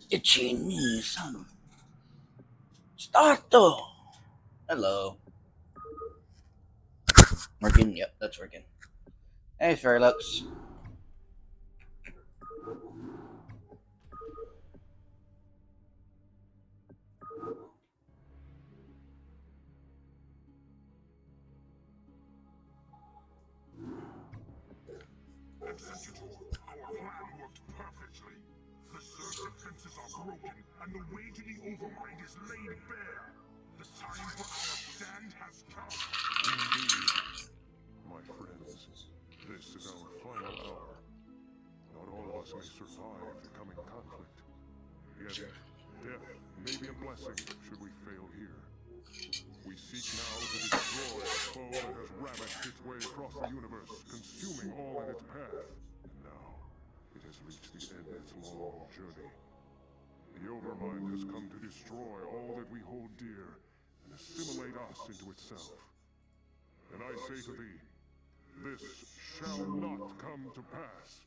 Itchy knee, son. Start though. Hello. Working? Yep, that's working. Hey, Fairlux. Executor, our plan worked perfectly. The surge defenses are broken, and the way to the Overmind is laid bare. The time for our stand has come. Indeed. My friends, this is our final hour. Not all of us may survive the coming conflict. Yet, death may be a blessing should we fail here. We seek now to destroy a foe that has ravaged its way across the universe, consuming all in its path. And now, it has reached the end of its long journey. The Overmind has come to destroy all that we hold dear, and assimilate us into itself. And I say to thee, this shall not come to pass.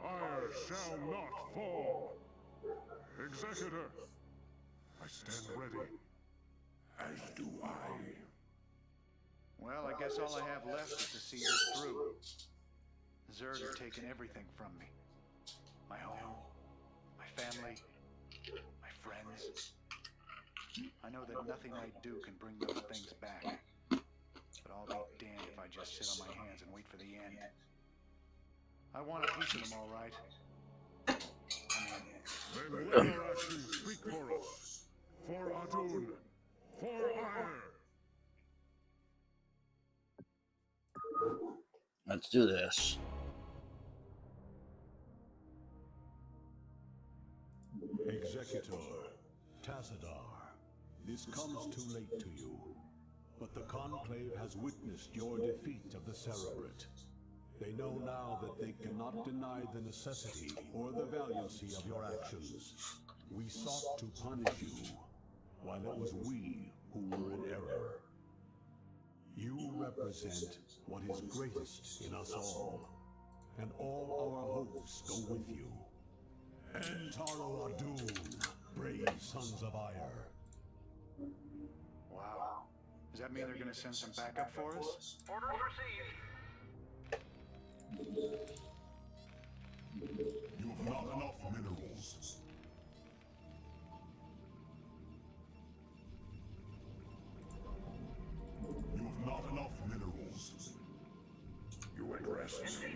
Ire shall not fall. Executor, I stand ready. As do I. Well, I guess all I have left is to see this through. Zerg have taken everything from me. My home, my family, my friends. I know that nothing I do can bring those things back. But I'll be damned if I just sit on my hands and wait for the end. I want a piece of them, all right. Then let our actions speak for us. For Adun. For Ire. Let's do this. Executor, Tazadar, this comes too late to you, but the Conclave has witnessed your defeat of the Cerebrate. They know now that they cannot deny the necessity or the valiancy of your actions. We sought to punish you, while it was we who were in error. You represent what is greatest in us all, and all our hopes go with you. Entaro Adun, brave sons of Ire. Wow. Does that mean they're gonna send some backup for us? Orders received. You have not enough minerals. You have not enough minerals. You ain't resting.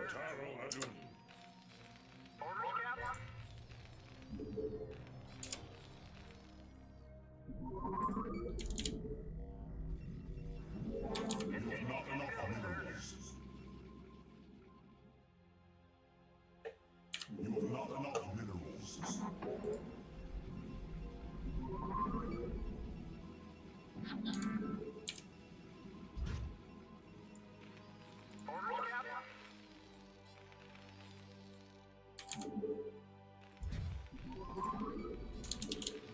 Taro Adun. Orders, Captain. You have not enough minerals. You have not enough minerals. Orders, Captain.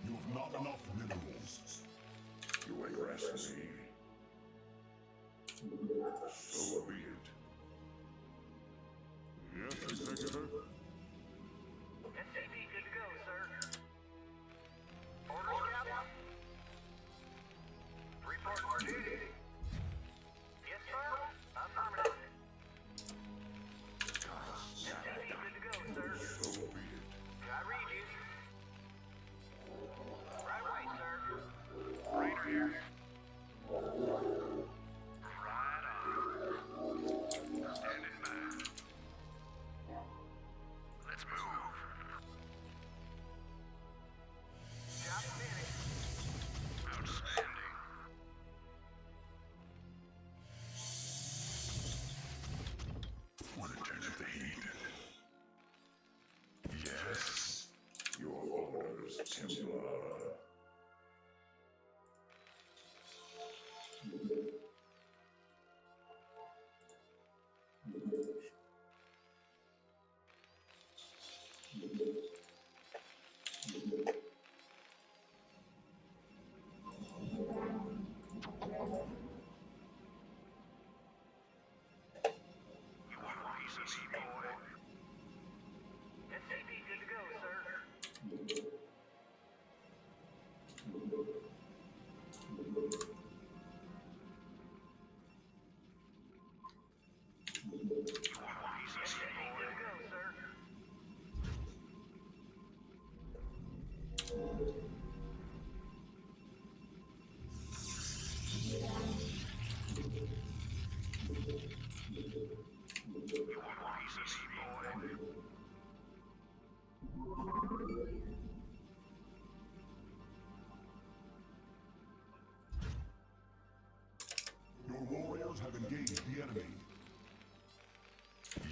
You have not enough minerals. You ain't resting. So be it. Yes, Executor? SCP good to go, sir. Orders, Captain. Report for duty. Yes, sir. Affirmative. SCP good to go, sir. So be it. I read you. Right away, sir. Raider here. SCP good to go, sir. Your warriors have engaged the enemy.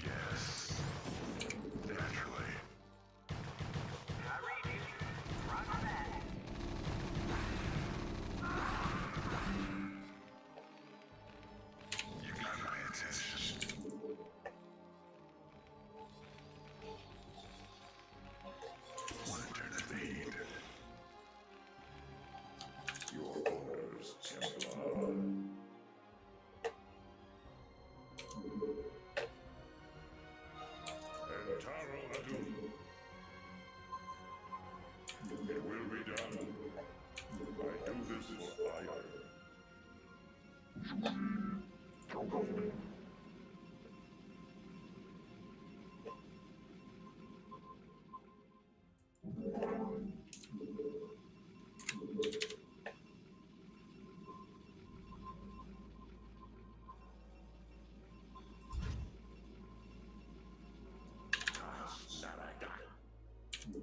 Yes. Naturally. I read you. Roger that. You got my attention. Want to turn the lead. Your orders, Templar. Entaro Adum. It will be done. I do this for Ire.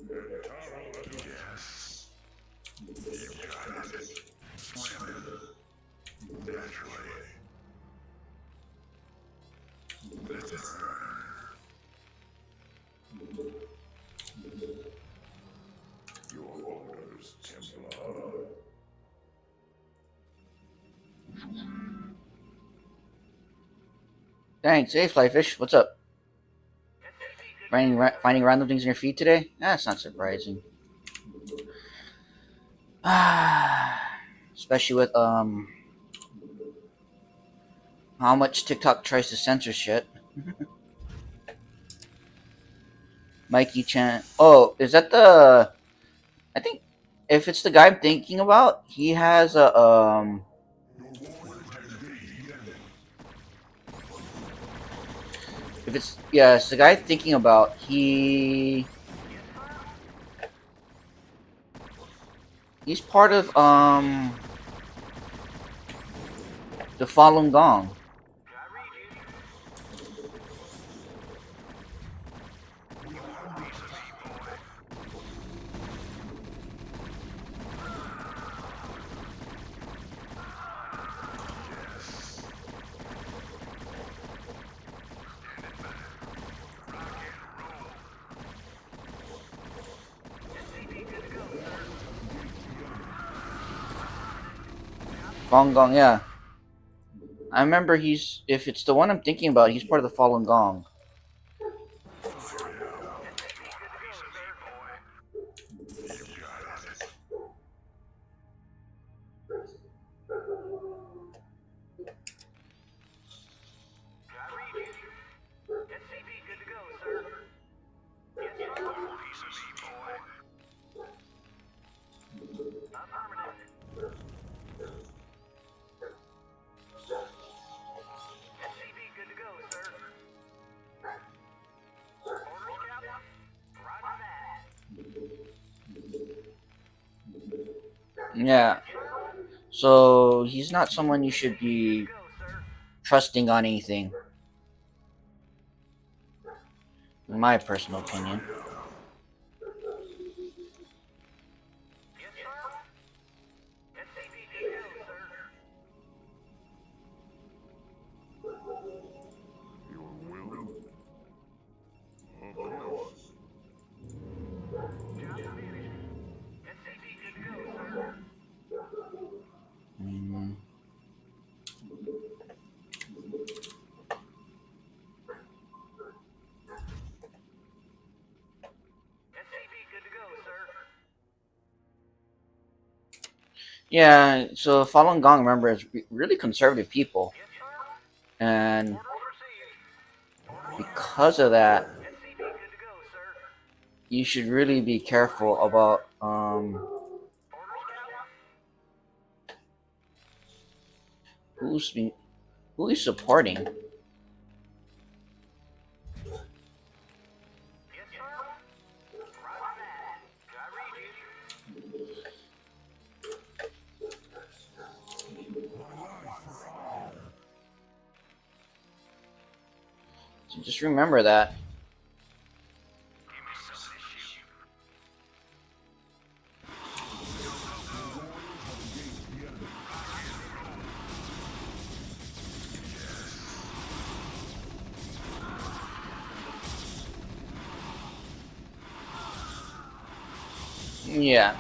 Entaro Adum. Yes. You got it. Slam it. Naturally. Let it burn. Your orders, Templar. Thanks. Hey, Flyfish. What's up? Finding random things in your feed today? That's not surprising. Especially with how much TikTok tries to censor shit. Mikey Chan. Oh, is that the? I think if it's the guy I'm thinking about, he has a Your warriors have engaged the enemy. If it's the guy I'm thinking about, he's part of the Falun Gong. Falun Gong, yeah. I remember if it's the one I'm thinking about, he's part of the Falun Gong. Yeah. So he's not someone you should be trusting on anything. In my personal opinion. Your will? Of course. Mm. Yeah, so Falun Gong, remember, is really conservative people. And because of that, SCP good to go, sir. you should really be careful about Orders, Captain? who's being who is supporting. Yes, sir. Roger that. I read you. So just remember that. Give me some of this shit. Yeah.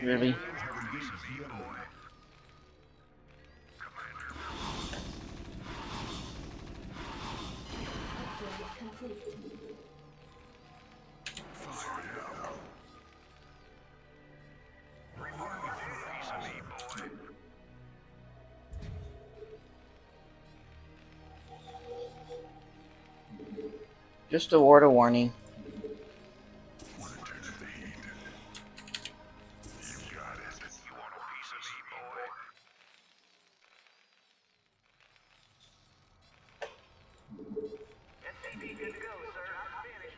Really? Just a word of warning. You want a piece of me, boy? SCP good to go, sir. I'm finished.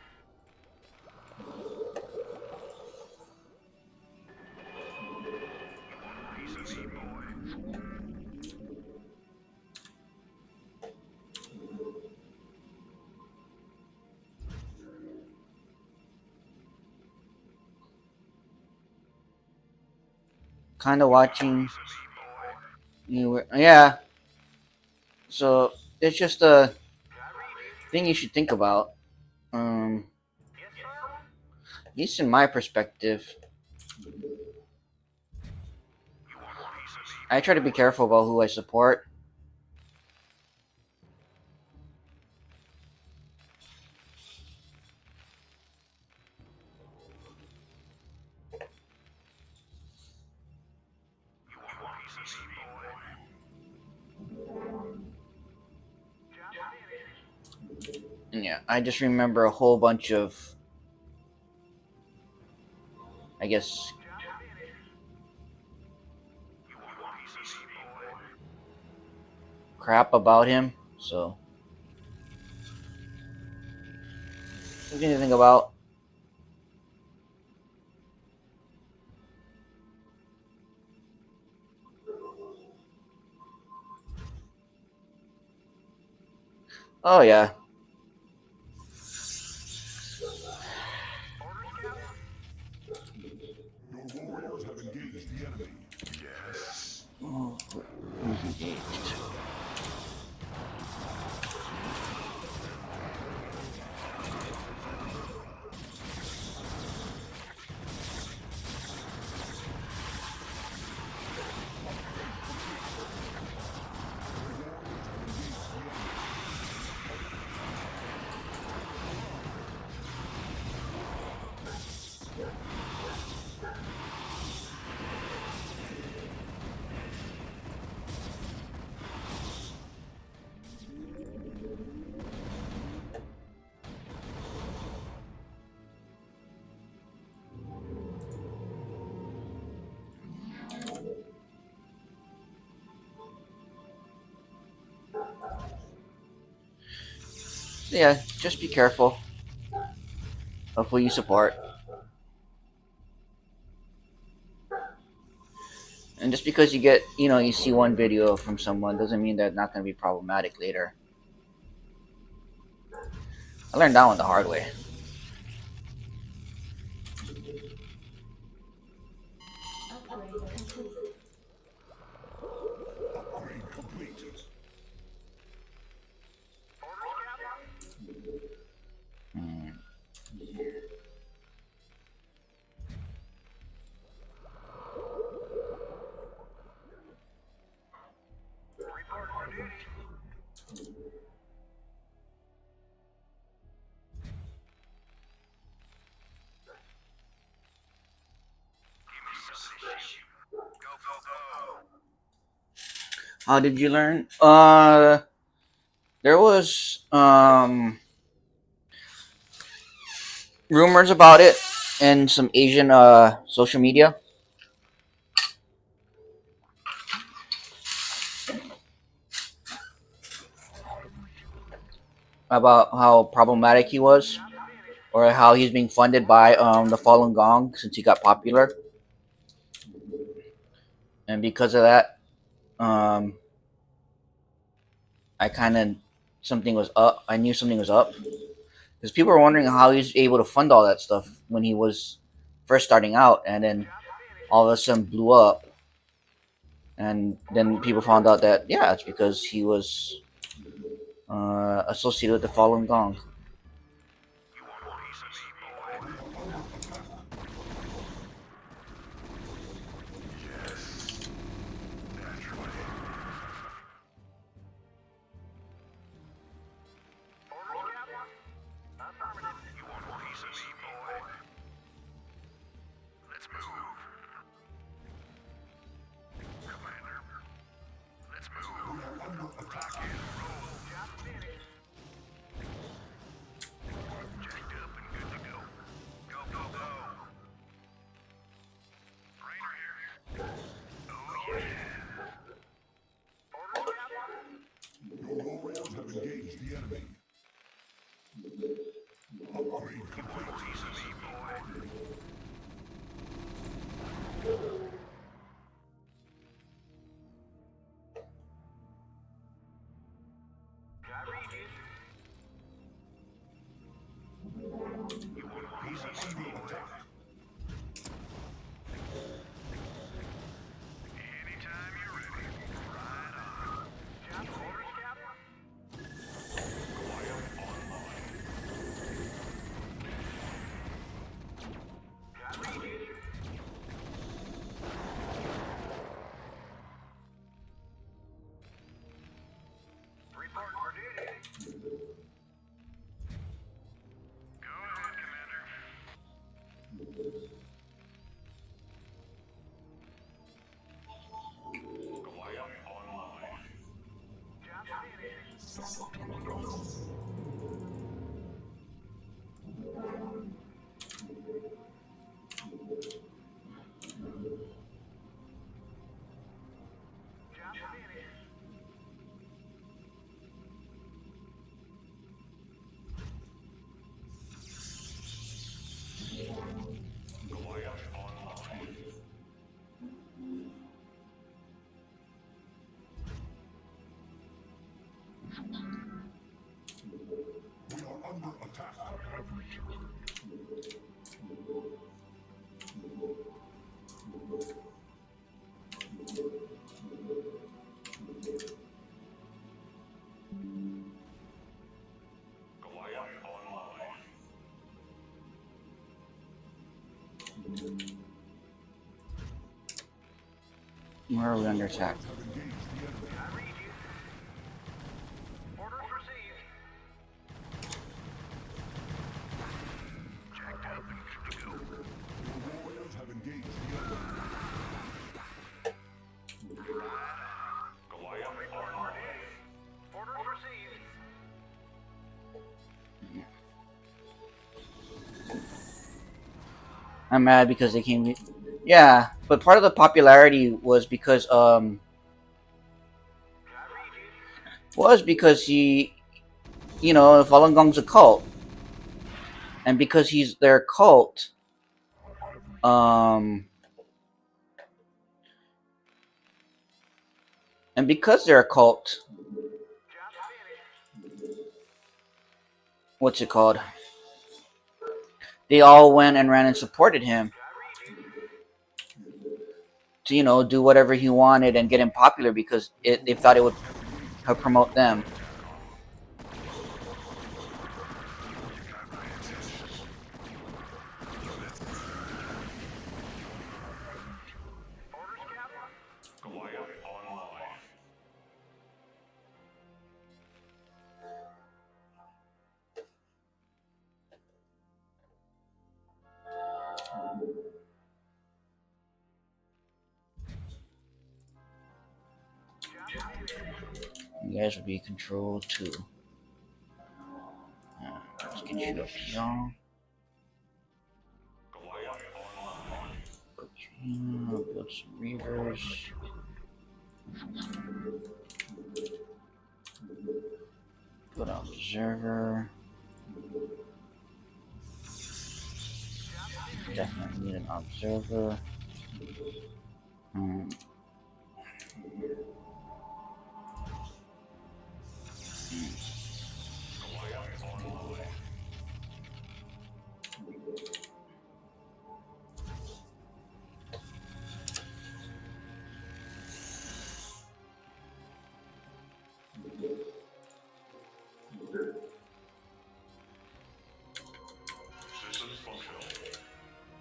You want a piece of me, boy? Kind of watching Piece of me, boy? you. Yeah. So it's just a I read you. thing you should think about. Yes, sir. At least in my perspective, You want a piece of me? I try to be careful about who I support. You want a piece of me, boy? Job finished. And yeah, I just remember a whole bunch of, I guess, Job finished. You want a piece of me, boy? crap about him. So something to think about. Oh yeah. Orders, Captain? Your warriors have engaged the enemy. Yes. Oh, who's engaged? So yeah, just be careful of who you support. And just because you get, you see one video from someone doesn't mean they're not going to be problematic later. I learned that one the hard way. Upgrade complete. Orders, Captain? Hmm. Report for duty. Give me How did you learn? There was rumors about it in some Asian social media about how problematic he was, or how he's being funded by the Falun Gong since he got popular, and because of that, um, I kind of something was up. I knew something was up because people were wondering how he's able to fund all that stuff when he was first starting out, and then all of a sudden blew up. And then people found out that yeah, it's because he was associated with the Falun Gong. Your warriors have engaged the enemy. Upgrade complete. We are under attack. Where are we under attack? Warriors have engaged the enemy. I'm mad because they came. Yeah, but part of the popularity was because he, Falun Gong's a cult, and because he's their cult, um, and because they're a cult, what's it called? They all went and ran and supported him to do whatever he wanted and get him popular because they thought it would help promote them. You guys will be controlled too. Let's get you up here. Put you here. Build some reavers. Put on observer. Definitely need an observer. Systems functional.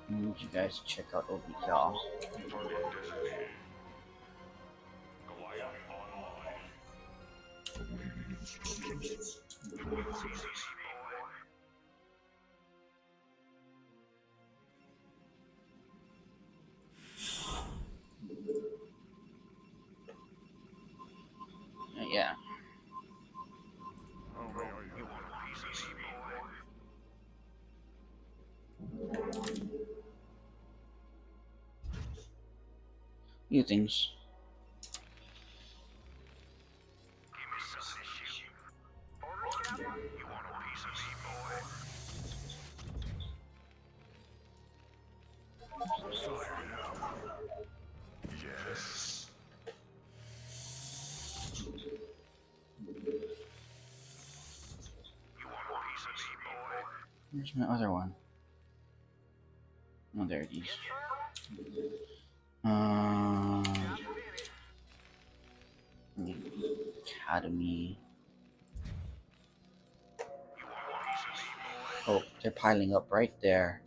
I need you guys to check out over y'all. Target designated. Goliath online. Awaiting instructions. You want a piece of me, boy? Yeah. How may I You help? want a piece of me, boy? New things. Give me something to shoot. You want a piece of me, boy? Yes. You want a piece of me, boy? Where's my other one? Oh, there it is. Academy. You want a piece of me, boy? Oh, they're piling up right there.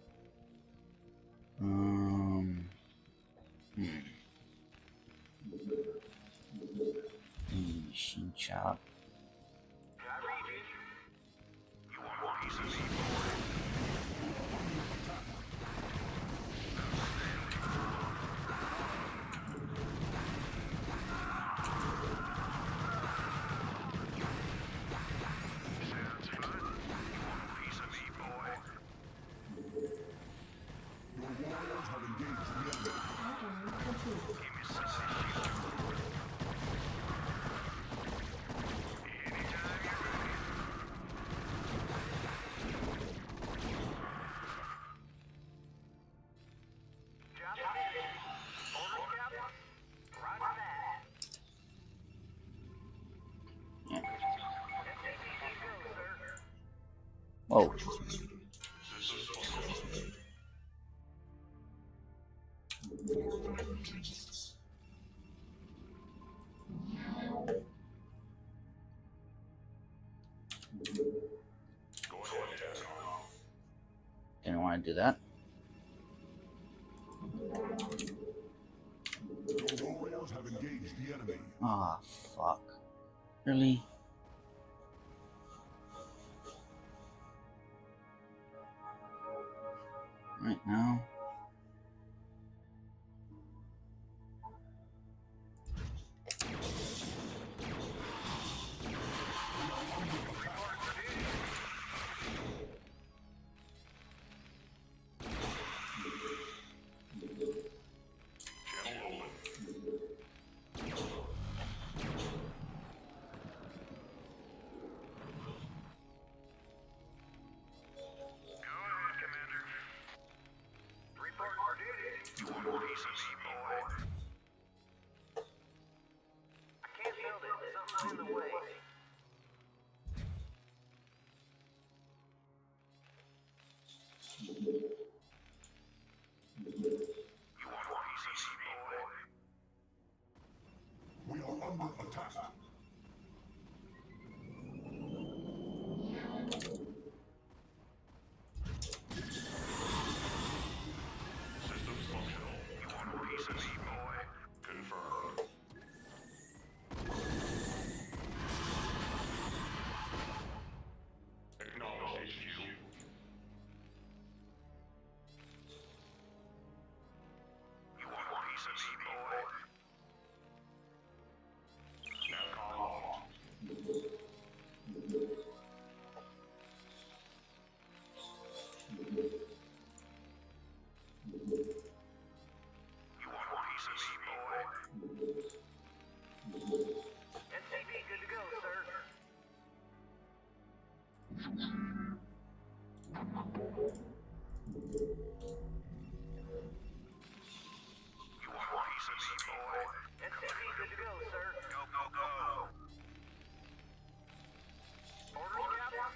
Machine shop. You want a piece of me, boy? Sounds fun. You want a piece of me, boy? Your warriors have engaged the enemy. Give me something to shoot. Anytime you're ready. Yeah. Oh, Systems functional. Go ahead, Tassel. didn't want to do that. Your warriors have engaged the enemy. Ah, fuck. Really? Right now? Channel open. Go ahead, Commander. Report for duty. You want a piece of me, boy? I can't build it. Something's in the way. You want a piece of me, boy? We are under attack. Systems functional. You want a piece of me, boy? Confirmed. Acknowledge HQ. You want a piece of me, boy? boy. SCV, good to go, sir. You want a piece of me, boy? SCV, good to go, sir. Go, go, go. Orders, Captain?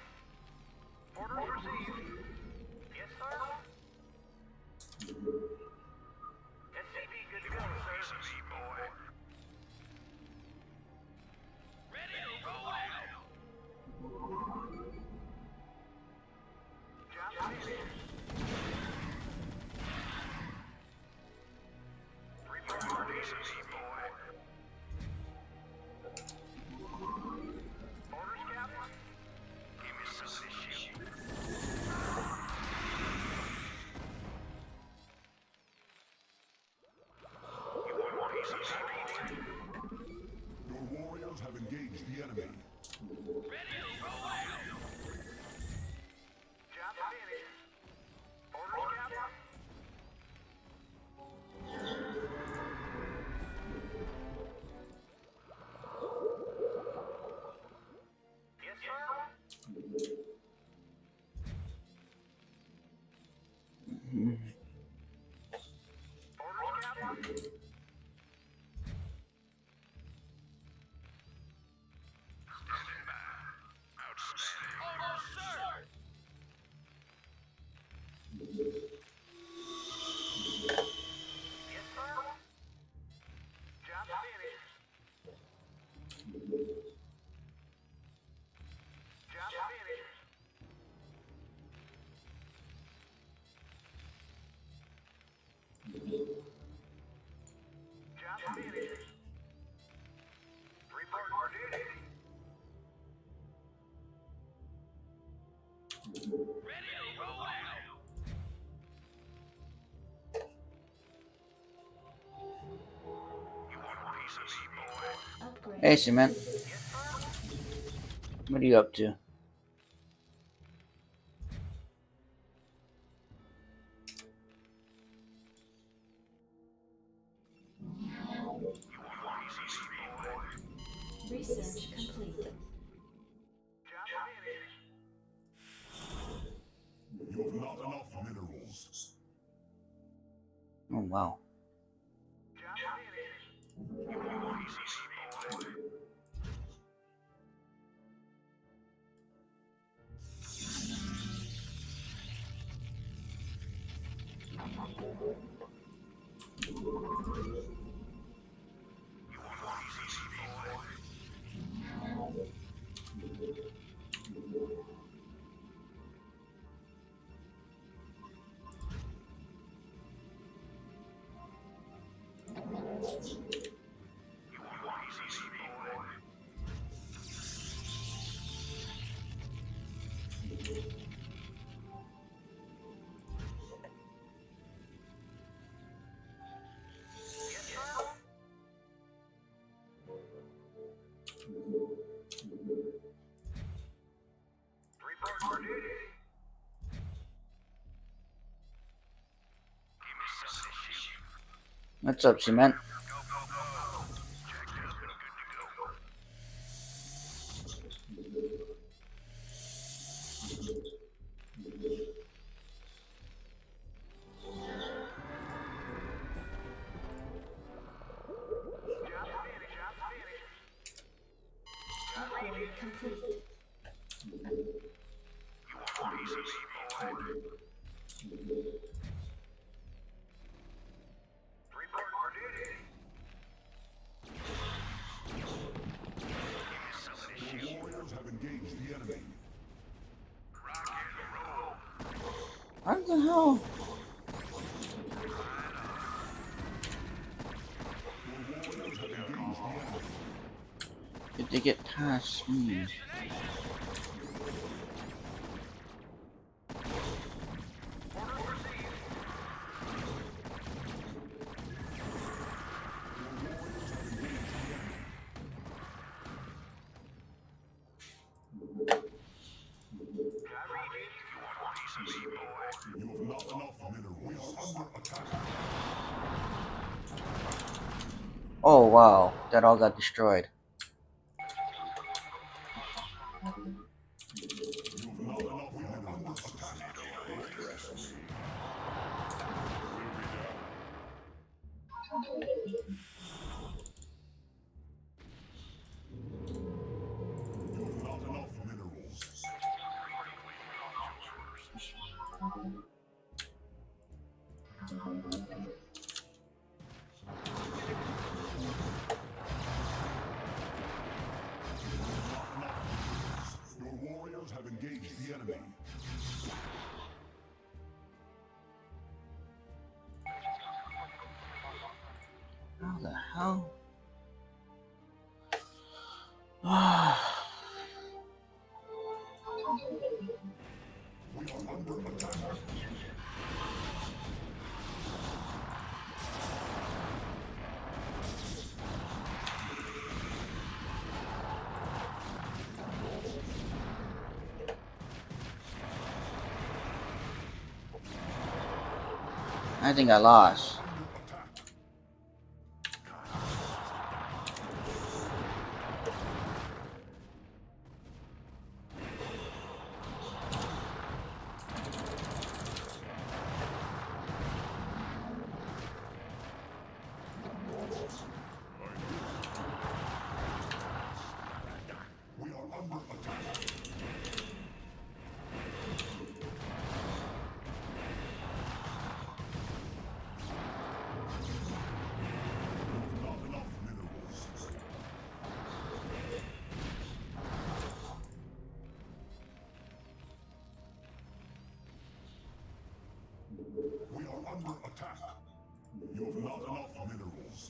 Orders received. Yes, sir. SCV, good to go, sir. Piece of me, boy. Ready to roll out. Job finished. Report for piece of me, boy. Orders, Captain? Give me some of this shit. You want a piece of me, boy? Your warriors have engaged the enemy. Ready to roll out. Job finished. Orders, Captain? Yes, sir. Orders, Captain? Standing by. Outstanding. Orders, sir. Yes, sir. Job finished. Job finished. Job finished. Report for duty. Ready to roll out. You want a piece of me, boy? Upgrade. Hey, Cement. Yes, sir. What are you up to? You want a piece of me, boy? Research complete. Job finished. You have not enough minerals. Oh, wow. Job finished. You want a piece of me, boy? You want a piece of me, boy? You want a piece of me, boy? Yes, sir. Report for duty. Give me some of this shit. What's up, Cement? Go, go, go. Jacked up and good to go. Job finished. Job finished. Upgrade complete. You want a piece of me, boy? Report for duty. Give me some of this Your shit. warriors have engaged the enemy. Rock and roll. What the hell? Your warriors have engaged the enemy. Did they get past me? Orders received. You have not enough minerals. We are under attack. Oh wow, that all got destroyed. Not enough minerals. Your warriors have engaged the enemy. How the hell? We are under attack. I think I lost. We are under attack. Not enough minerals. We are under attack. You have not enough minerals.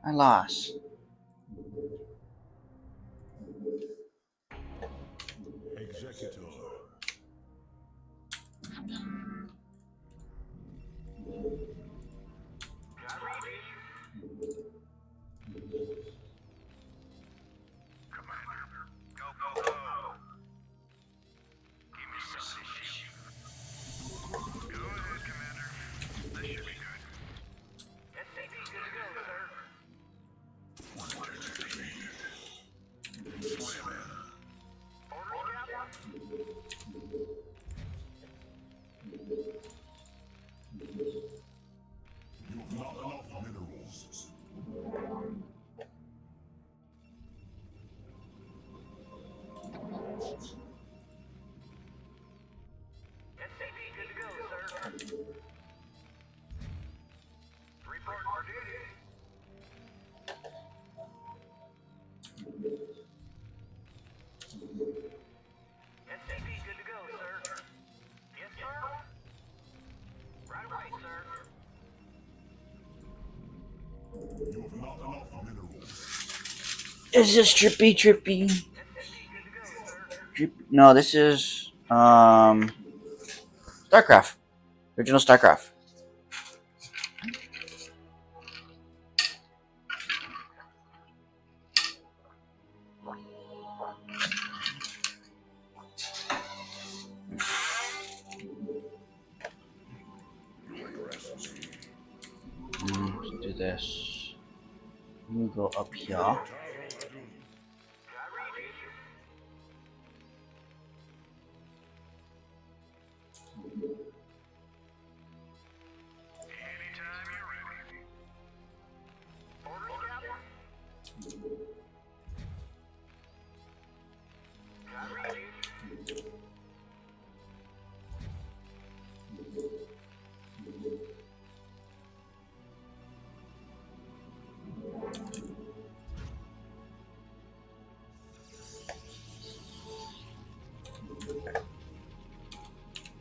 I lost. Executor. Commander, go, go, go. Give me some of this shit. Go ahead, Commander. This should be good. SCV, good to go, sir. Slam it. Order, Captain. You have not enough minerals. SCV, good to go, sir. Report for duty. SCV, good to go, sir. Yes, sir. Right away, sir. You have not enough minerals. Is this trippy? SCV, good to go, sir. No, this is StarCraft. Original StarCraft. Let's do this. We go up here. Anytime you're ready. Orders, Captain.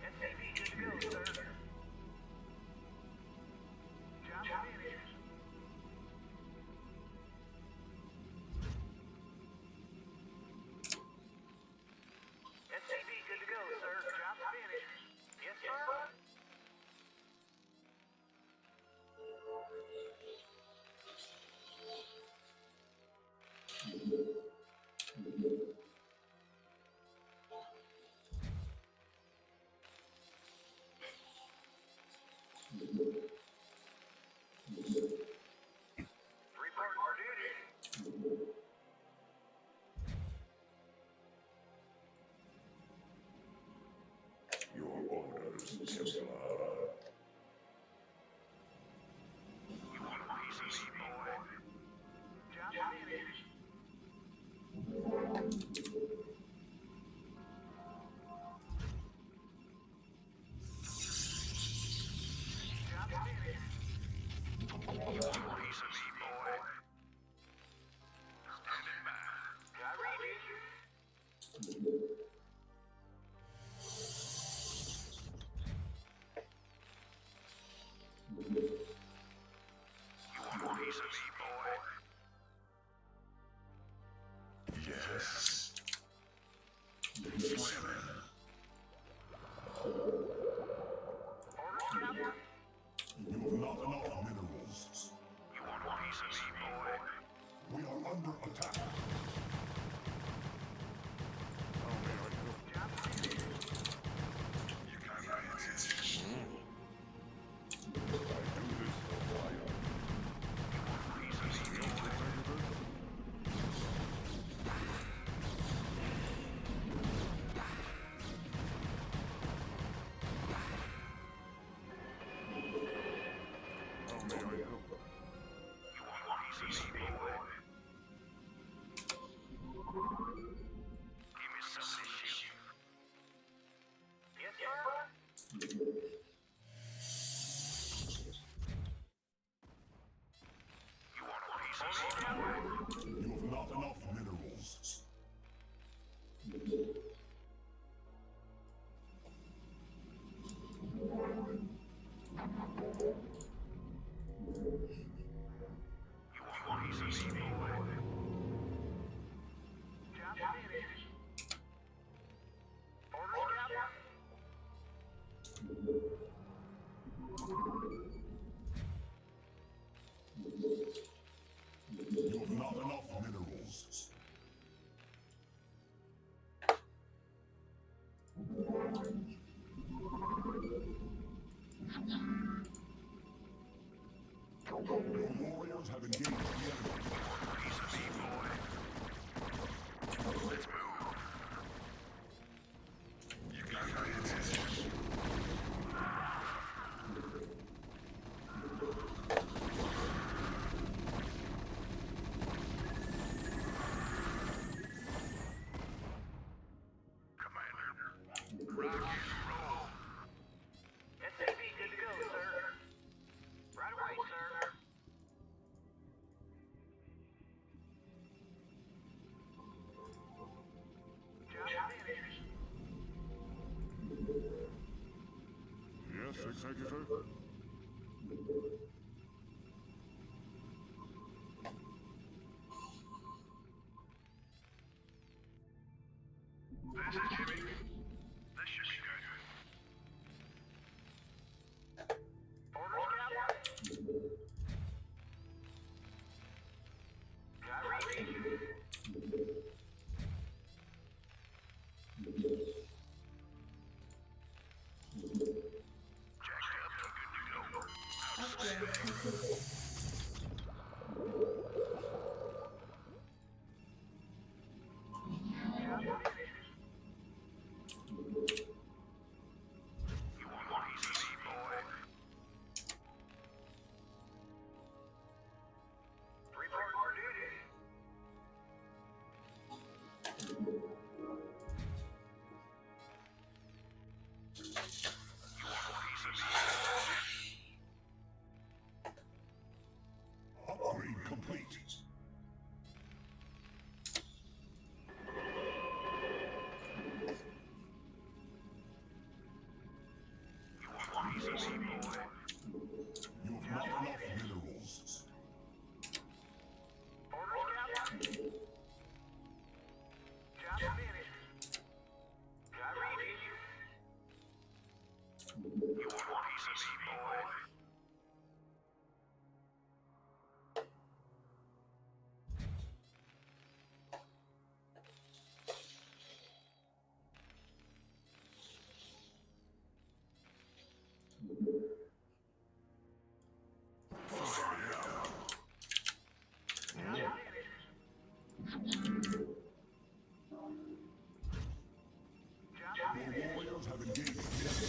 SCV, good to go, Your warriors have engaged the enemy. Piece of me, boy. Let's move. You got my attention. Commander, rock and roll. SAP good to go, sir. Right away, sir. Job finished. Yes, Executor? This is Jimmy. This should be good. Orders, Captain? Got ready. Jacked up and good to go. Upgrade complete. Job finished. You want a piece of me, boy? Report for duty. You want a piece of me, boy? Upgrade complete. You want a piece of me, boy? You have not enough minerals. Orders, Captain? Job finished. Got ready. You want a piece of me, boy? Your warriors have engaged the enemy.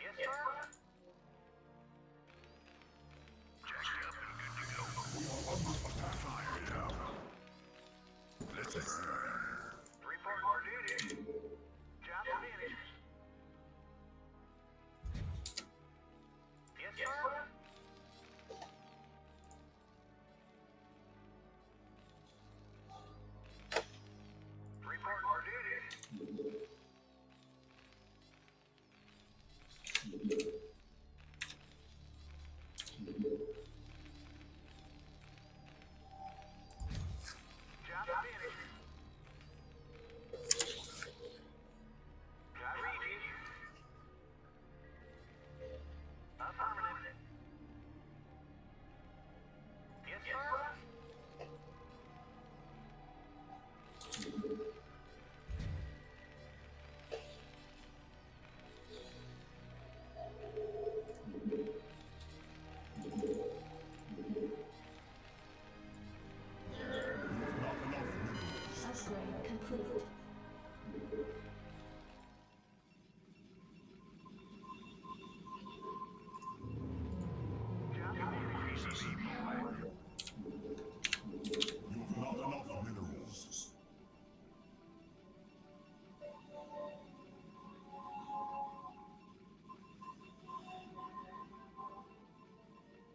Yes, sir. Jacked up and good to go. We are under attack. Fired up. Let's burn. Report for duty. Job finished. Yes, sir. Report for duty. Job finished. Got ready. Affirmative. Yes, sir. You have not enough minerals. Upgrade complete. Job finished. Piece of me, boy. You have not enough minerals.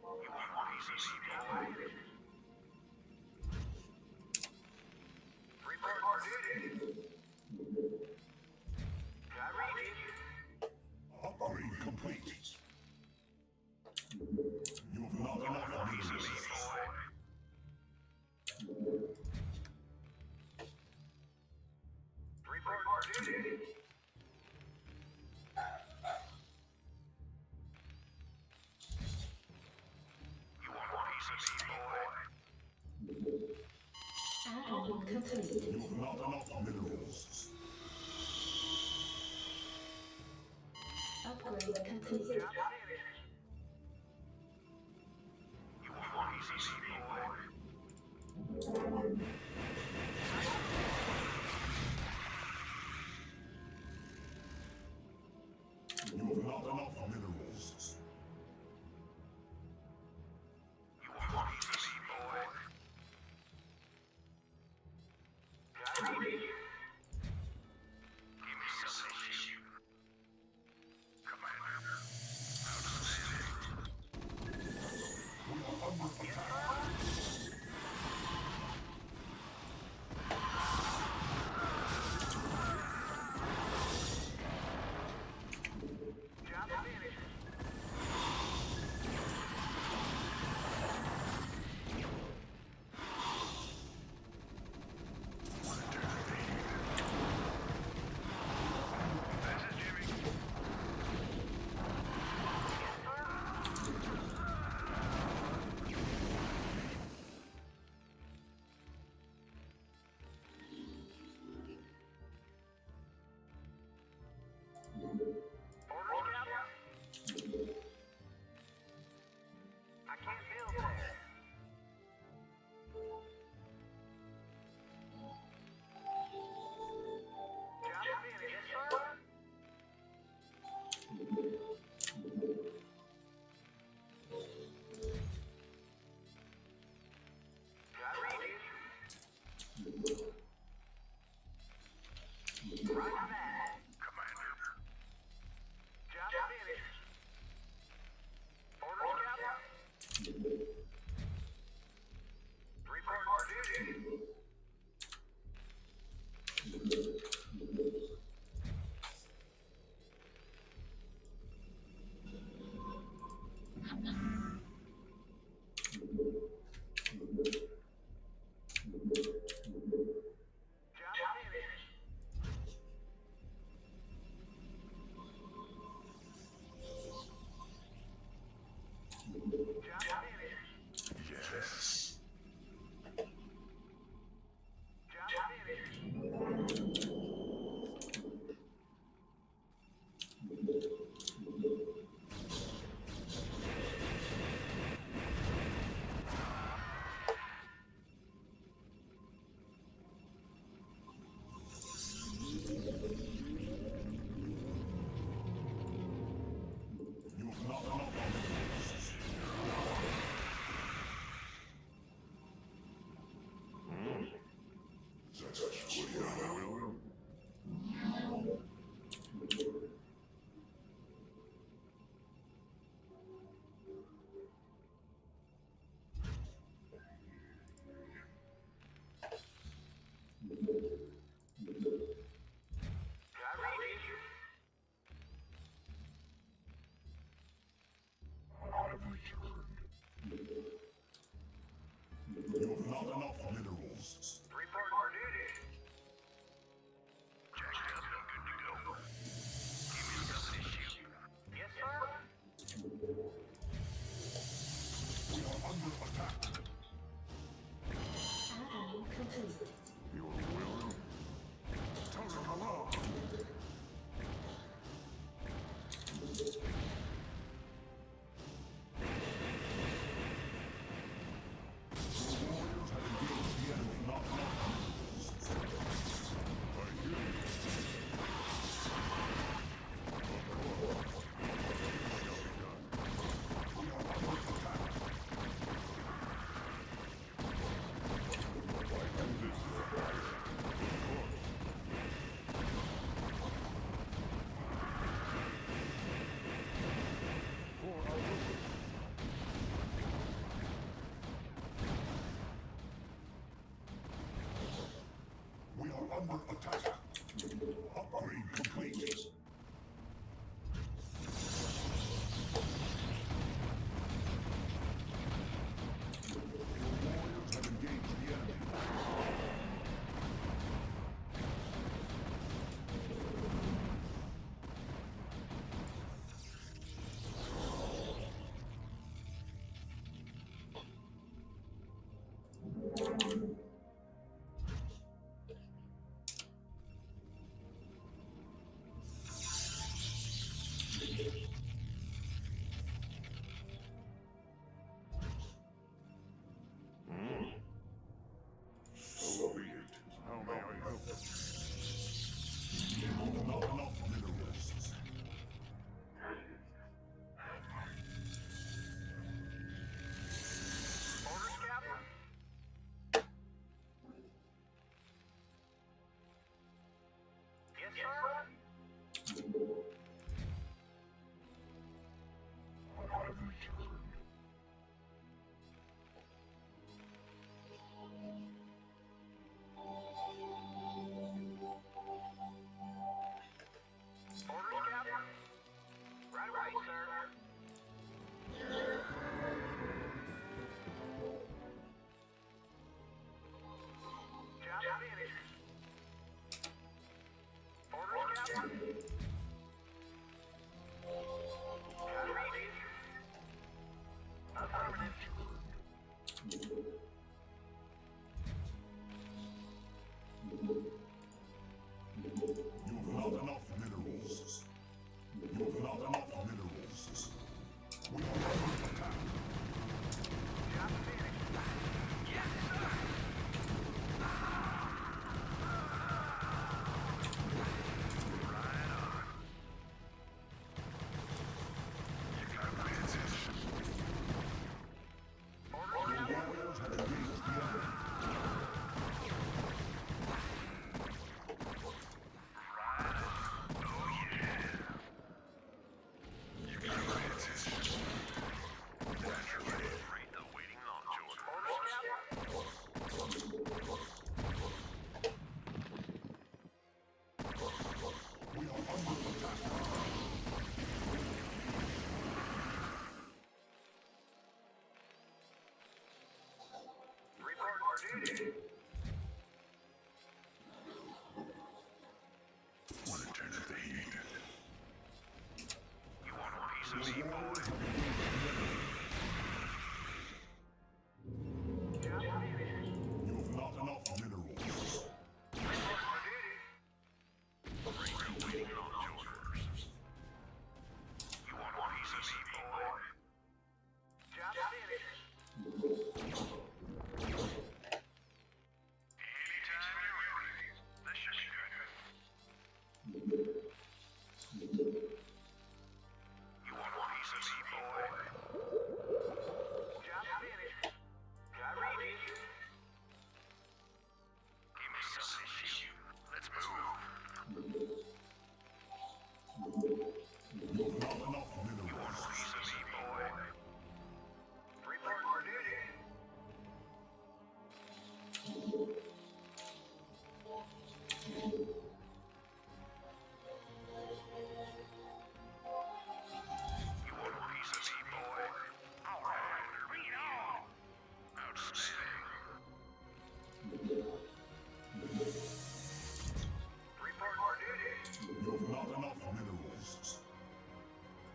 You want a piece of me, boy? Report for duty. Got ready. Upgrade complete. You have not enough Piece of me, minerals. boy. Report for duty. complete. You have not enough minerals. Upgrade complete. Job finished. You want a piece of me, boy? You have not enough minerals. You want a piece of me, boy? Got me. Give me something to shoot. Commander. We are under attack. Job finished. This is Jimmy. Yes, sir. Orders, Captain? I can't build there. Job finished. Yes, sir. Got reading. Roger that. Commander. Job finished. Orders, Captain? Report for duty. Job finished. Job finished. Yes. Job finished. You have not enough minerals. That's what I will. Got reading. I've returned. You have not enough minerals. Report for duty. Jacked up and good to go. Give me something to shoot. Yes, sir. We are under attack. Add-on complete. Your will. Turret alarm. Your warriors have engaged the enemy. Not enough minerals. I hear you. We are under attack. We are under attack. Upgrade complete. Your warriors have engaged the enemy. Want to turn up the heat? You want a piece of me, boy? You've not enough minerals. Waiting on orders. You want a piece of me, boy? Job finished. Anytime you're ready. This should be good. You want a piece of me, boy? Job finished. Got ready. Give me something to shoot. Let's move. You've not enough minerals. You want a piece of me, boy? Report for duty. You want a piece of me, boy? All right, bring it on. Outstanding. Report for duty. You've not enough minerals.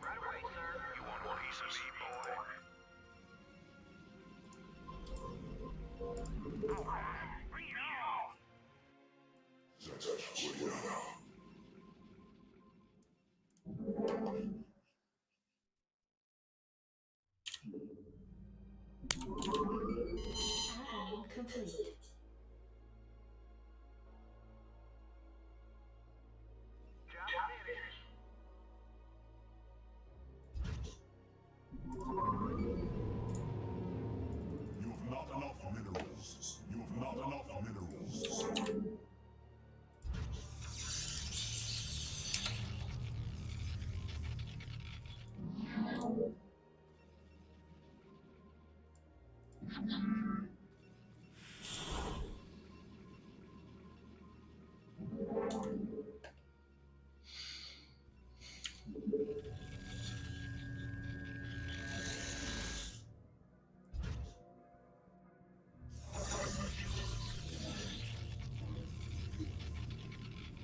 Right away, sir. You want a piece of me, boy? All right, bring it on. Add-on complete. Job finished. You've not enough minerals. You've not enough minerals.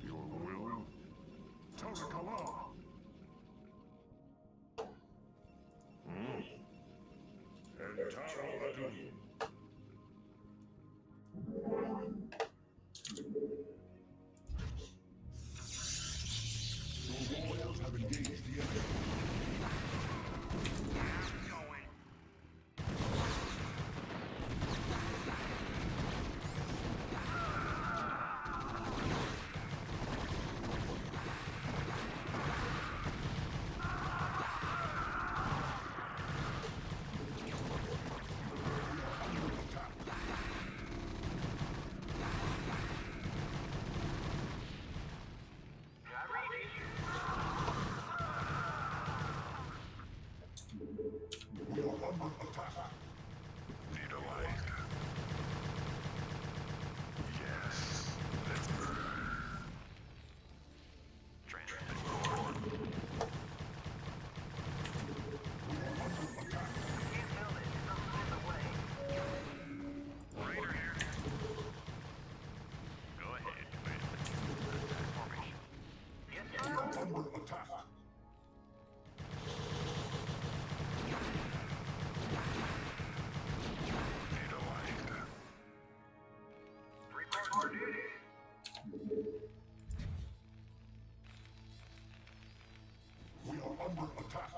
Your will? Tarakala! And Taraladun. Your warriors have engaged the enemy. Got ready. We are under attack. Need a light. Yes. Let's move. Can't build it. Something's in the way. Raider here. Go ahead, Commander. Formation. Yes, We sir. are under attack. Need a light. Report for duty. We are under attack.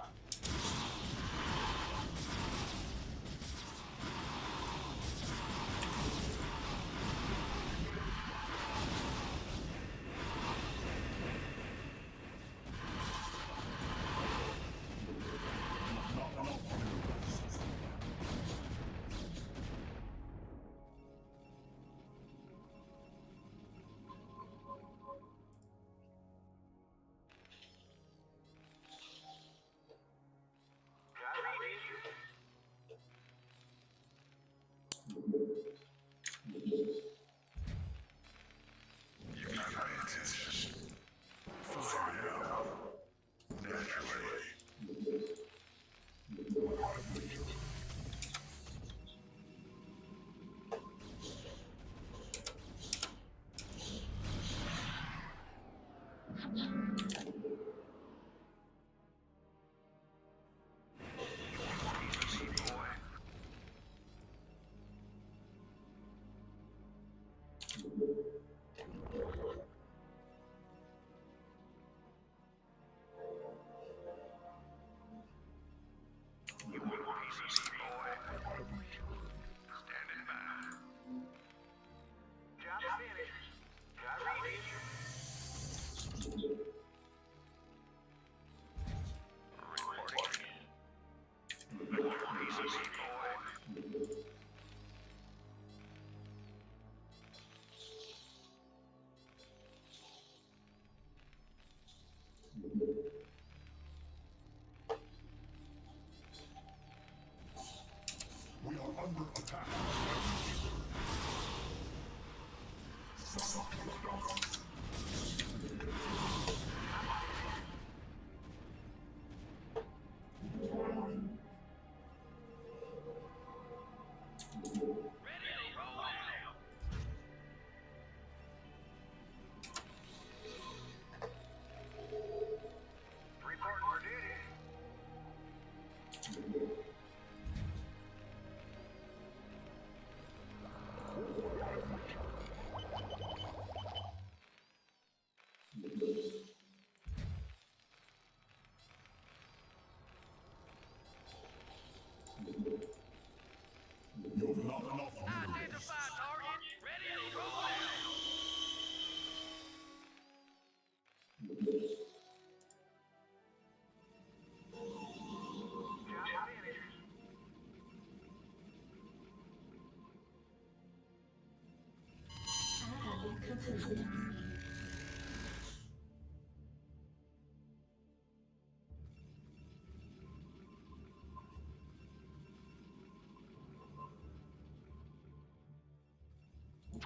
You've not enough minerals.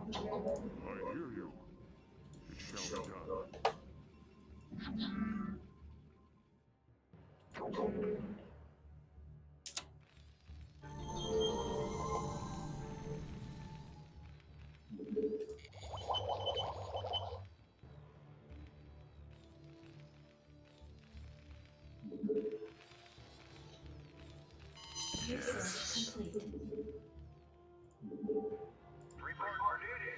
I hear you. It shall be done. Research complete. Report for duty.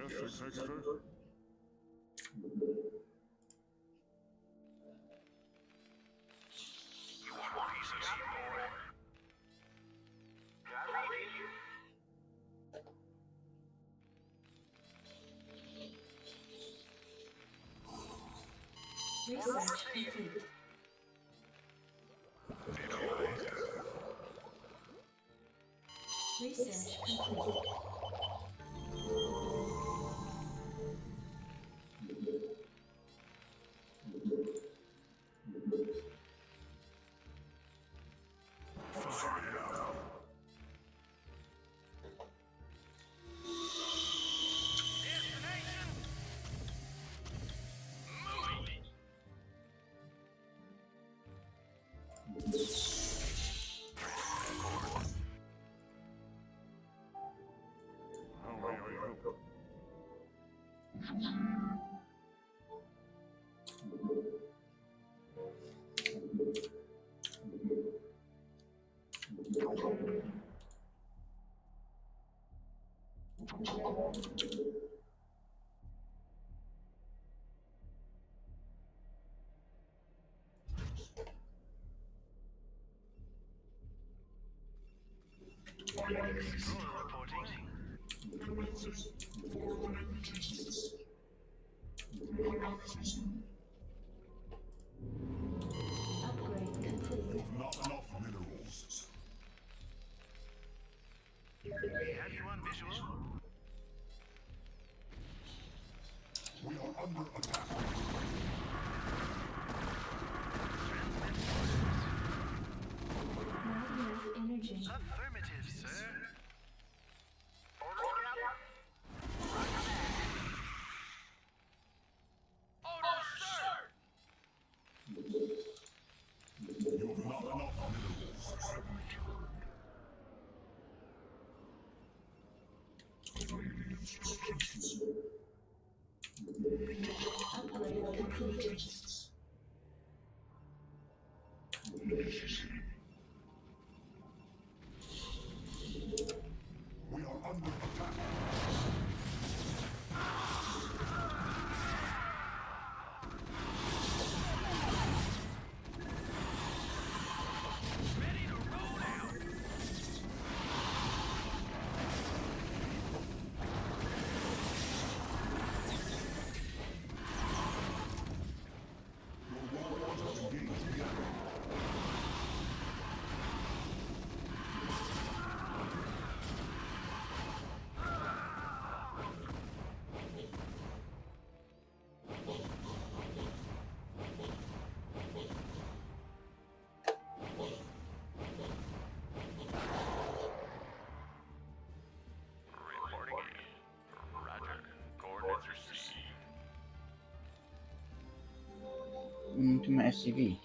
Yes, Executor? You want a piece of me, boy? Got ready. Research complete. Research complete. Destination. Moving. How may I help? Controller reporting. Upgrade complete. Not enough minerals. We have you on visual. We are under attack. Not enough energy. Affirmative, sir. Order scout. Roger that. Order, sir. You have not enough minerals. Upgrade complete. We are under attack. Ready to roll out. Your warriors have engaged the enemy. Reporting. Roger. Coordinates received. To my SCV.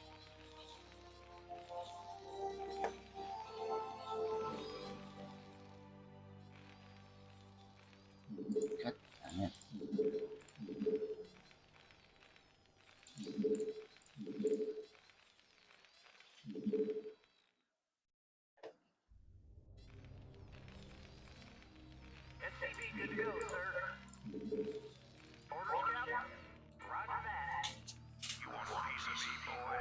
God damn it. SCV good to go, sir. Order scout. Roger that. You want a piece of me, boy?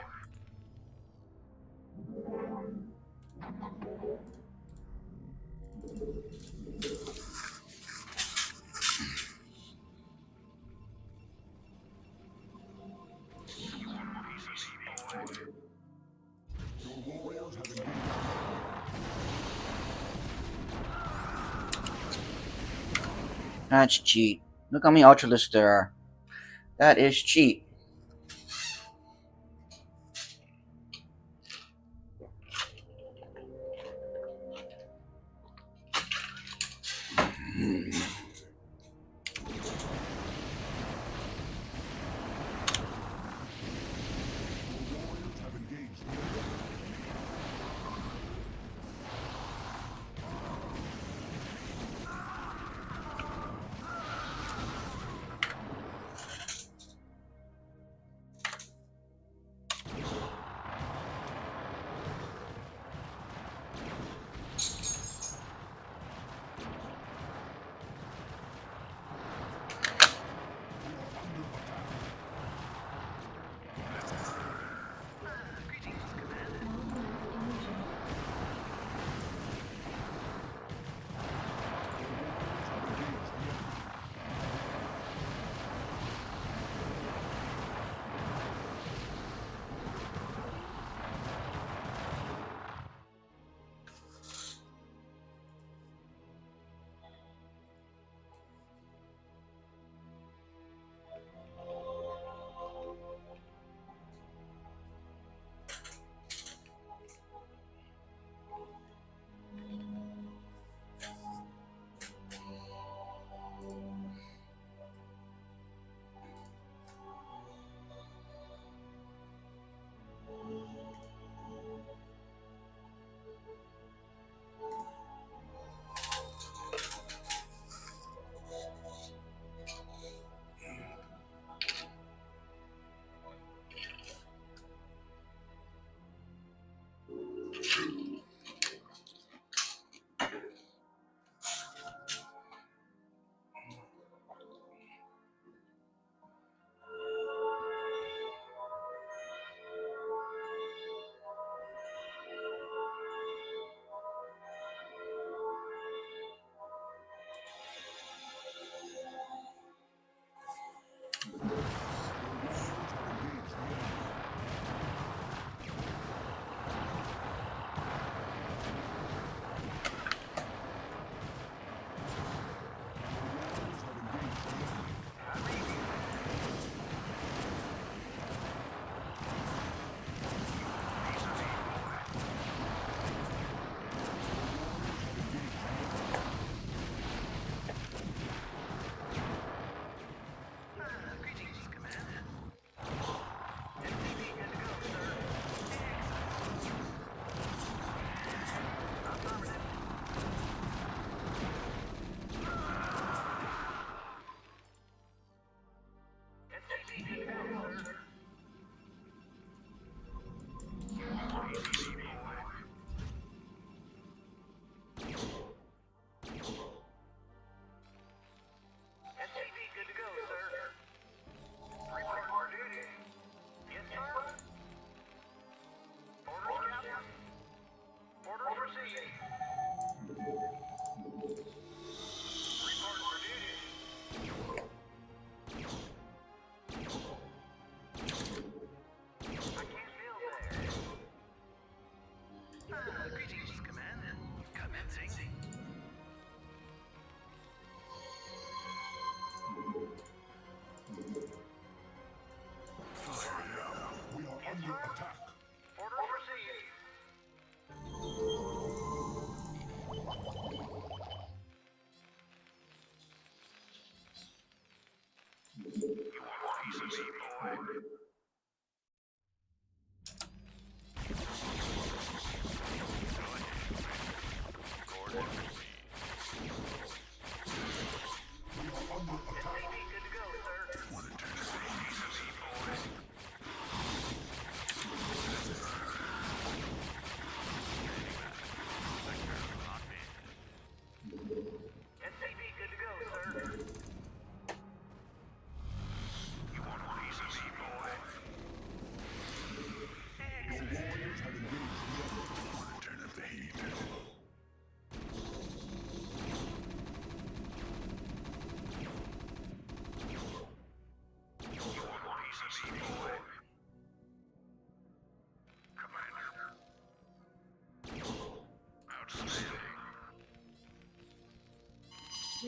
You want a piece of me, boy? Your warriors have engaged. That's cheat. Look how many Ultralisks there are. That is cheat. Have engaged.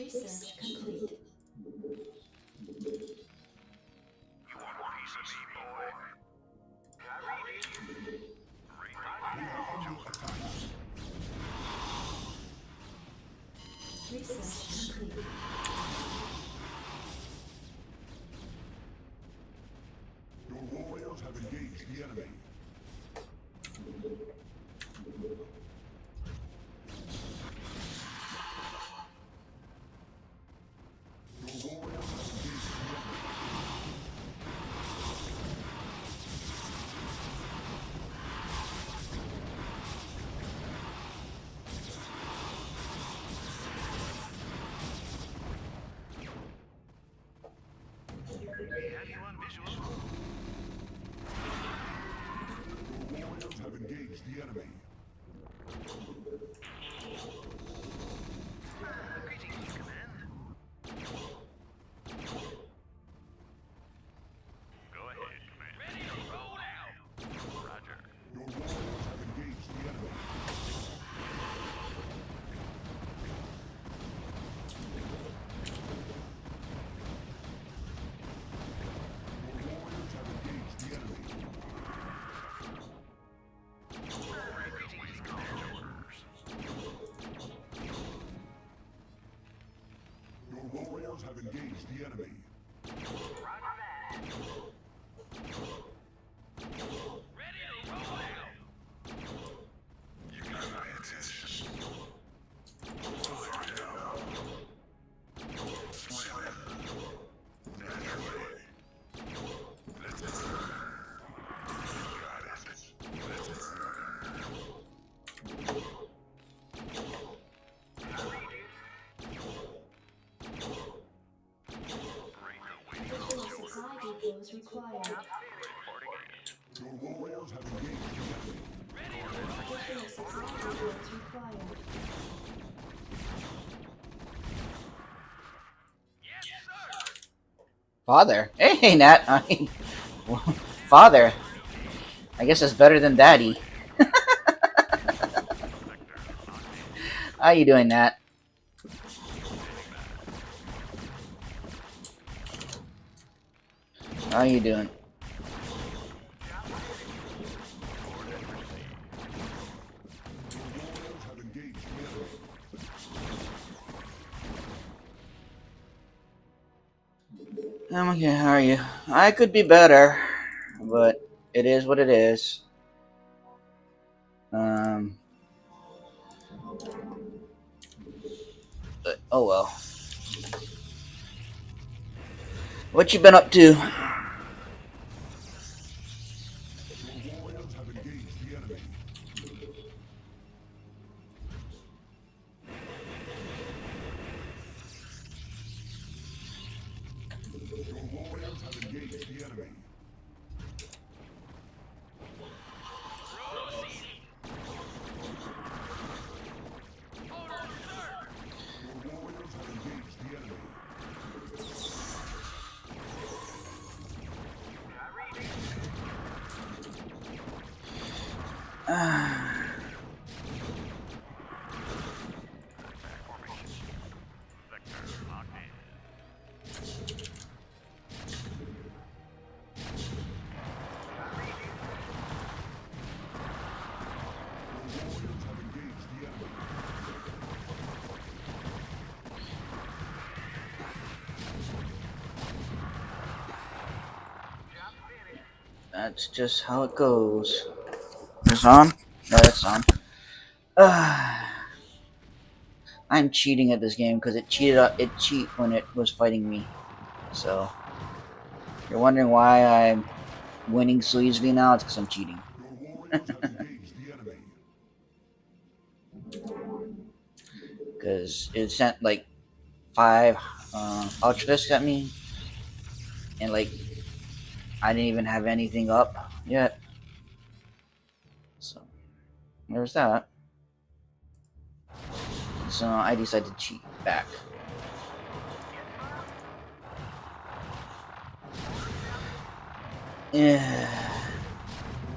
Research complete. You want a piece of me, boy? I read you. Research complete. Your warriors have engaged the enemy. Your warriors have engaged the enemy. Have you on visual? Your warriors have engaged the enemy. Greetings, command. Go ahead, command. Ready to roll out. Roger. Your warriors have engaged the enemy. Your warriors have engaged the enemy. Greetings, command orders. Your warriors have engaged the enemy. Roger that. Ready to roll out. You got my attention. Slam it. Naturally. Let's burn. Got it. Let's burn. I read you. Bring the waiting on Additional supply depots required. reporting in. Your warriors have engaged the enemy. Additional supply depots required. Yes, sir. Father. Hey, Nat. I mean, father. I guess that's better than daddy. How you doing, Nat? How you doing? Your warriors have engaged the enemy. I'm okay. How are you? I could be better, but it is what it is. Um. But, oh well. What you been up to? Your warriors have engaged the enemy. Your warriors have engaged the enemy. Your warriors have engaged the enemy. Vector locked in. Your warriors have engaged the enemy. That's just how it goes. This on? No, that's on. I'm cheating at this game because it cheat when it was fighting me. So you're wondering why I'm winning so easily now? It's because I'm cheating. Your warriors have engaged the enemy. Because it sent like 5 ultra discs at me, and like I didn't even have anything up yet. So there's that. So I decided to cheat back. Yeah.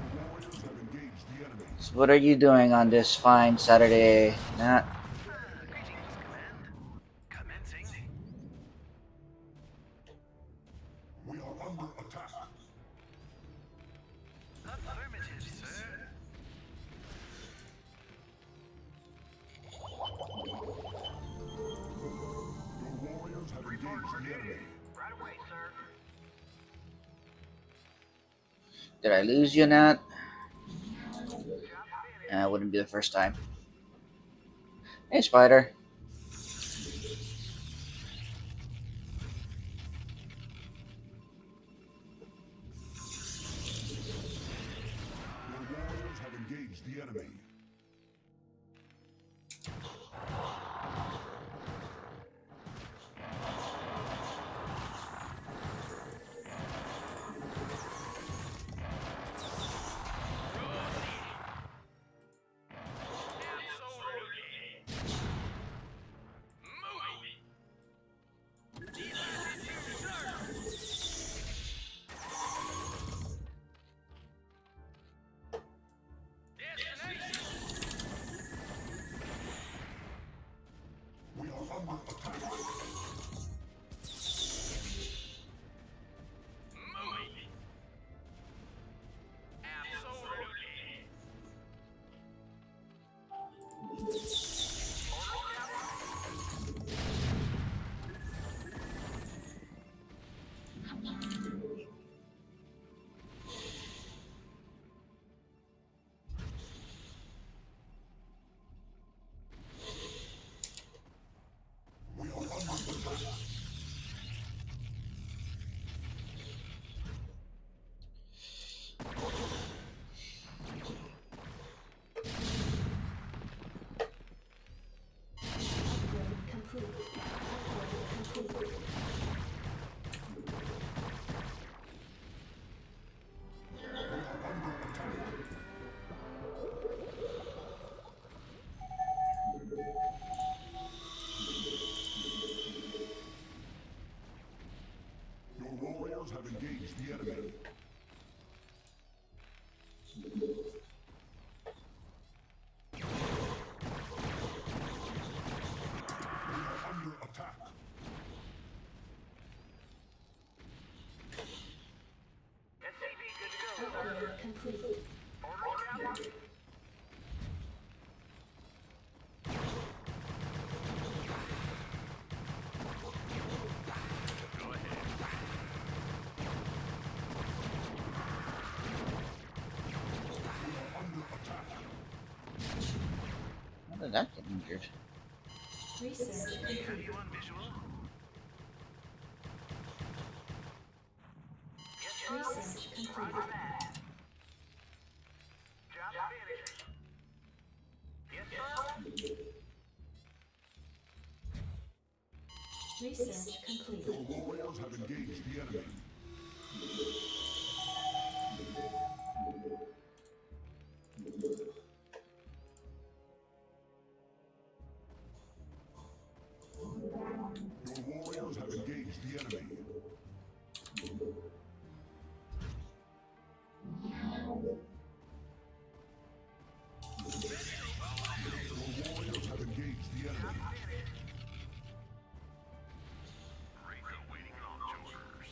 Your warriors have engaged the enemy. So what are you doing on this fine Saturday, Nat? Greetings, command. Commencing the enemy. Right away, sir. Did I lose you, Nat? Job finished. It wouldn't be the first time. Hey, Spider. Your warriors have engaged the enemy. We are under attack. We are under attack. Upgrade complete. Upgrade complete. Your warriors have engaged the enemy. We are under attack. SCV good to go, sir. Upgrade complete. Orders, Captain. Under attack. How did that get injured? Research complete. You on visual? Yes, sir. Research complete. Roger that. Job finished. Yes, sir. Research complete. Your warriors have engaged the enemy. Your warriors have engaged the enemy. Your warriors have engaged the enemy. Rate awaiting launch orders.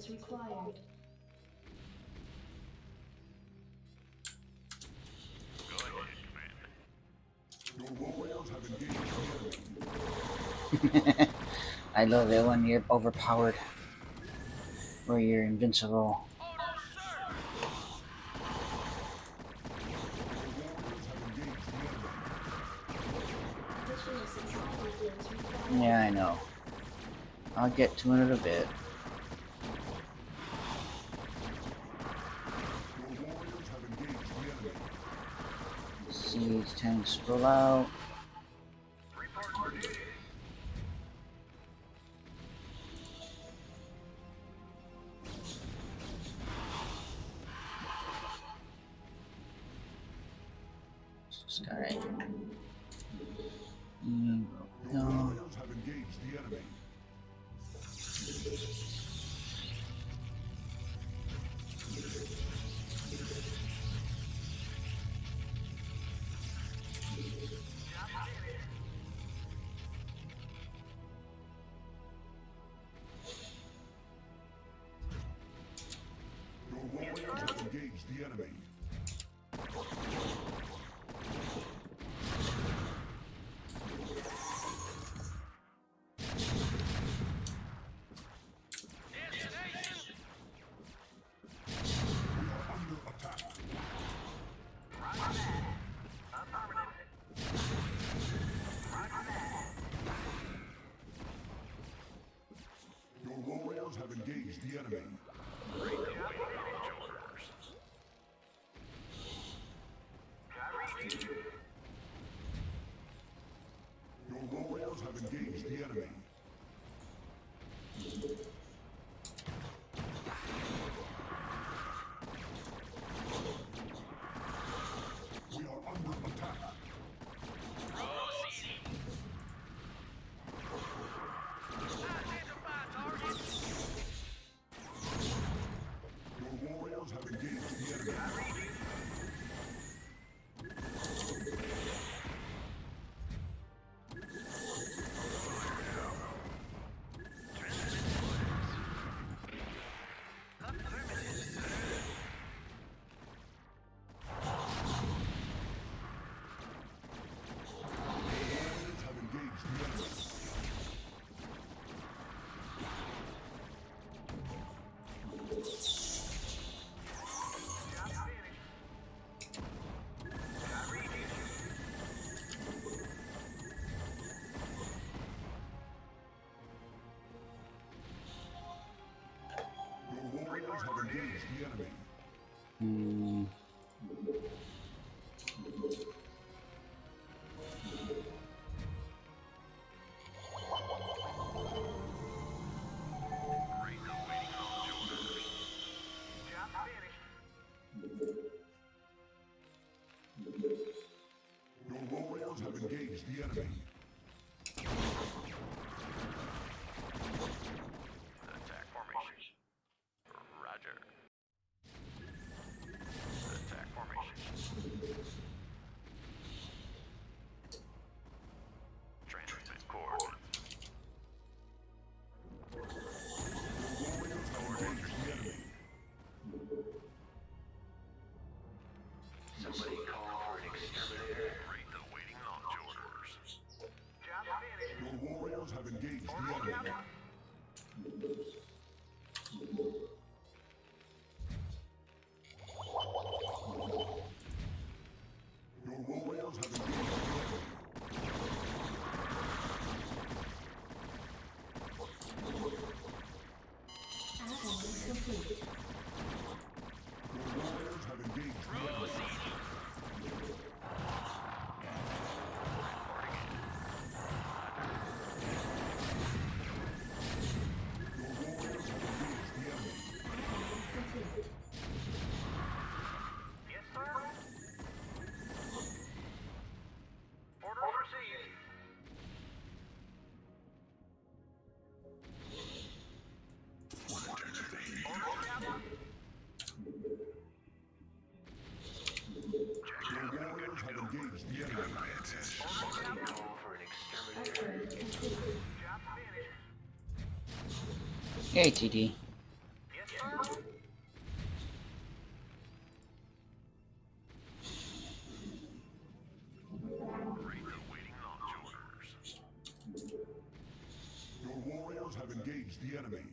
upgrades required. Your warriors have engaged the enemy. I love it when you're overpowered, where you're invincible. Additional supply depots required. Yeah, I know. I'll get to it in a bit. Your warriors have engaged the enemy. Siege tanks roll out. Report for duty. This guy. Your warriors have engaged the enemy. Your warriors have engaged the enemy. We are under attack. Roger that. Affirmative. Roger that. Your warriors have engaged the enemy. Your warriors have engaged the enemy. We are under attack. Your warriors have engaged the enemy. Warriors have engaged the enemy. Your warriors have engaged the enemy. Hmm. Job finished. Your warriors have engaged the enemy. Attack formation. Roger. Attack formation. Transmit core. Your warriors have engaged the enemy. Somebody call for an exterminator. Read the waiting launch orders. Job finished. Your warriors have engaged the Orders, enemy. Captain. Your warriors have engaged the enemy. Add-on complete. Your warriors have engaged the enemy. Your warriors have engaged the enemy. Add-on complete. Yes, sir. Order received. Orders, Captain. Your warriors have engaged the enemy. Somebody call for an exterminator. Upgrade complete. Job finished. Hey, TD. Yes, engaged the enemy.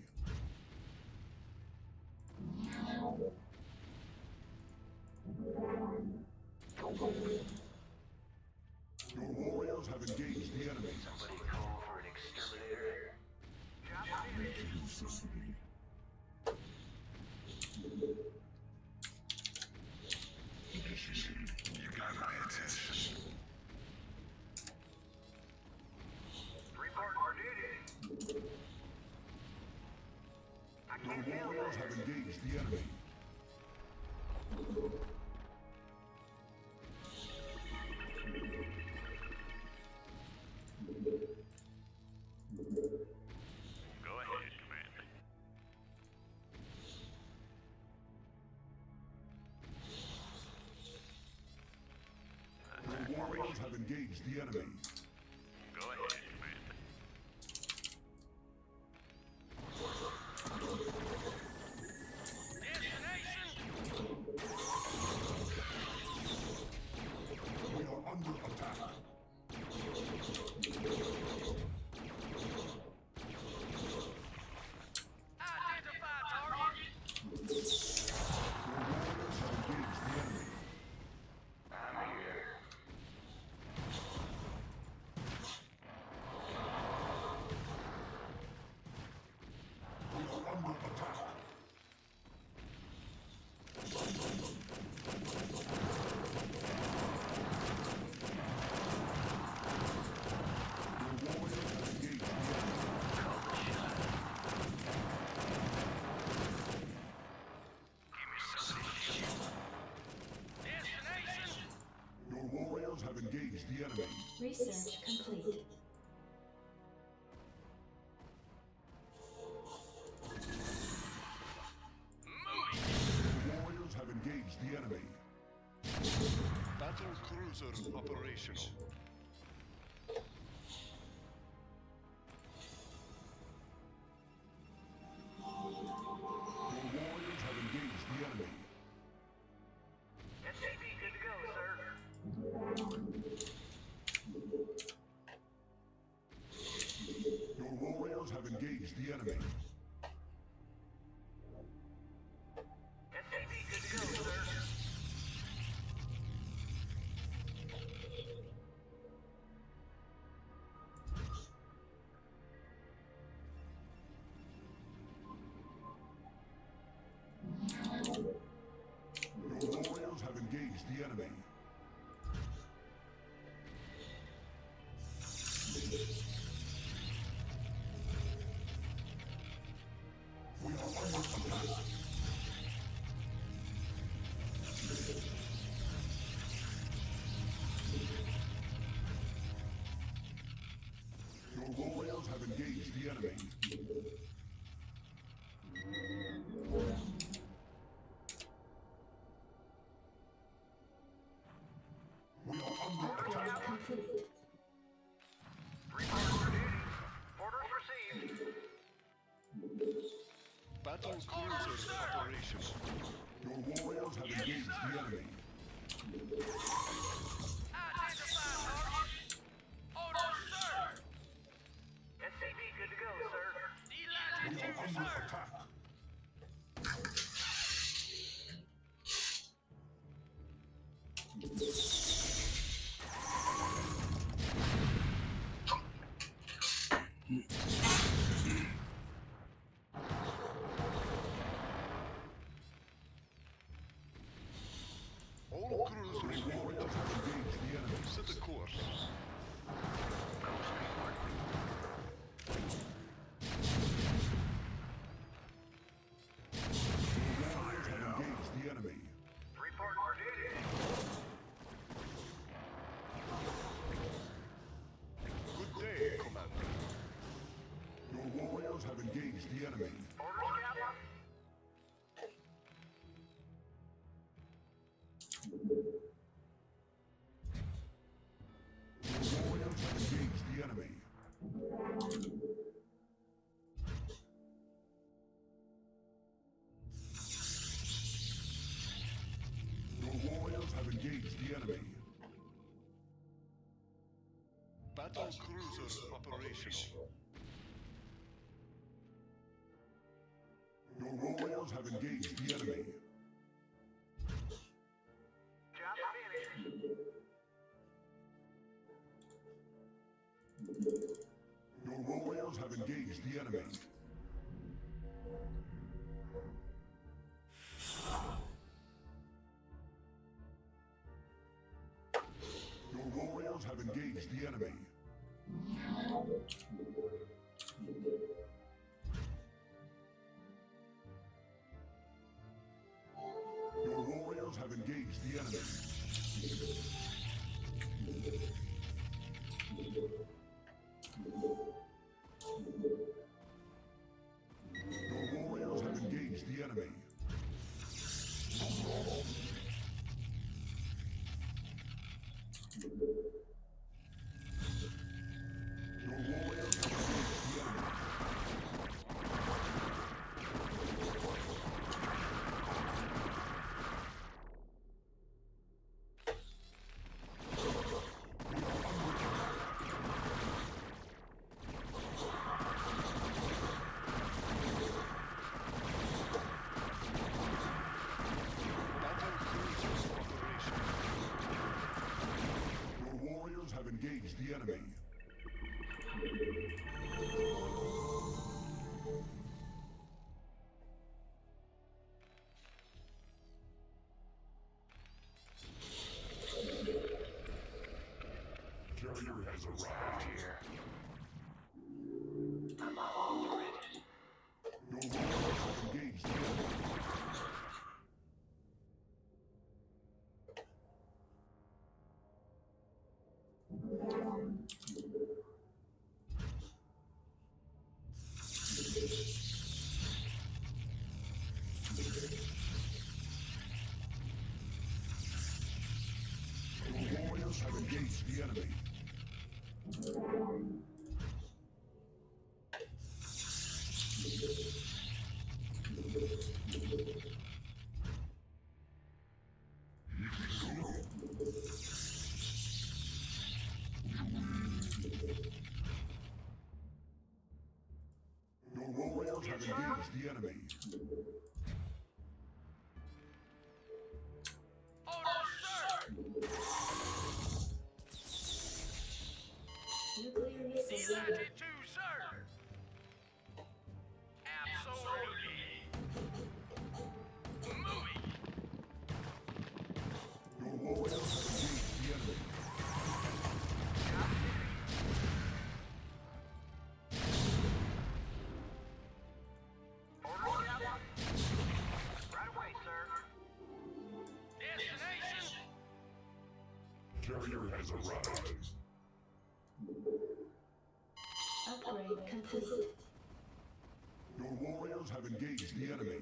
Your warriors have engaged the enemy. Somebody call for an exterminator. You got my attention. Report for duty. I Your can't handle warriors this. have engaged the enemy. Go ahead, Commander. Your warriors have engaged the enemy. Go ahead, Commander. We are under attack. Your warriors have engaged the enemy. I'm here. We are under attack. Your warriors have engaged the enemy. Give me something to shoot. Your warriors have engaged the enemy. Research complete. Your warriors have engaged the enemy. Battle cruiser operational. Your warriors have engaged the enemy. SCP good to go, sir. Your warriors have engaged the enemy. SCP good to go, sir. Your warriors have engaged the enemy. We are under attack. Your warriors have engaged the enemy. We are under attack. Upgrade complete. Report for duty. Orders received. Battle cruiser operational. Your warriors have engaged the enemy. SCP good to go, sir. We are under attack. All crews Your report. warriors have engaged the enemy. Set a course. Your warriors have engaged the enemy. Report for duty. Good day, Commander. Your warriors have engaged the enemy. Orders, Captain. Your warriors have engaged the enemy. Your warriors have engaged the enemy. Battle cruiser operational. Your warriors have engaged the enemy. Job finished. Your warriors have engaged the enemy. Your warriors have engaged the enemy. Your warriors have engaged the enemy. Your warriors have engaged the enemy. Your warriors have engaged the enemy. Your warriors have engaged the enemy. Carrier has arrived. Here. I'm all ready. Your warriors have engaged the enemy. Your warriors have engaged the enemy. Your warriors have engaged the enemy. Nuclear missile ready. To serve. Absolutely. Moving. Your warriors have engaged the enemy. Orders, Captain. Right away, sir. Destination. Carrier has arrived. Upgrade complete. Your warriors have engaged the enemy.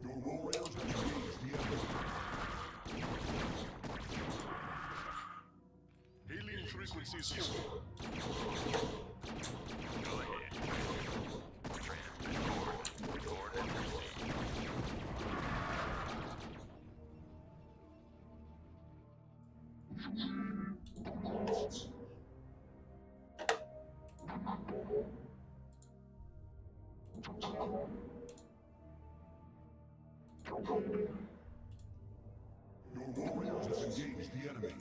Your warriors have engaged the enemy. Hailing frequencies fuel. Go ahead. Transmit coordinates received. Your warriors have engaged the enemy.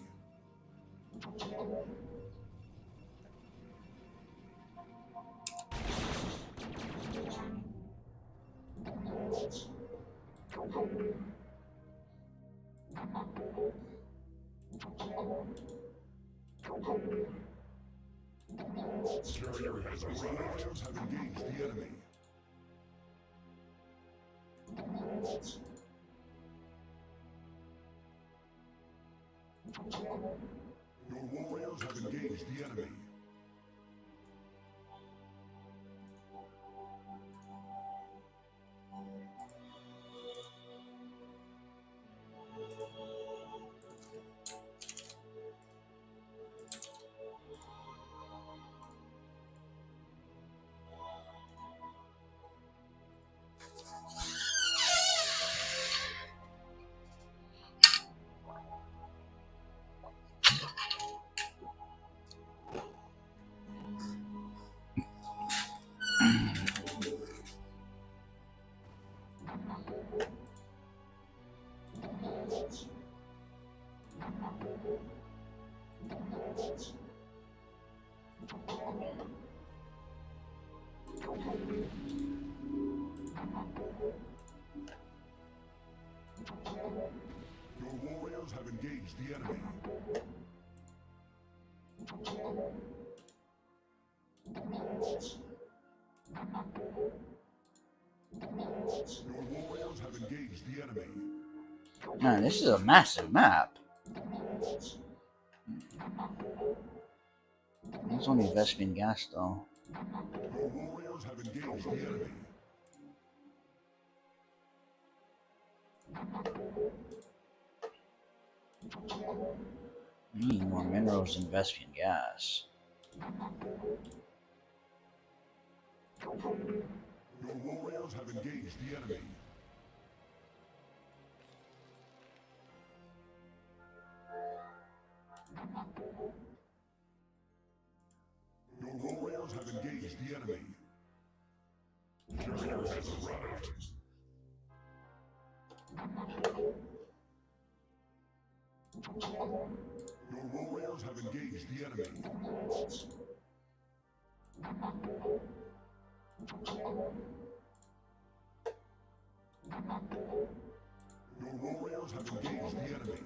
Carrier has arrived. Your warriors have engaged the enemy. Your warriors have engaged the enemy. engaged the enemy. Your warriors have engaged the enemy. Man, this is a massive map. It's only Vespian gas though. Your warriors have engaged the enemy. We need more minerals than Vespian gas. Your warriors have engaged the enemy. Your warriors have engaged the enemy. Carrier has arrived. Your warriors have engaged the enemy. Your warriors have engaged the enemy.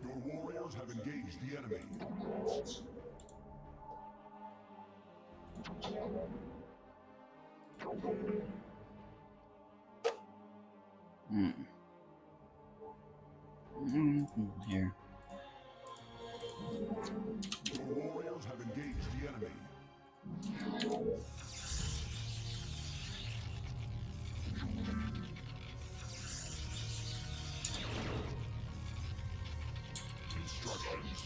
Your warriors have engaged the enemy. Here. Your warriors have engaged the enemy. Instructions.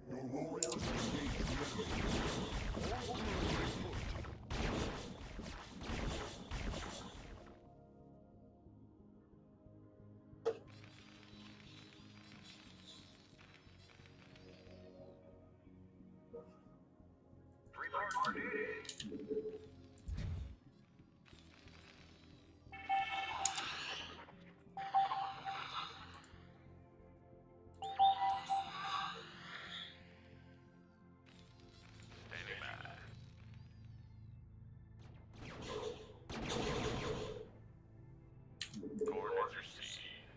Your warriors have engaged the enemy. Report for duty. Standing by. Coordinates received.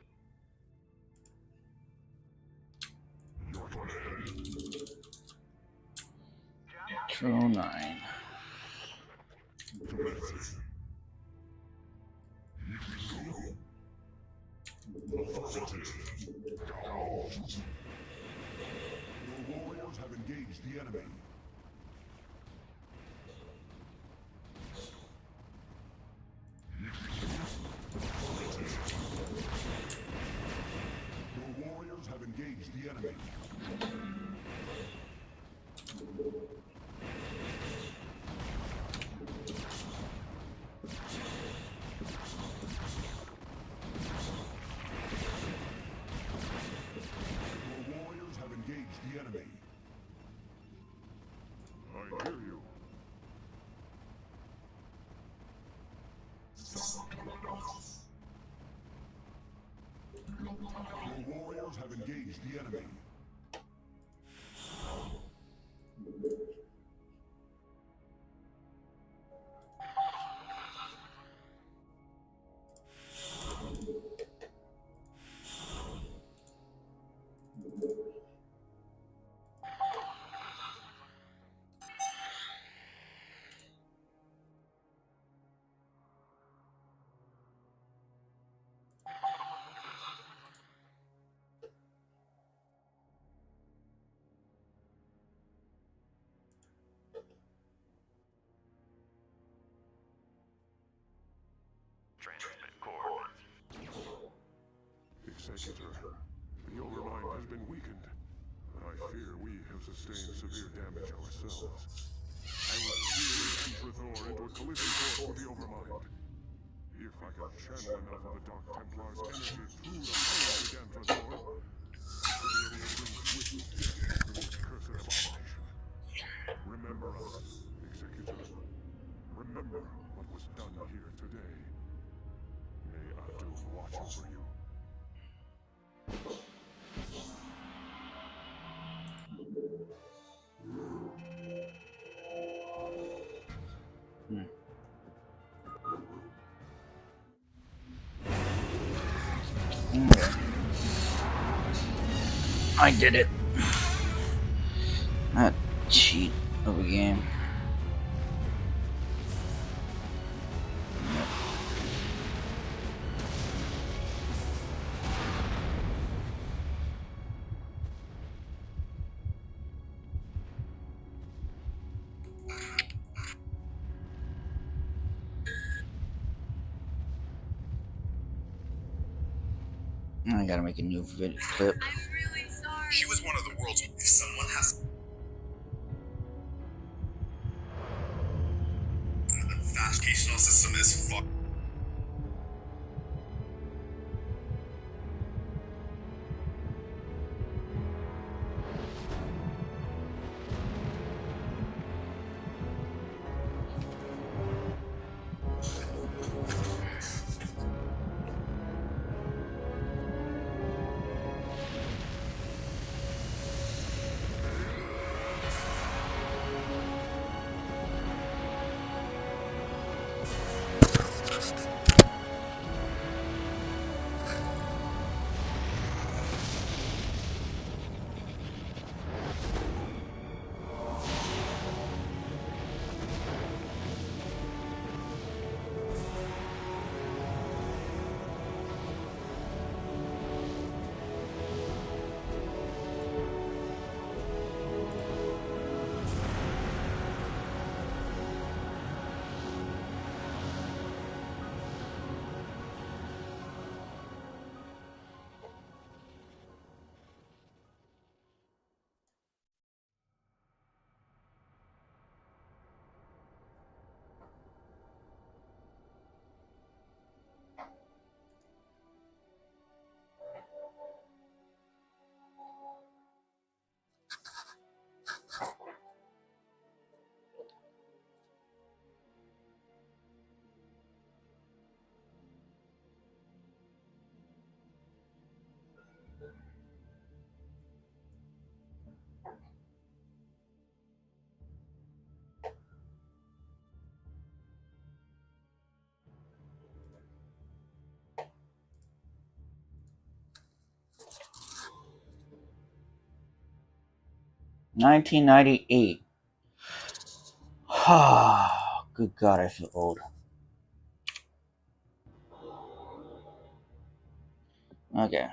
Your command. True 9. Commence. Affirmative. Gouge. Your warriors have engaged the enemy. Your warriors have engaged the enemy. Your warriors have engaged the enemy. I hear you. Your warriors have engaged the enemy. Transmit coordinates. Executor, the Overmind has been weakened, but I fear we have sustained severe damage ourselves. I will steer Emperor into a collision course with the Overmind. If I can channel enough of the Dark Templar's energy through the hull of the Gantrathor, I should be able to bring swift death to the accursed abomination. Remember us, Executor. Remember what was done here today. May Adu watch over you. I did it. That cheat of a game. I gotta make a new video clip. I'm really sorry. She was one of the world's. If someone has the navigational system is fucked. $1998. Good God, I feel old. Okay.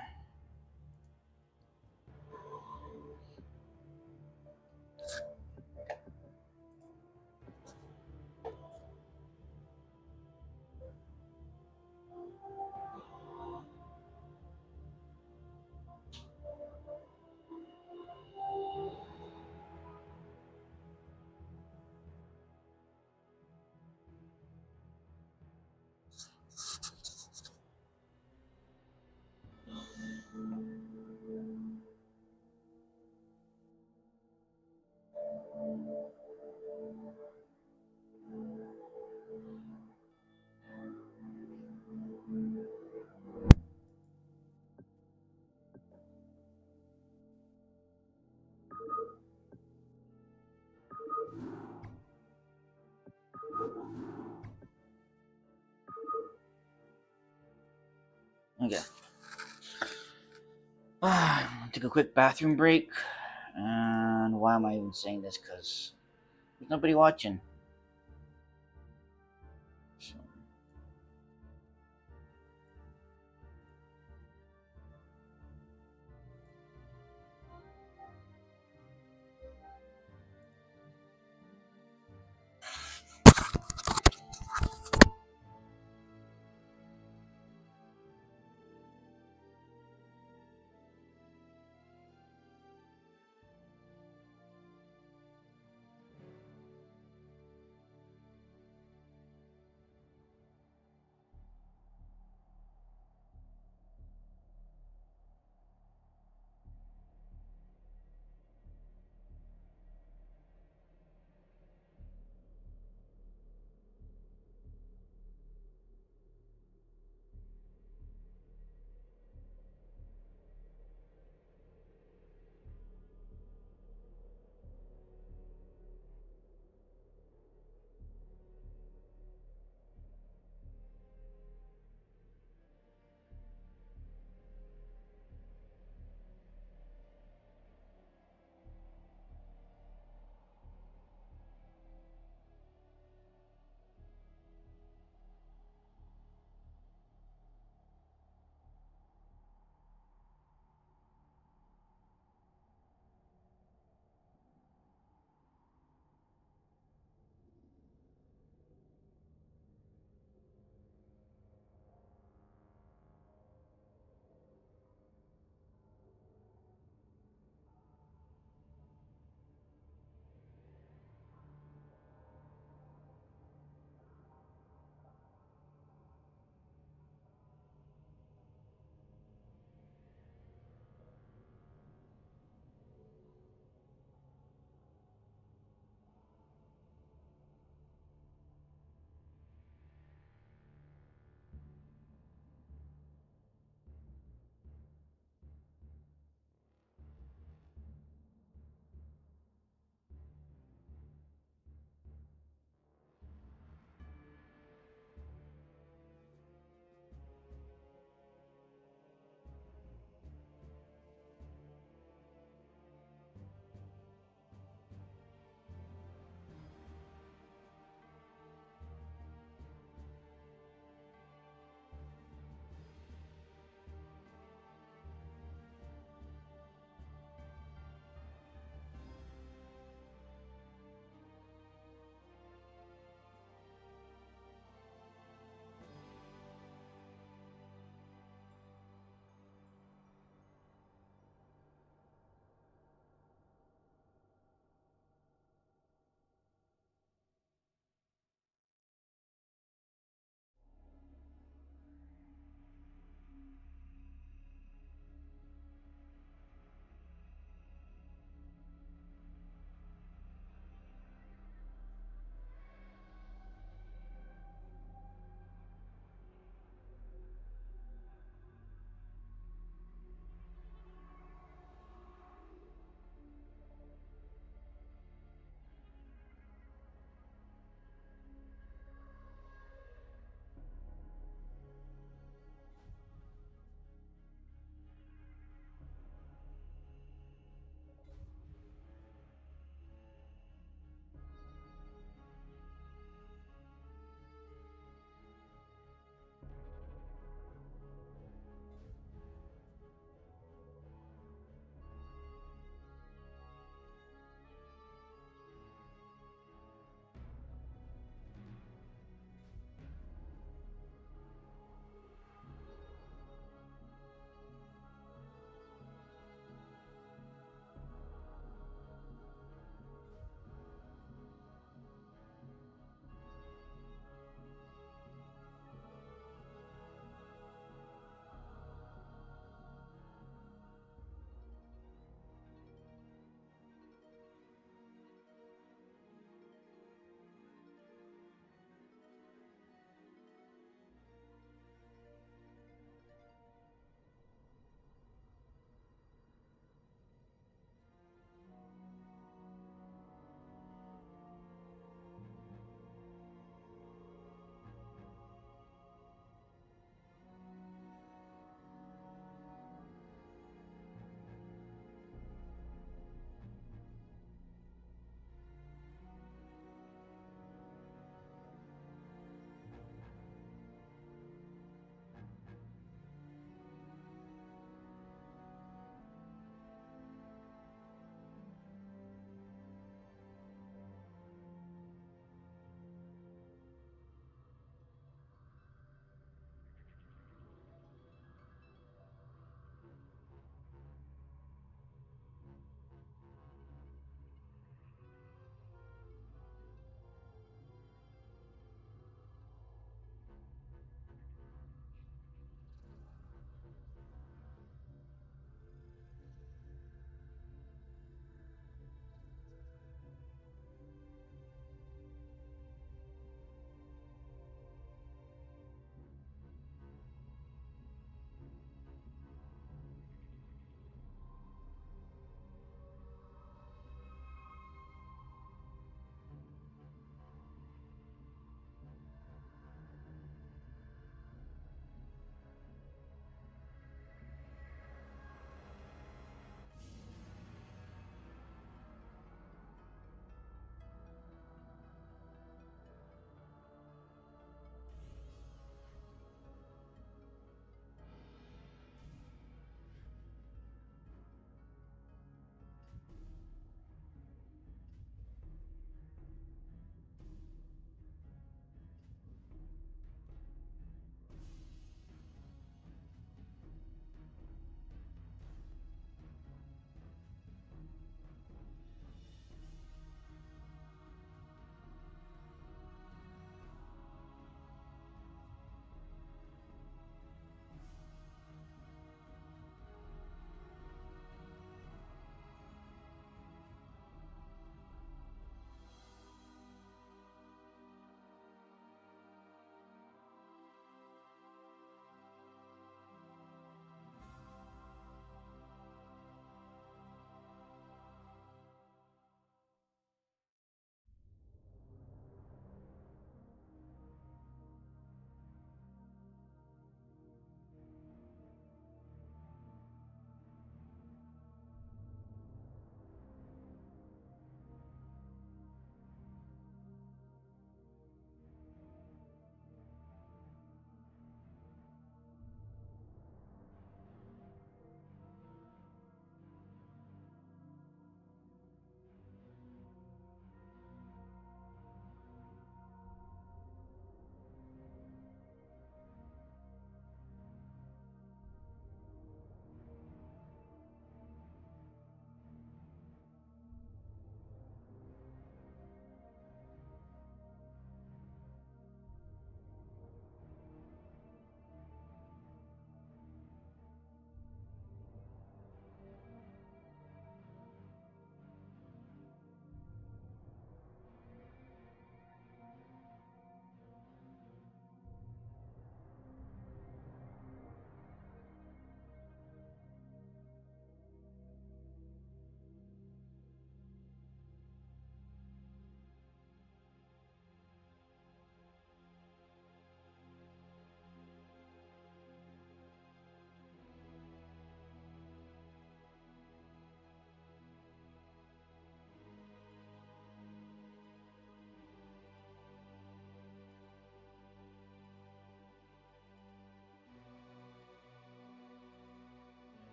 Okay. Take a quick bathroom break. And why am I even saying this? Because there's nobody watching. So.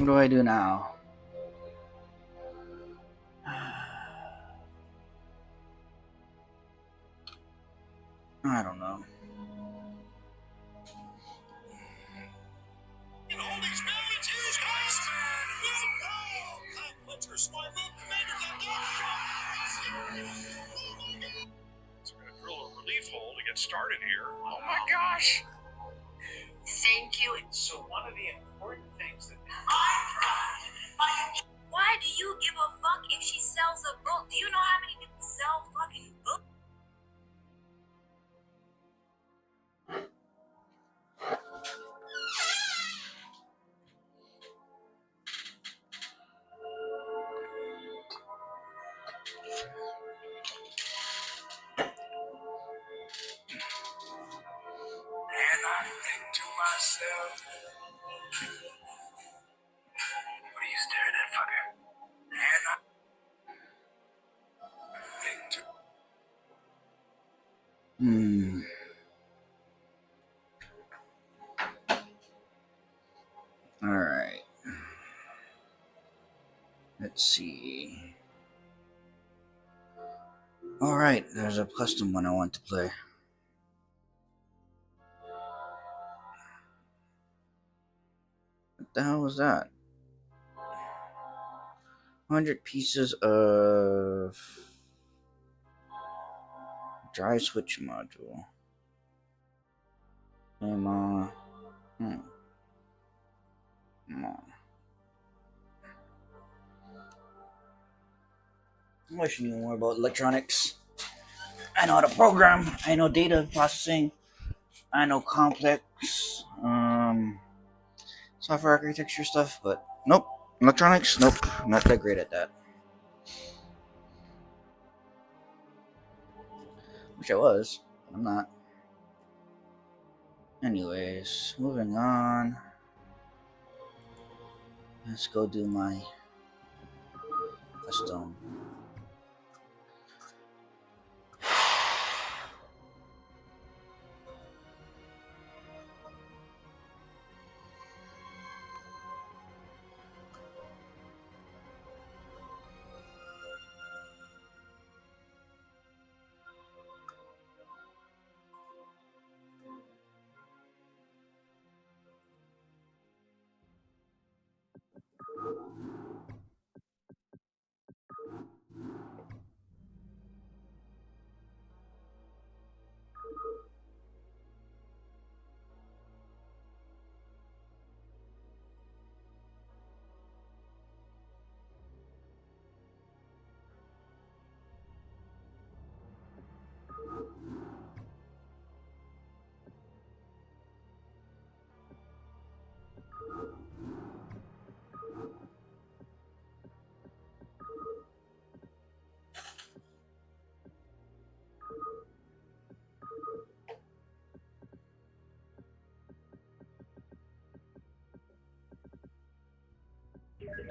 What do I do now? I don't know. So I'm gonna drill a relief hole to get started here. Oh my gosh! Thank you. So one of the important things that Why do you give a fuck if she sells a book? Do you know how many people sell fucking books? And I think to myself, what are you staring at, fucker? And I think to Alright. Let's see. Alright, there's a custom one I want to play. What the hell was that? 100 pieces of dry switch module. And I should know more about electronics. I know how to program. I know data processing. I know complex software architecture stuff, but nope. Electronics, nope. Not that great at that. Wish I was, but I'm not. Anyways, moving on. Let's go do my custom.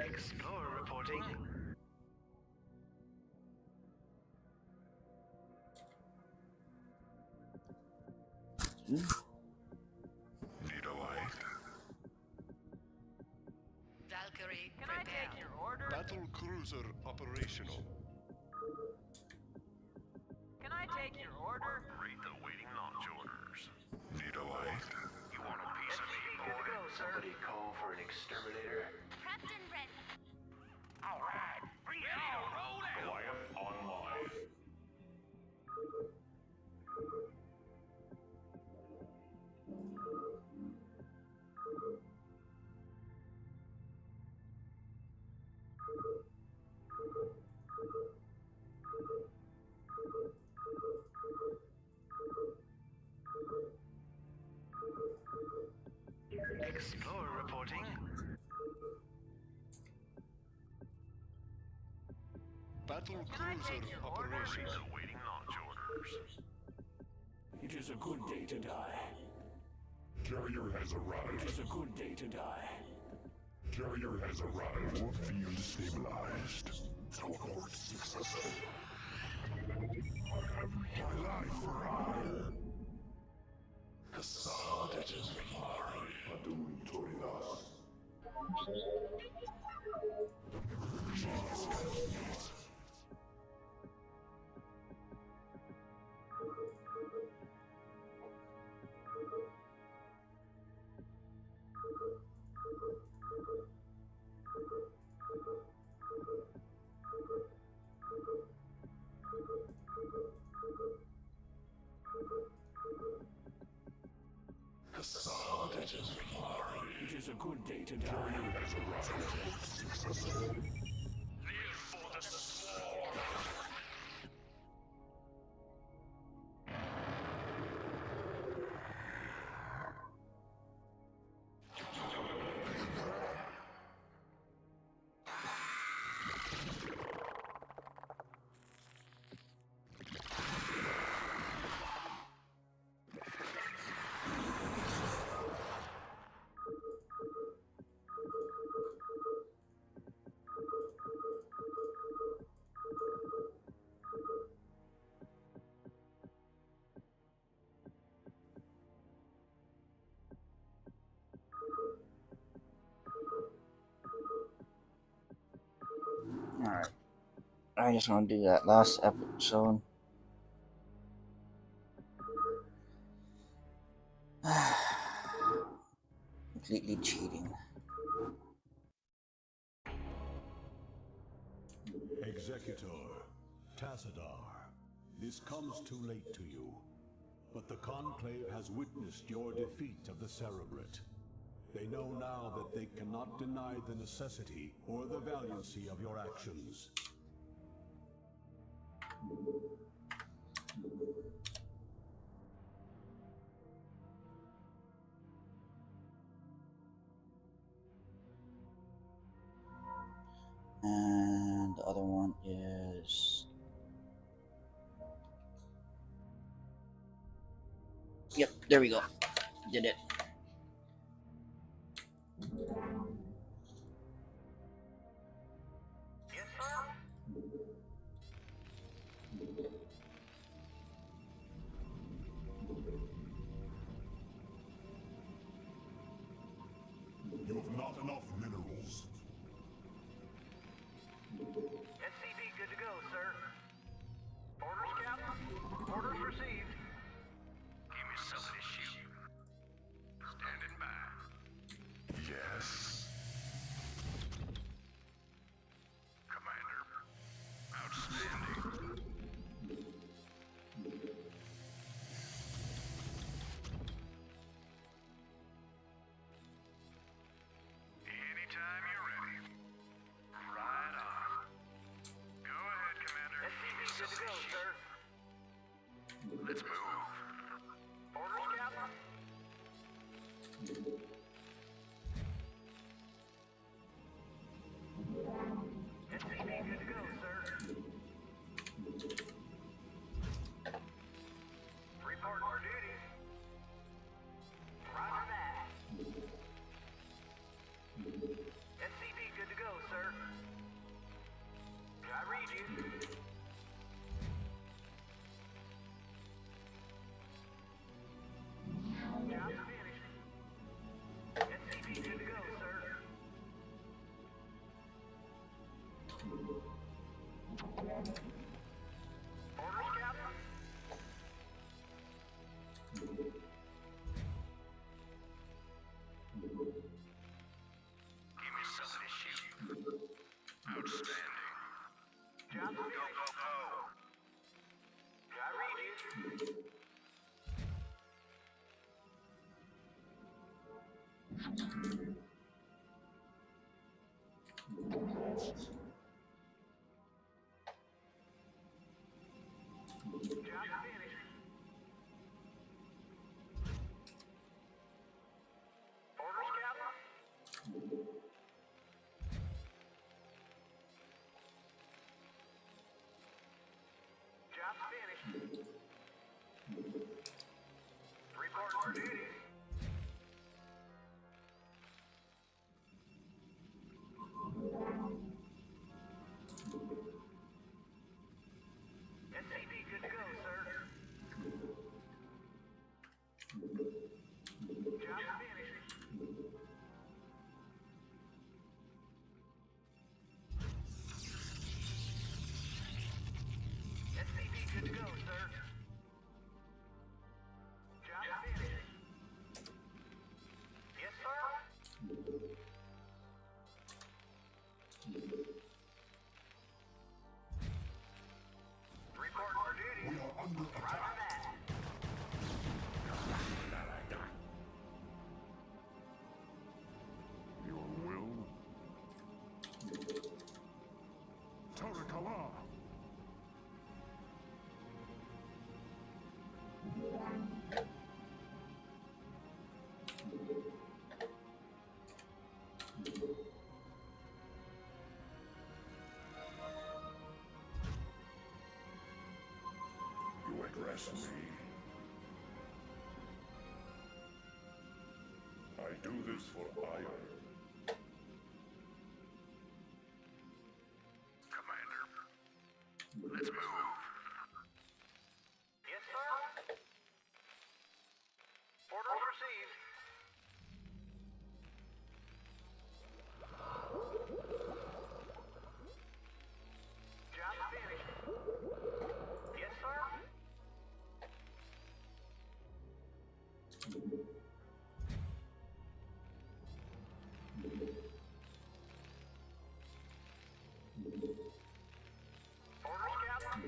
Explorer reporting. Need a light? Valkyrie, Can I take your order? Battle cruiser operational. Can I take your order? read the waiting launch orders. Need a light? You want a piece of me, Good to boy? go, sir. Somebody call for an exterminator. Captain Red. All right. Bring it on. Roll it. Goliath online. Explorer reporting. Battle Can I cruiser take your order? operational. The waiting launch orders. It is a good day to die. Carrier has It arrived. is a good day to die. Carrier has arrived. Warp field stabilized. Teleport successful. My life for hire. Assad it is mine. Adun Toridas. It is a good day to die. Live for the swarm. Alright. I just want to do that last episode. Completely cheating. Executor, Tassadar, this comes too late to you, but the Conclave has witnessed your defeat of the Cerebrate. They know now that they cannot deny the necessity or the valiancy of your actions. And the other one is... Yep, there we go. Did it. Yes, sir? You have not enough minerals. SCV good to go, sir. Orders, Captain. Orders received. Give me something to shoot. Standing by. Yes. Commander. Outstanding. Anytime you're ready. Right on. Go ahead, Commander. SCV good to go, sir. Let's move. Orders, Captain. SCV good to go, sir. Report for duty. Roger that. SCV good to go, sir. I read you. Job finished. SCV good to go, sir. Orders, Captain. Give me something to shoot. Outstanding. Job Go, finished. go, go. I read you. Job finished. Orders, Captain. Job finished. impress me. I do this for ire. Commander, let's move. Yes, sir. Orders received. Job finished. Yes, sir. Orders, Captain.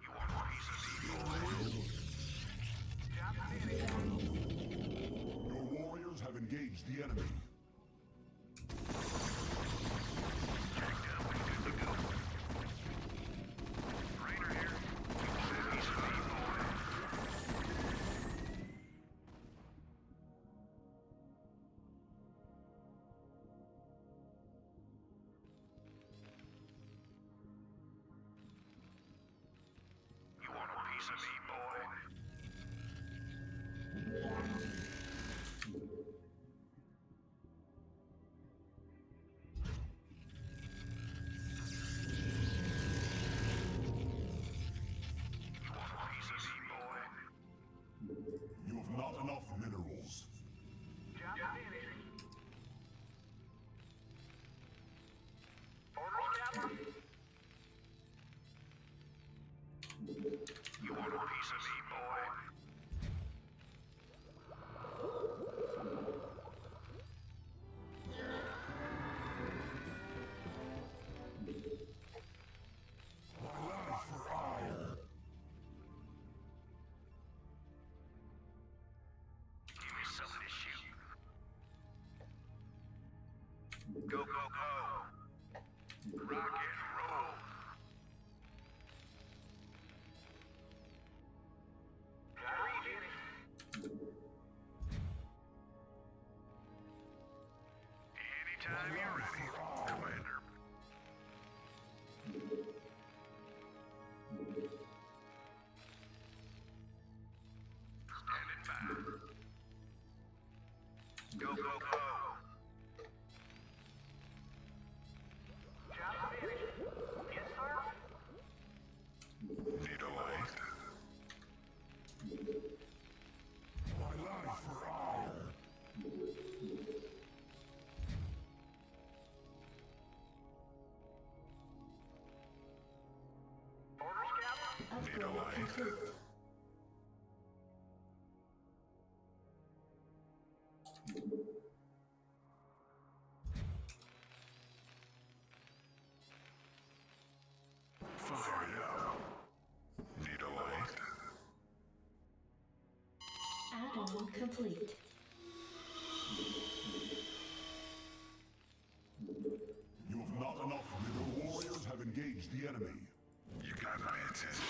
You want a piece of me, boy? Job finished. Your warriors have engaged the enemy. Jacked up and good to go. Raider here. You want a piece of me, boy? You want a piece of me, boy? You want a piece of me, boy? You have not enough minerals. Job finished. Orders, Captain. You want a piece of me, boy? My life for ire. Give me something to shoot. Go, go, go. Rock and roll. Got region. Anytime you're ready, Commander. Standing by. Go, go, go. Job finished. Yes, sir. Need a light? My life for ire. Orders, Captain. Upgrade complete. Fire it up. Need a light? Add-on complete. You have not enough. Your warriors have engaged the enemy. You got my attention.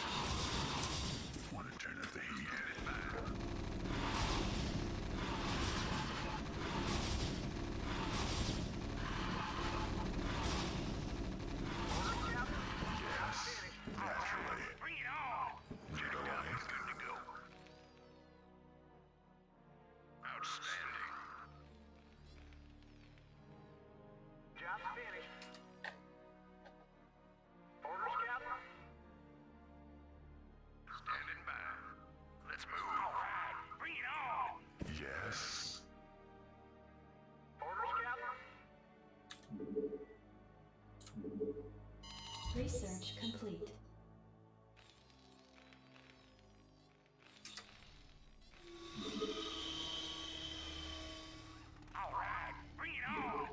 Want to turn up the heat? Headed back. Yes, naturally. Bring it on! Need a light? Good to go. Outstanding. Job finished. Orders, Captain. Standing by. Let's move. All right, bring it on! Yes. Orders, Captain. Research complete. All right, bring it on!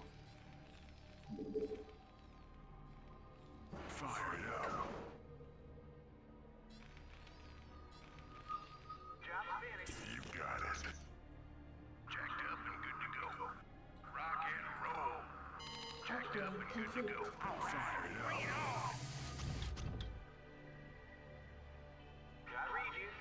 Fire it up. Job finished. You got it. Jacked up and good to go. Rock and roll. Jacked up and good to go. Fire it up. Bring it on! Got region.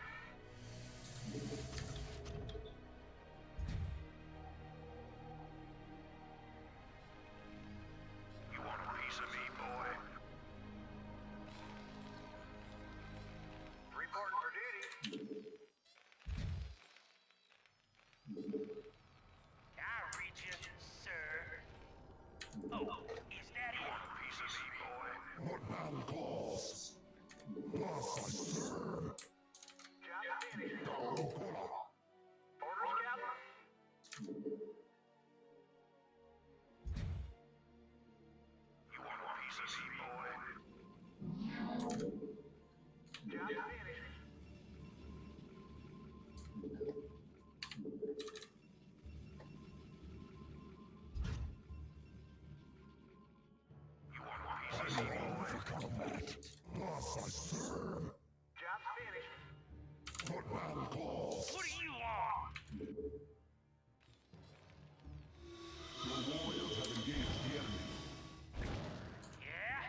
piece of me, boy. Job finished. You want a piece of me, boy? Job finished. What do you want? Your warriors have engaged the enemy. Yeah?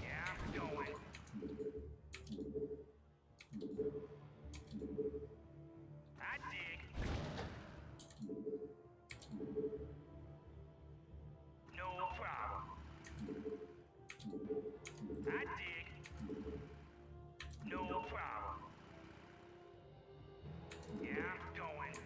Yeah, I'm going. I dig. No problem. I dig. No problem. Yeah, I'm going.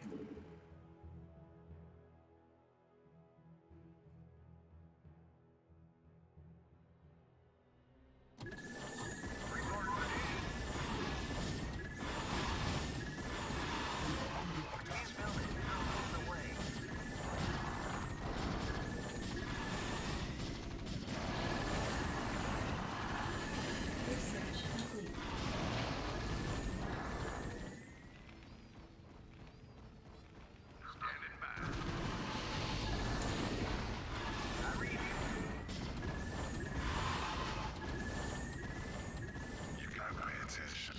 Research complete. Standing by. I read you. You got my attention.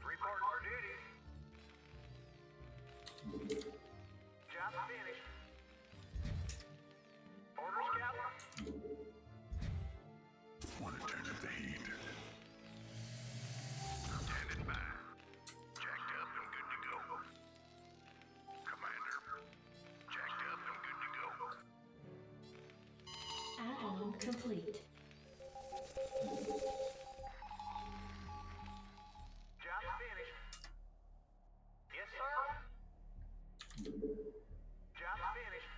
Report for duty. Job finished. Orders, Captain. Want to turn up the heat. Standing by. Jacked up and good to go. Commander. Jacked up and good to go. Add-on complete. Job finished. Yes, sir. Job finished.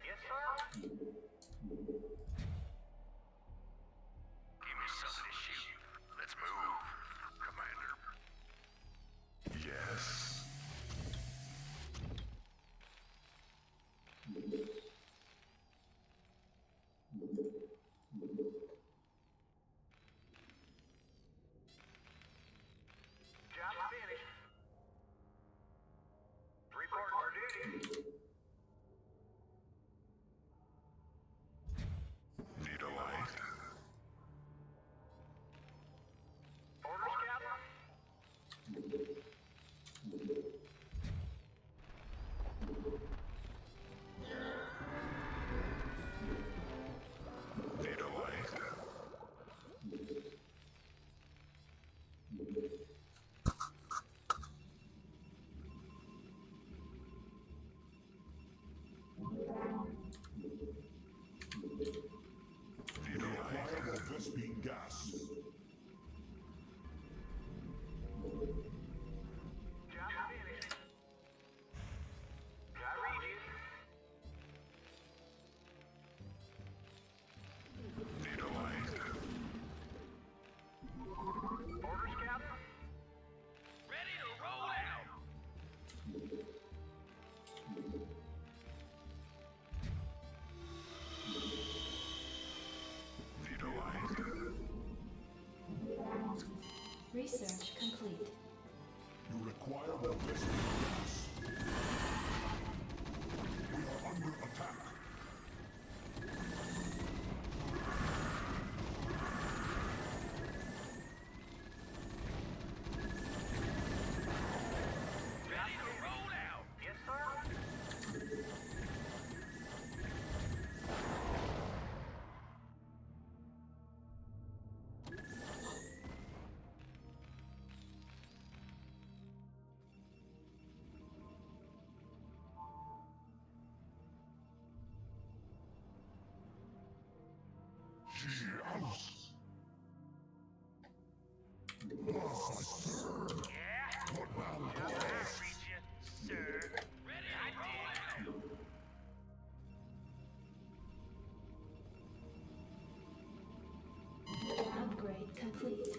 Yes, sir. Give me something to shoot. Let's move, Commander. Yes. Job finished. Report for duty. Need a light. Orders, Captain. Need a light. Need a light. Acquire Vespine gas. Job finished. I read you. Need a light. Orders, Captain. Ready to roll out. Need a light. Research complete. You require the Vespine gas. We are under attack. Ready to roll out. Yes, sir. Upgrade complete.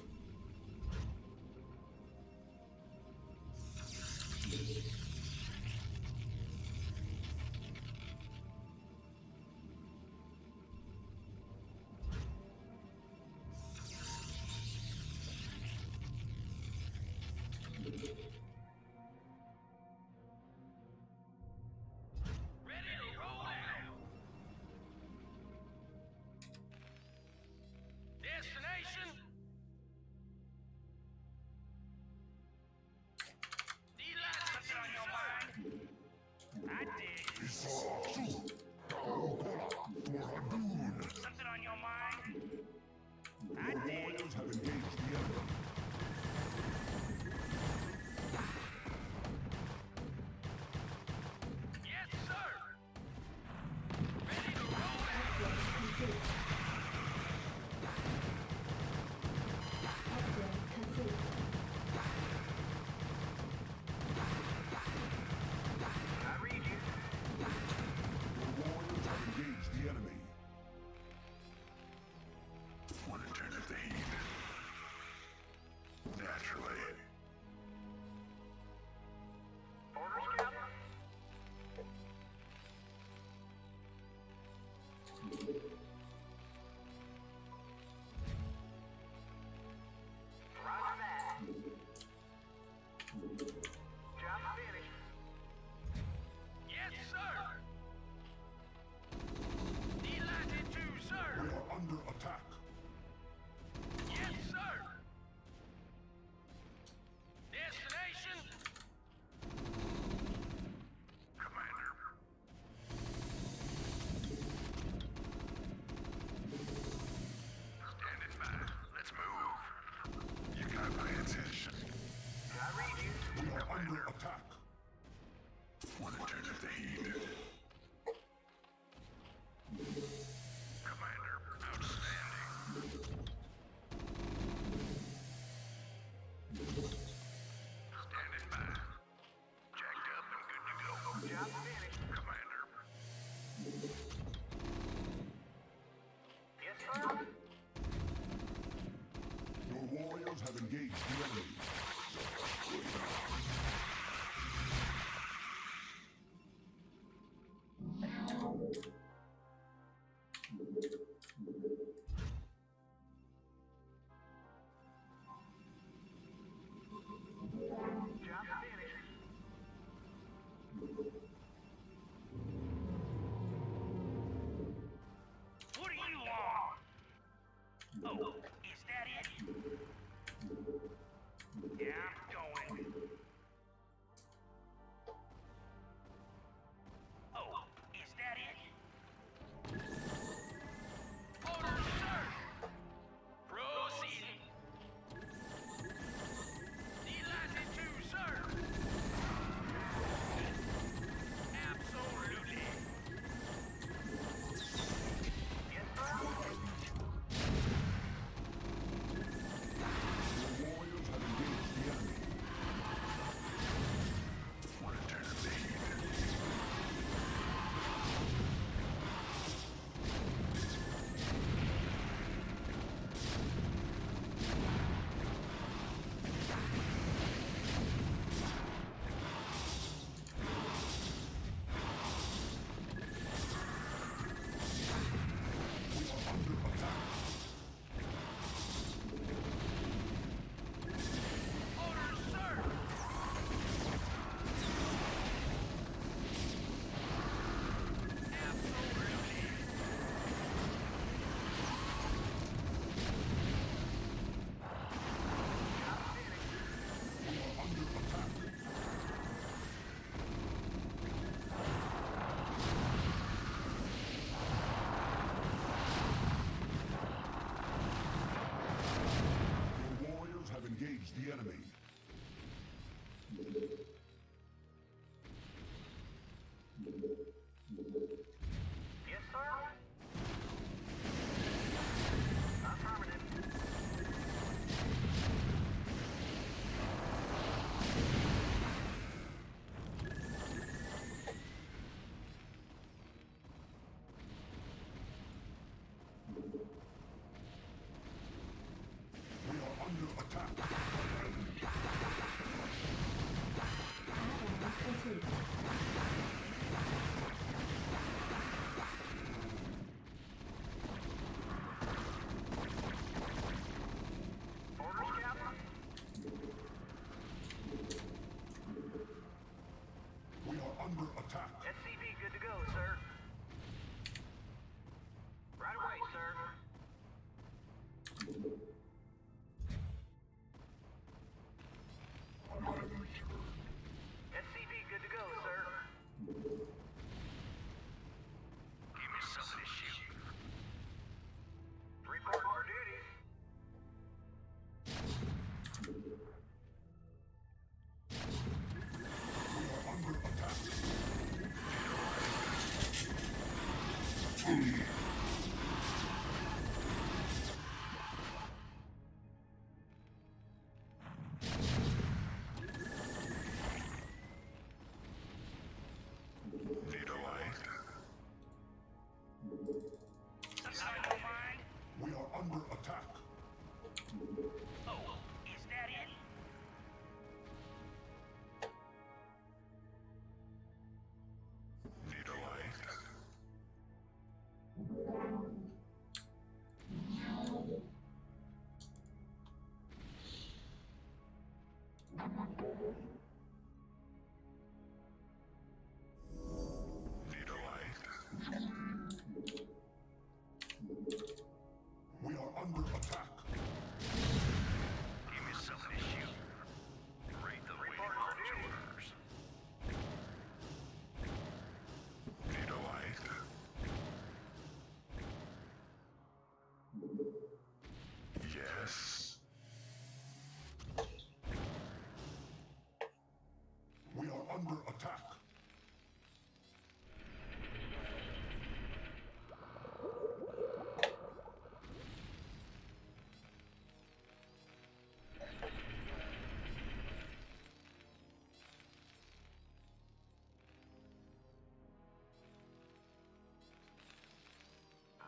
Ready to roll out. Destination. Something on your mind? I did. Something on your mind? I did. Warriors have engaged the enemy. Yes, sir. Ready to roll out. Upgrade complete. I read you. Your warriors have engaged the enemy. Want to turn up the heat? Naturally. Orders, Captain. Roger that. Job finished. Yes, sir. Delighted to, sir. We are under attack. Yes, sir. Destination. Commander. Standing by. Let's move. You got my attention. I read you. We are under attack. Want to turn up the heat? Commander, outstanding. Standing by. Jacked up and good to go. Job finished. Commander. Yes, sir. Your warriors have engaged the enemy. Job finished. What do you want? Oh, is that it? Yeah, I'm going. Oh, is that it? Orders, sir. Proceeding. Delighted to, sir. Absolutely. Yes, sir. Your warriors have engaged the enemy. attack. Countdown complete. Orders, Captain? We are under attack. SCV good to go, sir. Right away, sir. SCV good to go, sir. Give me something to shoot. Report for duty. We are under attack. Need a light? Something on your mind? We are under attack. Oh, is that it? Need a light? Need a light? We are under attack. Give me something to shoot. Rate the waiting launch orders. Need a light? Yes. We are under attack.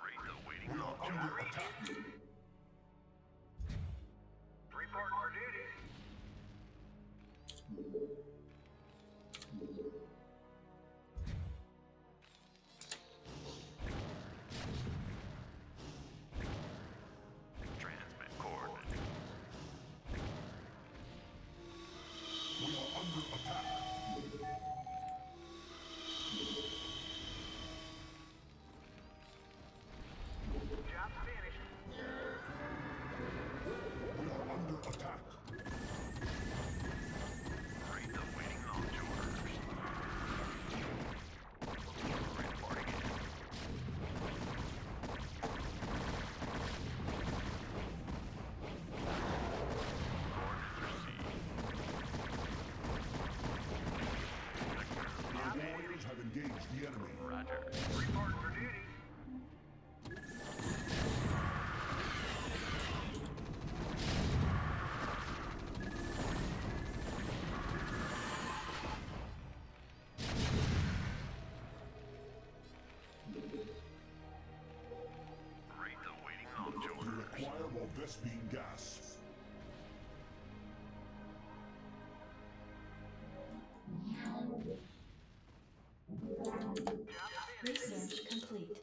Rate the waiting We launch are under orders. attack. Report for duty. Transmit coordinate. We are under attack. Job finished. We are under attack. Rate the waiting launch orders. Reporting in. Coordinates received. Our warriors have engaged the enemy. Roger. Report for duty. Rate the waiting launch We orders. require more Vespine gas. Research complete.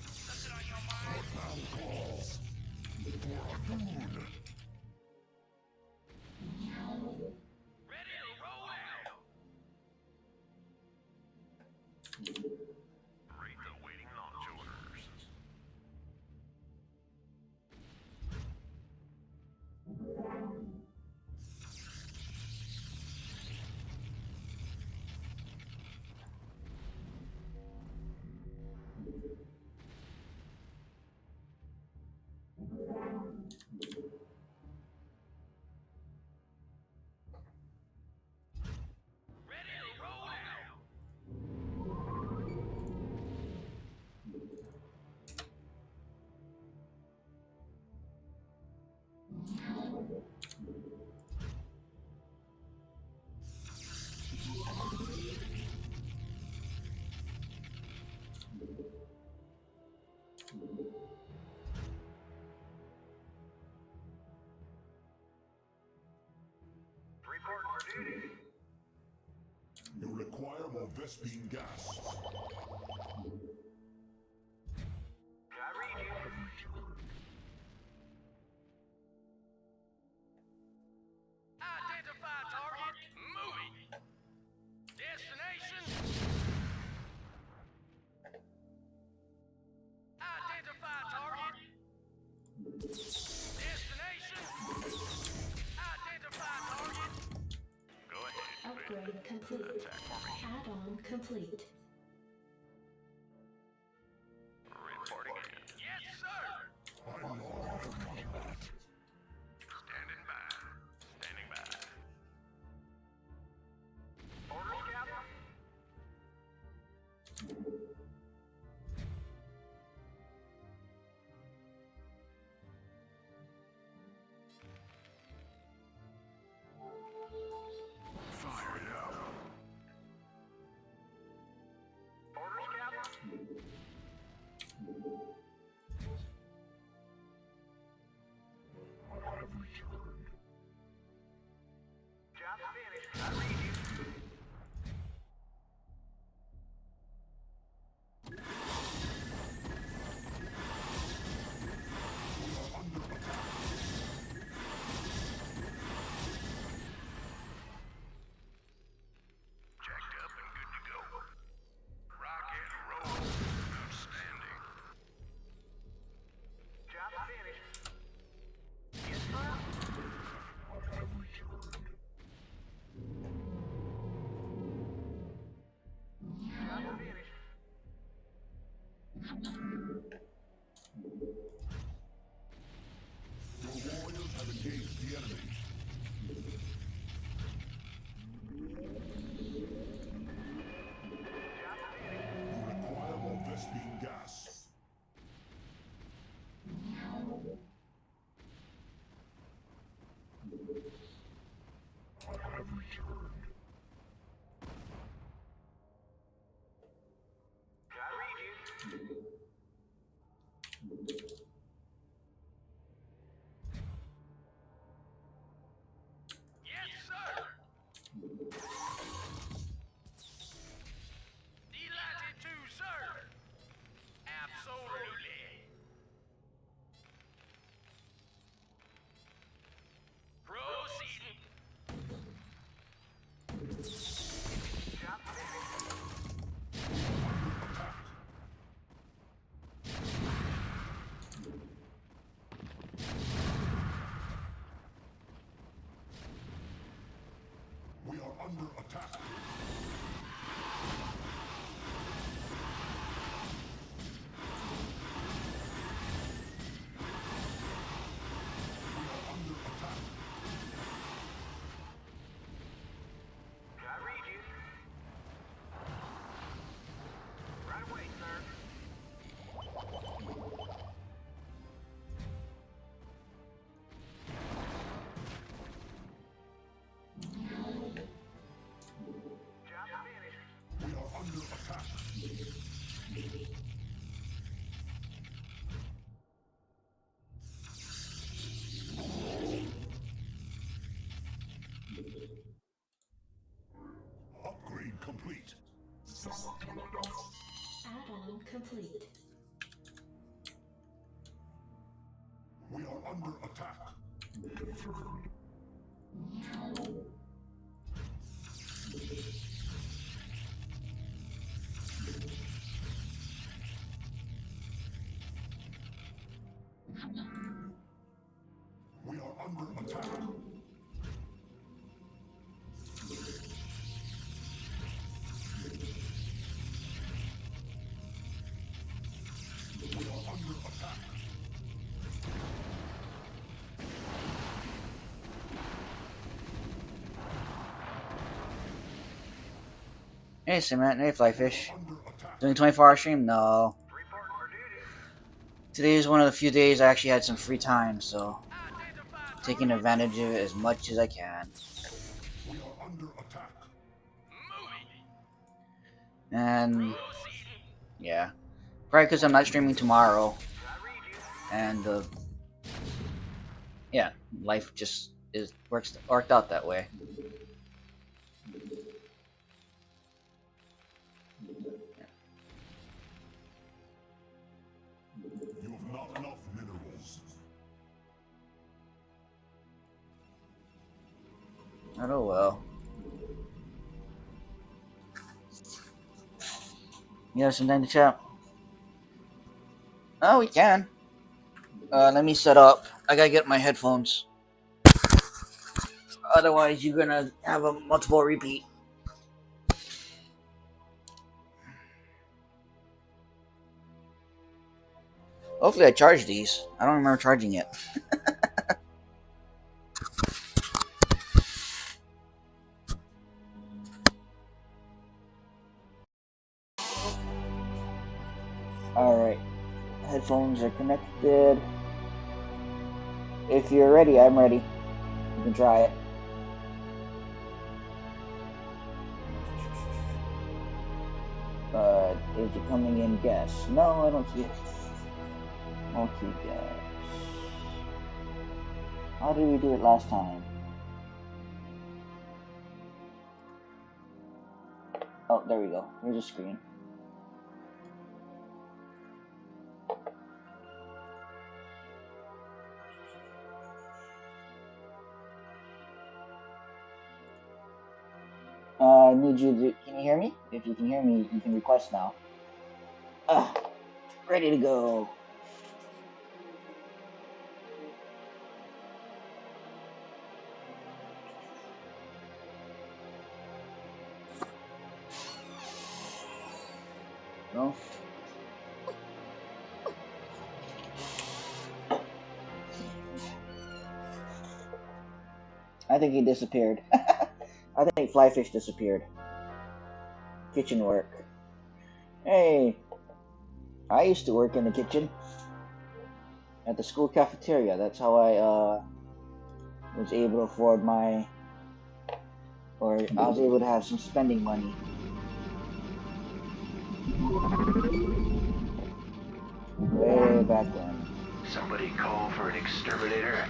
Something on your mind? Ready to roll Reporting for duty. You require more Vespine gas. I read you. Identify target. Moving. Destination. Identify target. Destination. Identify target. Go ahead. Upgrade complete. Attack formation. Add-on complete. Reporting in. Yes, sir. I long for combat. Standing by. Standing by. Orders, Captain. Fire it up. Orders, Captain. I have returned. Job's finished. I read you. Jacked up and good to go. Rock and roll. Outstanding. Job's finished. Yes, sir. I have returned. Job's finished. Your warriors have engaged the enemy. You require more Vespine gas. I have returned. I read you. Yes, sir. Delighted to, sir. Absolutely. Proceeding. Job's finished. We are under attack. We are under attack. I read you. Right away, sir. Job's finished. We are under attack. Upgrade complete. Add-on complete. We are under attack. We are under attack. We are under attack. Hey, Cement. Hey, Flyfish. Under attack. Doing 24-hour stream? No. Reporting for duty. Today is one of the few days I actually had some free time, so taking advantage of it as much as I can. We are under attack. And yeah, probably because I'm not streaming tomorrow, I read you. and yeah, life just worked out that way. Oh well. You have some time to chat? Oh, we can. Let me set up. I gotta get my headphones. Otherwise, you're gonna have a multiple repeat. Hopefully, I charged these. I don't remember charging it. Alright. Headphones are connected. If you're ready, I'm ready. You can try it. Is it coming in guess? No, I don't see it. Multi-guess. How did we do it last time? Oh, there we go. Here's a screen. I need you to... Can you hear me? If you can hear me, you can request now. Ready to go. No? I think he disappeared. I think Flyfish disappeared. Kitchen work. Hey, I used to work in the kitchen at the school cafeteria. That's how I was able to afford my, or I was able to have some spending money. Way back then. Somebody call for an exterminator.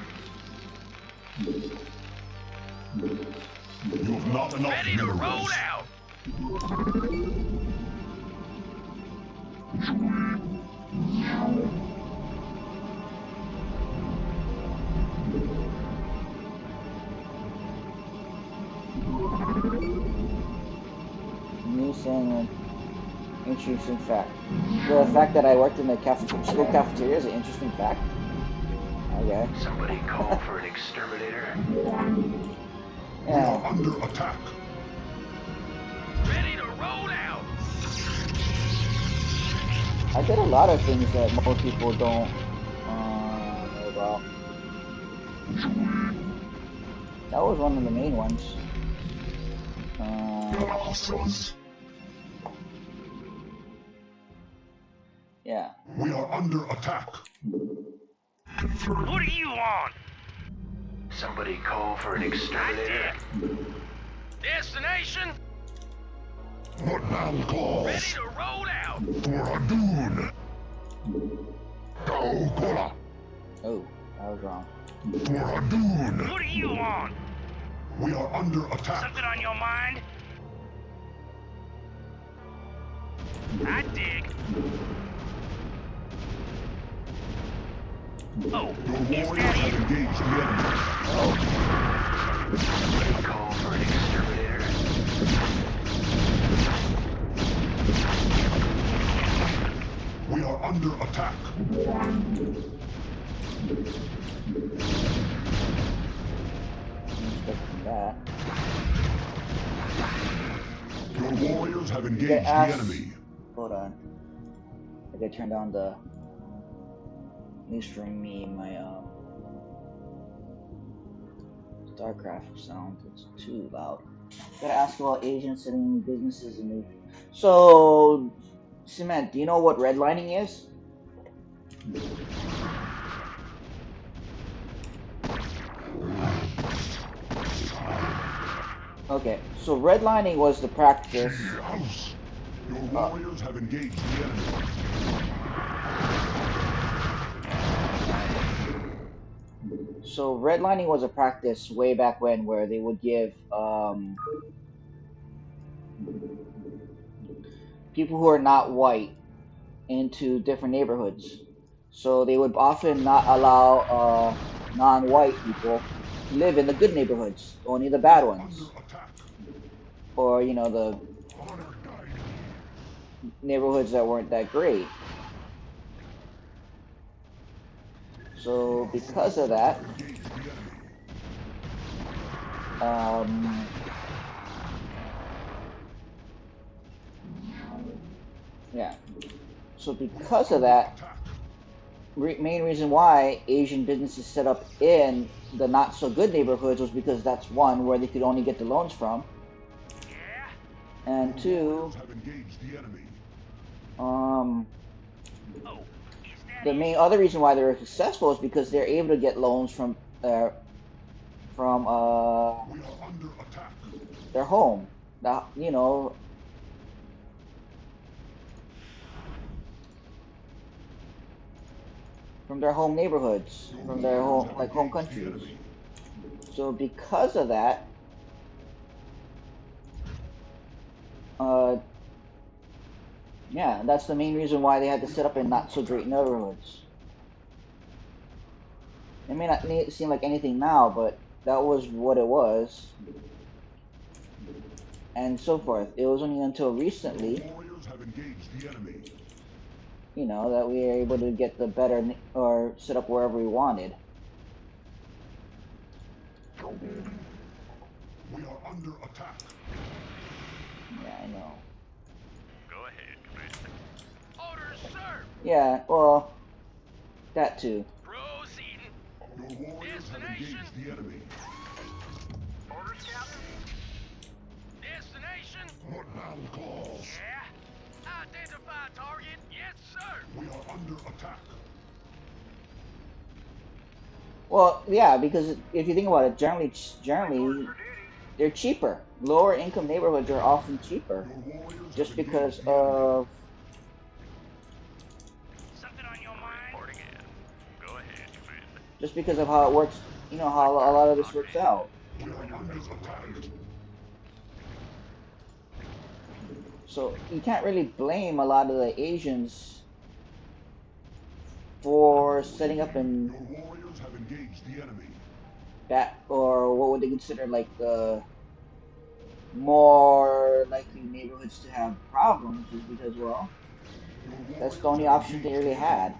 You've not enough Ready to roll minerals. out! Me saying an interesting fact. The fact that I worked in the school cafeteria is an interesting fact. Okay. Somebody call for an exterminator. We are under attack. Ready to roll out! I did a lot of things that most people don't know about. That was one of the main ones. Yeah. We are under attack. What do you want? Somebody call for an exterminator. Destination? What man calls Ready to roll out! for a dune? Go, Kola, Oh, I was wrong. for a dune. What do you want? We are under attack. Something on your mind? I dig. Oh, Your is warriors that have it? engaged the enemy. Somebody call for an exterminator. We are under attack. That. Your warriors have engaged the ask- enemy. Hold on. I gotta turn down the. At least for me, my StarCraft sound. It's too loud. Gotta ask about agents setting businesses in new. So, Cement, do you know what redlining is? Okay, so redlining was the practice. House. Your warriors have engaged the enemy. So redlining was a practice way back when where they would give people who are not white into different neighborhoods. So they would often not allow non-white people live in the good neighborhoods, only the bad ones, or the neighborhoods that weren't that great. So because of that, um, yeah. So because of that, main reason why Asian businesses set up in the not so good neighborhoods was because that's one where they could only get the loans from, and two, um, the main other reason why they're successful is because they're able to get loans from their home, from their home neighborhoods, from their home countries. So because of that, uh, yeah, that's the main reason why they had to set up in not so great neighborhoods. It may not seem like anything now, but that was what it was, and so forth. It was only until recently, that we were able to get the better or set up wherever we wanted. We are under attack. Yeah, I know. Go ahead, Commander. Orders, sir! Yeah, well, that too. Proceeding. Your warriors have engaged the enemy. Orders, Captain? Destination? What battle calls? Yeah. Identify target. Yes, sir. We are under attack. Well, yeah, because if you think about it, generally, they're cheaper. Lower income neighborhoods are often cheaper, Your warriors just have because engaged the enemy. of Something on your mind? Reporting in. Go ahead, Commander. how it works. How a lot of this works out. We are under attack. So you can't really blame a lot of the Asians for setting up in Your warriors have engaged the enemy. that, or what would they consider like the more likely neighborhoods to have problems, is because, well, that's the only options they really had.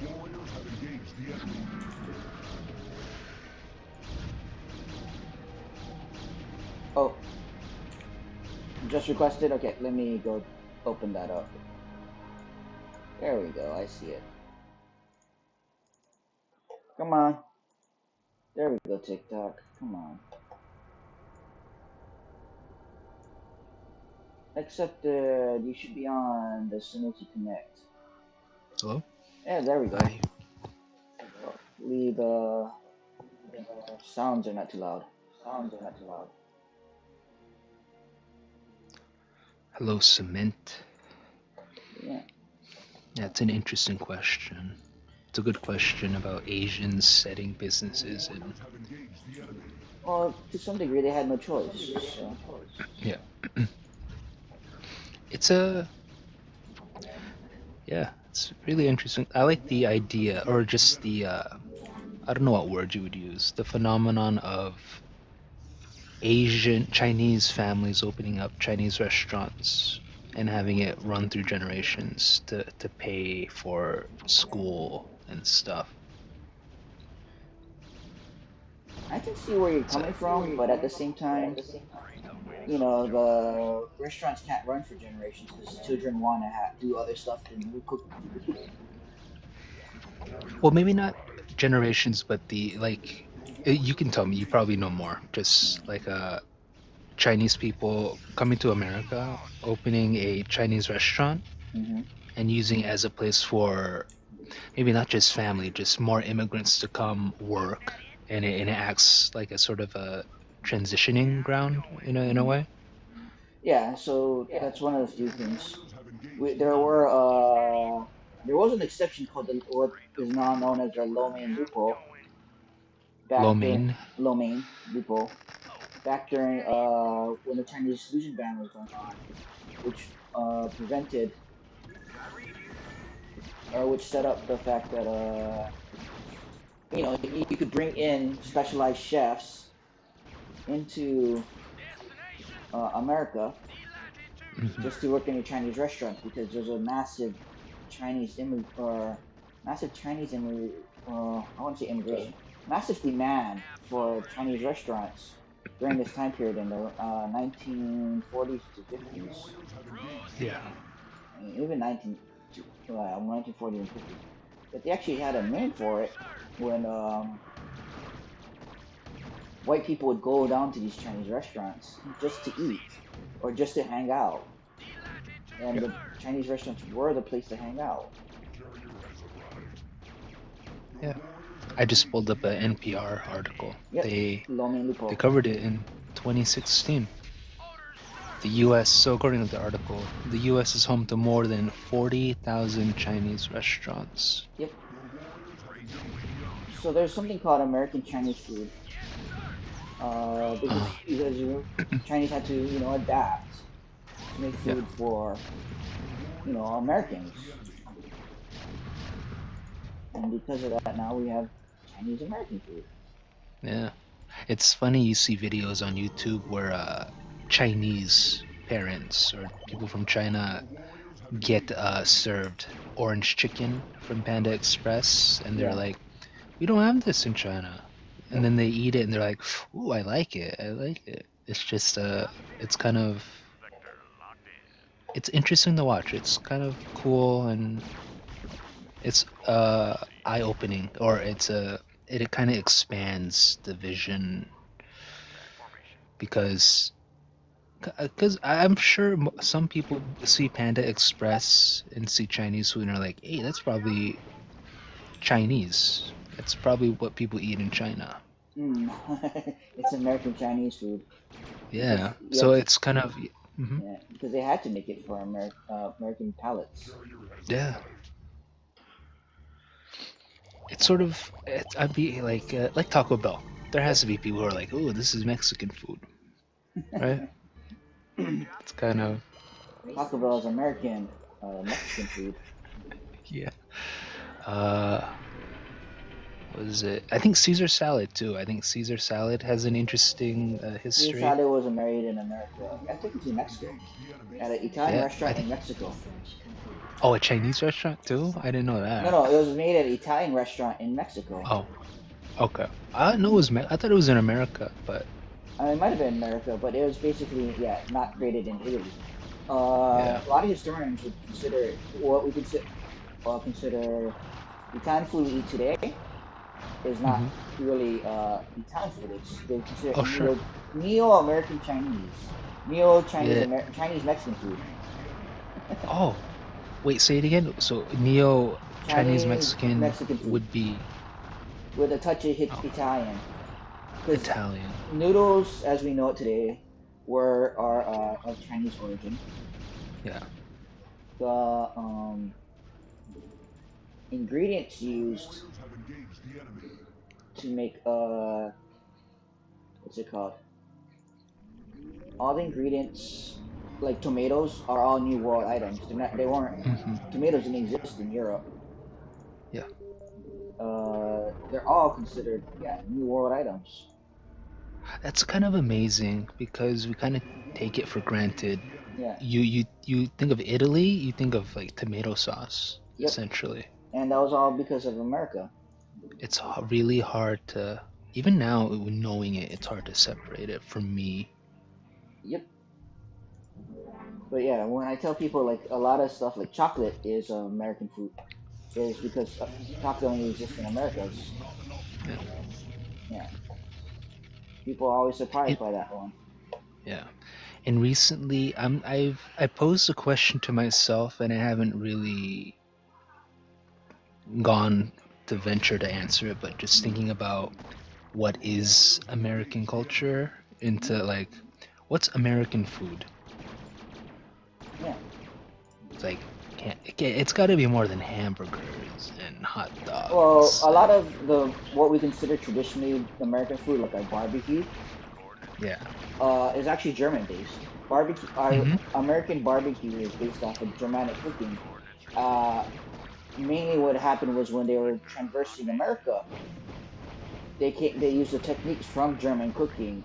Your warriors have engaged the enemy. Oh, just requested. Okay, let me go open that up. There we go. I see it. Come on. There we go, TikTok. Come on. Accepted. You should be on as soon as you connect. Hello? Yeah, there we go. Hi. Hopefully the sounds are not too loud. Hello, Cement. Yeah. That's an interesting question. It's a good question about Asians setting businesses in. Well, to some degree, they had no choice. So. Yeah. It's a. Yeah, it's really interesting. I like the idea, or just the. I don't know what word you would use. The phenomenon of Asian Chinese families opening up Chinese restaurants and having it run through generations to pay for school and stuff. I can see where you're coming from, but at the same time, the restaurants can't run for generations because children want to do other stuff than cook. Well, maybe not generations, but the like. You can tell me. You probably know more. Just like Chinese people coming to America, opening a Chinese restaurant, Mm-hmm. and using it as a place for maybe not just family, just more immigrants to come work, and it acts like a sort of a transitioning ground in a way. Yeah, so that's one of the few things. There was an exception called what is now known as the lo mein loophole Lo back during mein. lo mein loophole back during when the Chinese exclusion ban was going on, which prevented, which set up the fact that you could bring in specialized chefs into America just to work in your Chinese restaurants because there's a massive Chinese I want to say immigration, massive demand for Chinese restaurants during this time period in the 1940s to 50s, Yeah. even 1940s and 50s. But they actually had a name for it when white people would go down to these Chinese restaurants just to eat or just to hang out. And the Chinese restaurants were the place to hang out. Yeah. I just pulled up an NPR article. Yep. They Lupo. covered it in 2016. The U.S. So according to the article, the U.S. is home to more than 40,000 Chinese restaurants. Yep. So there's something called American Chinese food. Because Chinese had to adapt to make food for Americans, and because of that, now we have Chinese American food. Yeah, it's funny you see videos on YouTube where Chinese parents or people from China get served orange chicken from Panda Express, and they're like, "We don't have this in China," and then they eat it, and they're like, "Ooh, I like it. I like it." It's just it's kind of it's interesting to watch. It's kind of cool and it's eye-opening, or it kind of expands the vision because I'm sure some people see Panda Express and see Chinese food and are like, hey, that's probably Chinese. That's probably what people eat in China. It's American Chinese food. Yeah, so it's kind of yeah, because they had to make it for American palates. Yeah. It's sort of I'd be like Taco Bell. There has to be people who are like, "Oh, this is Mexican food," right? It's kind of Taco Bell is American Mexican food. Yeah. What is it? I think Caesar salad too. I think Caesar salad has an interesting history. Caesar salad was made in America. I think it's in Mexico, at an Italian restaurant in Mexico. Oh, a Chinese restaurant too? I didn't know that. No, it was made at an Italian restaurant in Mexico. Oh, okay. I know it was. I thought it was in America, but it might have been America, but it was basically not created in Italy. A lot of historians would consider what we consider Italian food we eat today is not really Italian food. They consider it neo-American Chinese, Chinese Mexican food. Oh, wait, say it again. So neo Chinese Mexican food would be with a touch of Italian. Italian. Noodles, as we know it today, are of Chinese origin. Yeah. The ingredients used to make what's it called? All the ingredients, like tomatoes, are all New World items. They weren't. Tomatoes didn't exist in Europe. Yeah. They're all considered New World items. That's kind of amazing because we kind of take it for granted. Yeah. You think of Italy, you think of like tomato sauce, essentially. And that was all because of America. It's really hard to, even now knowing it, it's hard to separate it from me. Yep. But yeah, when I tell people like a lot of stuff like chocolate is American food, is because chocolate only exists in Americas. Yeah. People are always surprised by that one. Yeah. And recently, I posed a question to myself, and I haven't really gone to venture to answer it, but just thinking about what is American culture into like, what's American food? Yeah. It's like, it's got to be more than hamburgers and hot dogs. Well, a lot of what we consider traditionally American food, like our barbecue, Yeah. Is actually German based. Barbecue, Hmm. American barbecue is based off of Germanic cooking. Uh, Mainly what happened was when they were traversing America, they used the techniques from German cooking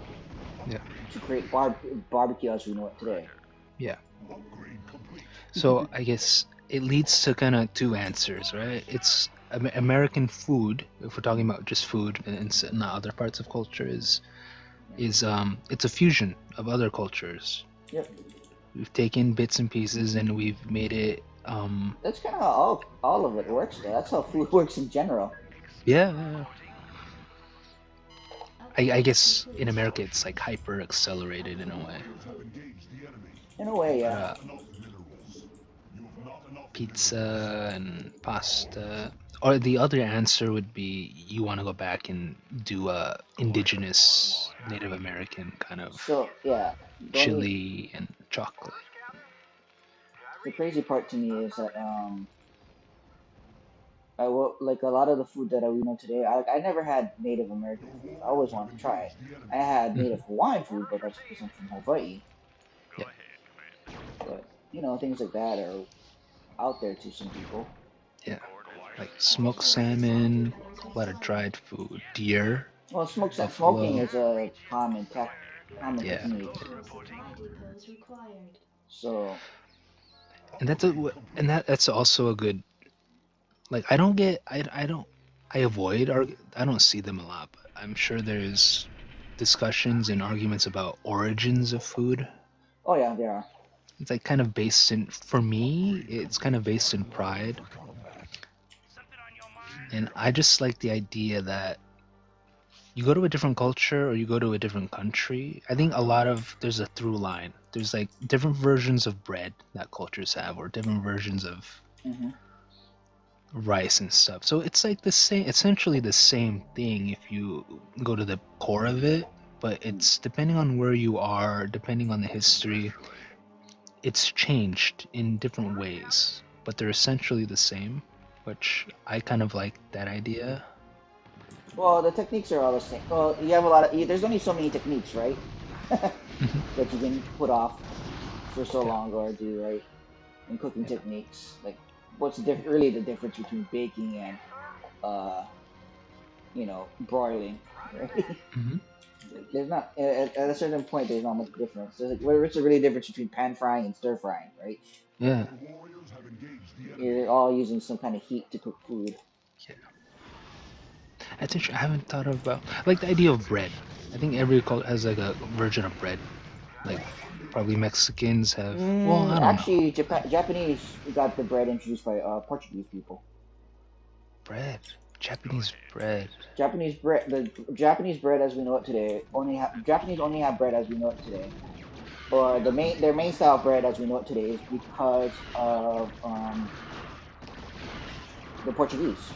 Yeah. to create barbecue as we know it today. Yeah. So I guess it leads to kind of two answers, right? It's American food, if we're talking about just food and not other parts of culture, is it's a fusion of other cultures. Yep, We've taken bits and pieces and we've made it that's kind of all of it works though. That's how food works in general. yeah, yeah, yeah. I Upgrade guess in complete. America it's like hyper accelerated in a Upgrade way. complete. In a way, But yeah. pizza and pasta. Or the other answer would be you want to go back and do a indigenous Native American kind of So yeah, don't you, chili and chocolate. the crazy part to me is that like a lot of the food that we know today. I never had Native American food. I always wanted to try it. I had Mhm. Native Hawaiian food, but that's because I'm from Hawaii. Yeah, But things like that are out there to some people. yeah. Like smoked salmon, a lot of dried food, deer, Well, smoking buffalo. is a common Yeah, technique. No supply depots required. So and that's also a good. Like I don't get I don't I avoid I don't see them a lot, but I'm sure there's discussions and arguments about origins of food. oh yeah, there are. It's like kind of based in for me, it's kind of based in pride, and I just like the idea that you go to a different culture or you go to a different country. I think a lot of there's a through line. There's like different versions of bread that cultures have, or different versions of Hmm. rice and stuff. So it's like the same, essentially the same thing if you go to the core of it, but it's depending on where you are, depending on the history, it's changed in different ways, but they're essentially the same, which I kind of like that idea. Well, the techniques are all the same. Well, you have a lot of. There's only so many techniques, right? Hmm. That you can put off for so Yeah. long or do right in cooking Yeah. techniques. Like, what's really the difference between baking and uh, broiling, right? Hmm. There's not at a certain point. There's not much difference. There's like, what's the really difference between pan frying and stir frying, right? Yeah. You're all using some kind of heat to cook food. Yeah. I think I haven't thought about like the idea of bread. I think every culture has like a version of bread. Like probably Mexicans have. Well, I don't know. Actually, Like Japanese got the bread introduced by Portuguese people. bread, Japanese bread. The Japanese bread as we know it today Japanese only have bread as we know it today, or their main style of bread as we know it today is because of the Portuguese.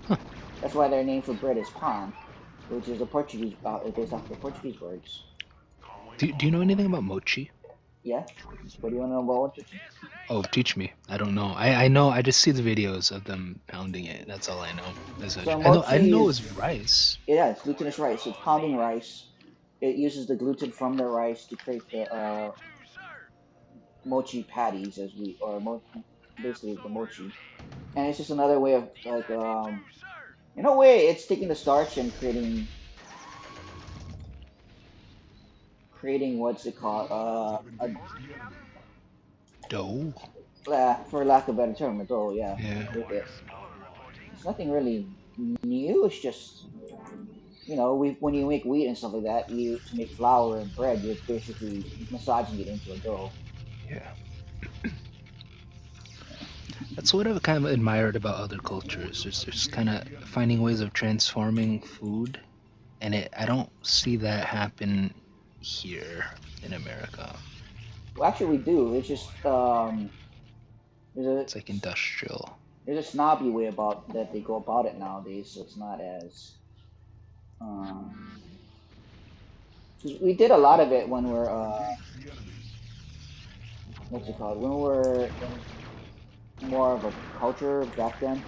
Huh. That's why their name for bread is pan, which is a Portuguese based off the Portuguese words. Do you know anything about mochi? Yeah. What do you want to know about Mochi? Oh, teach me. I don't know. I know. I just see the videos of them pounding it. That's all I know. So I didn't mochi know it is was rice. yeah, it's glutinous rice. It's pounding rice. It uses the gluten from the rice to create the mochi patties as we or basically the mochi. And it's just another way of like in a way it's taking the starch and creating what's it called Dough. for lack of a better term a dough, yeah, Yeah. with it. It's nothing really new. It's just when you make wheat and stuff like that, you to make flour and bread, you're basically massaging it into a dough. Yeah. That's what I've kind of admired about other cultures. There's kind of finding ways of transforming food, and I don't see that happen here in America. Well, actually, we do. It's just there's a It's like industrial. there's a snobby way about that they go about it nowadays, so it's not as um 'cause we did a lot of it when we're what's it called when we're in more of a culture back then,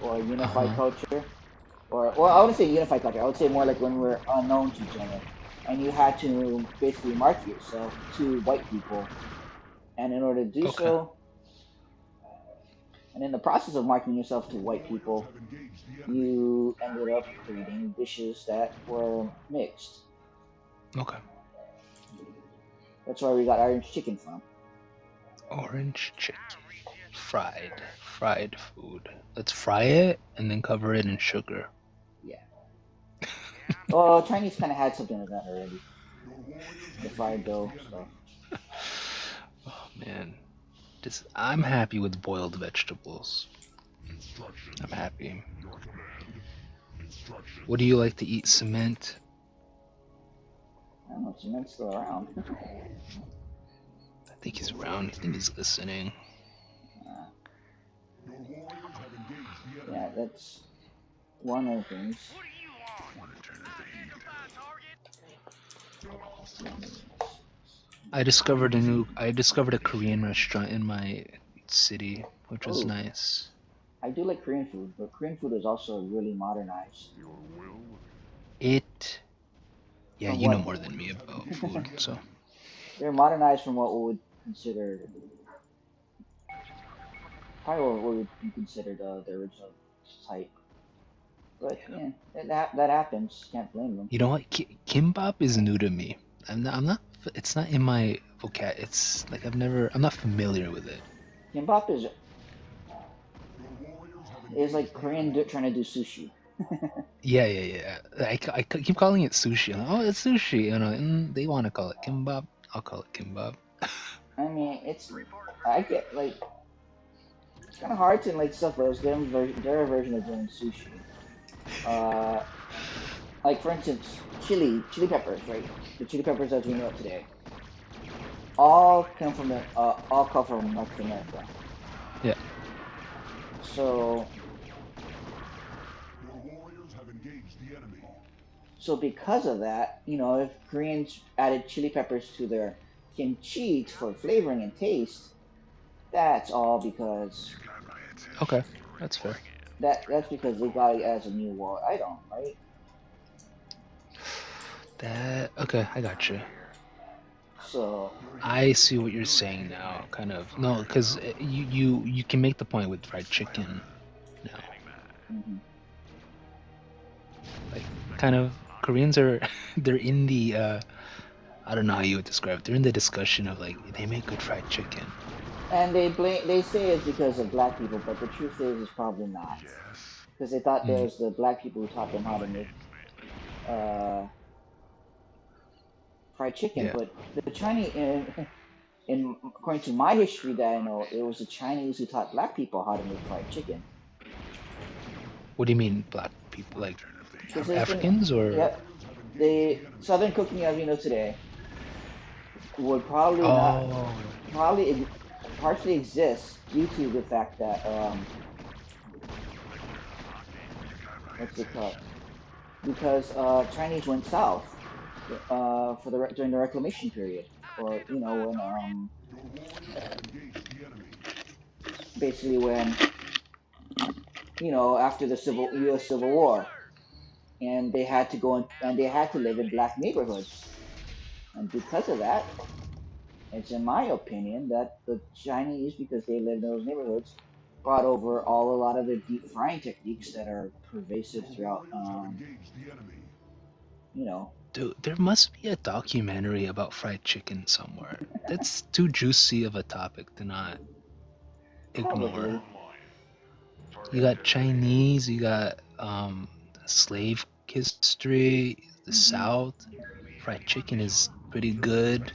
or a Uh unified huh. culture, or well, I wouldn't say unified culture. I would say more like when we're unknown to each other. and you had to basically market yourself to white people. And in order to do Okay. so, and in the process of marketing yourself to white people, you ended up creating dishes that were mixed. Okay. That's where we got orange chicken from. Orange chicken. Fried food. Let's fry it and then cover it in sugar. Yeah. Well, Chinese kind of had something like that already. The fried dough stuff. Oh man, I'm happy with boiled vegetables. I'm happy. What do you like to eat? Cement? I don't know, cement's still around. I think he's around. I think he's listening. Yeah, that's one of the things. I discovered a Korean restaurant in my city, which was Oh, nice. I do like Korean food, but Korean food is also really modernized. Yeah, From you know what more than me about food, so. they're modernized from what would consider probably what would be considered the original type. But yeah, that happens. Can't blame them. You know what? Kimbap is new to me. I'm not. It's not in my vocab. It's like I'm not familiar with it. Kimbap is like Korean trying to do sushi. Yeah. I keep calling it sushi. I'm like, oh, it's sushi. They want to call it kimbap. I'll call it kimbap. I mean, I get like it's kind of hard to like stuff, but it's their version of doing sushi. Uh, like for instance, chili peppers, right? The chili peppers as we know it today, all come from North America. Yeah. So because of that, if Koreans added chili peppers to their kimchi for flavoring and taste, that's all because Okay, that's fair. that's because they got it as a new world item, right? Okay, I got you. So I see what you're saying now. Kind of no, because you can make the point with fried chicken now. mhm. Like kind of Koreans are they're in the I don't know how you would describe it. They're in the discussion of like they make good fried chicken. And they say it's because of black people, but the truth is it's probably not, because they thought Mm, there's the black people who taught them how to make uh, fried chicken, yeah. but the Chinese in according to my history that I know, it was the Chinese who taught black people how to make fried chicken. What do you mean black people? Like Because there's been, Africans or? yep, the Southern cooking as we know today would probably not, Oh, probably partially exist due to the fact that, what's it called? Because Chinese went south during the reclamation period, or when basically when after the U.S. Civil War, and they had to and they had to live in black neighborhoods, and because of that, it's in my opinion that the Chinese, because they lived in those neighborhoods, brought over a lot of the deep frying techniques that are pervasive throughout, you know, dude, there must be a documentary about fried chicken somewhere. That's too juicy of a topic to not ignore. probably. You got Chinese, you got slave history, the Hmm. South. Fried chicken is pretty good.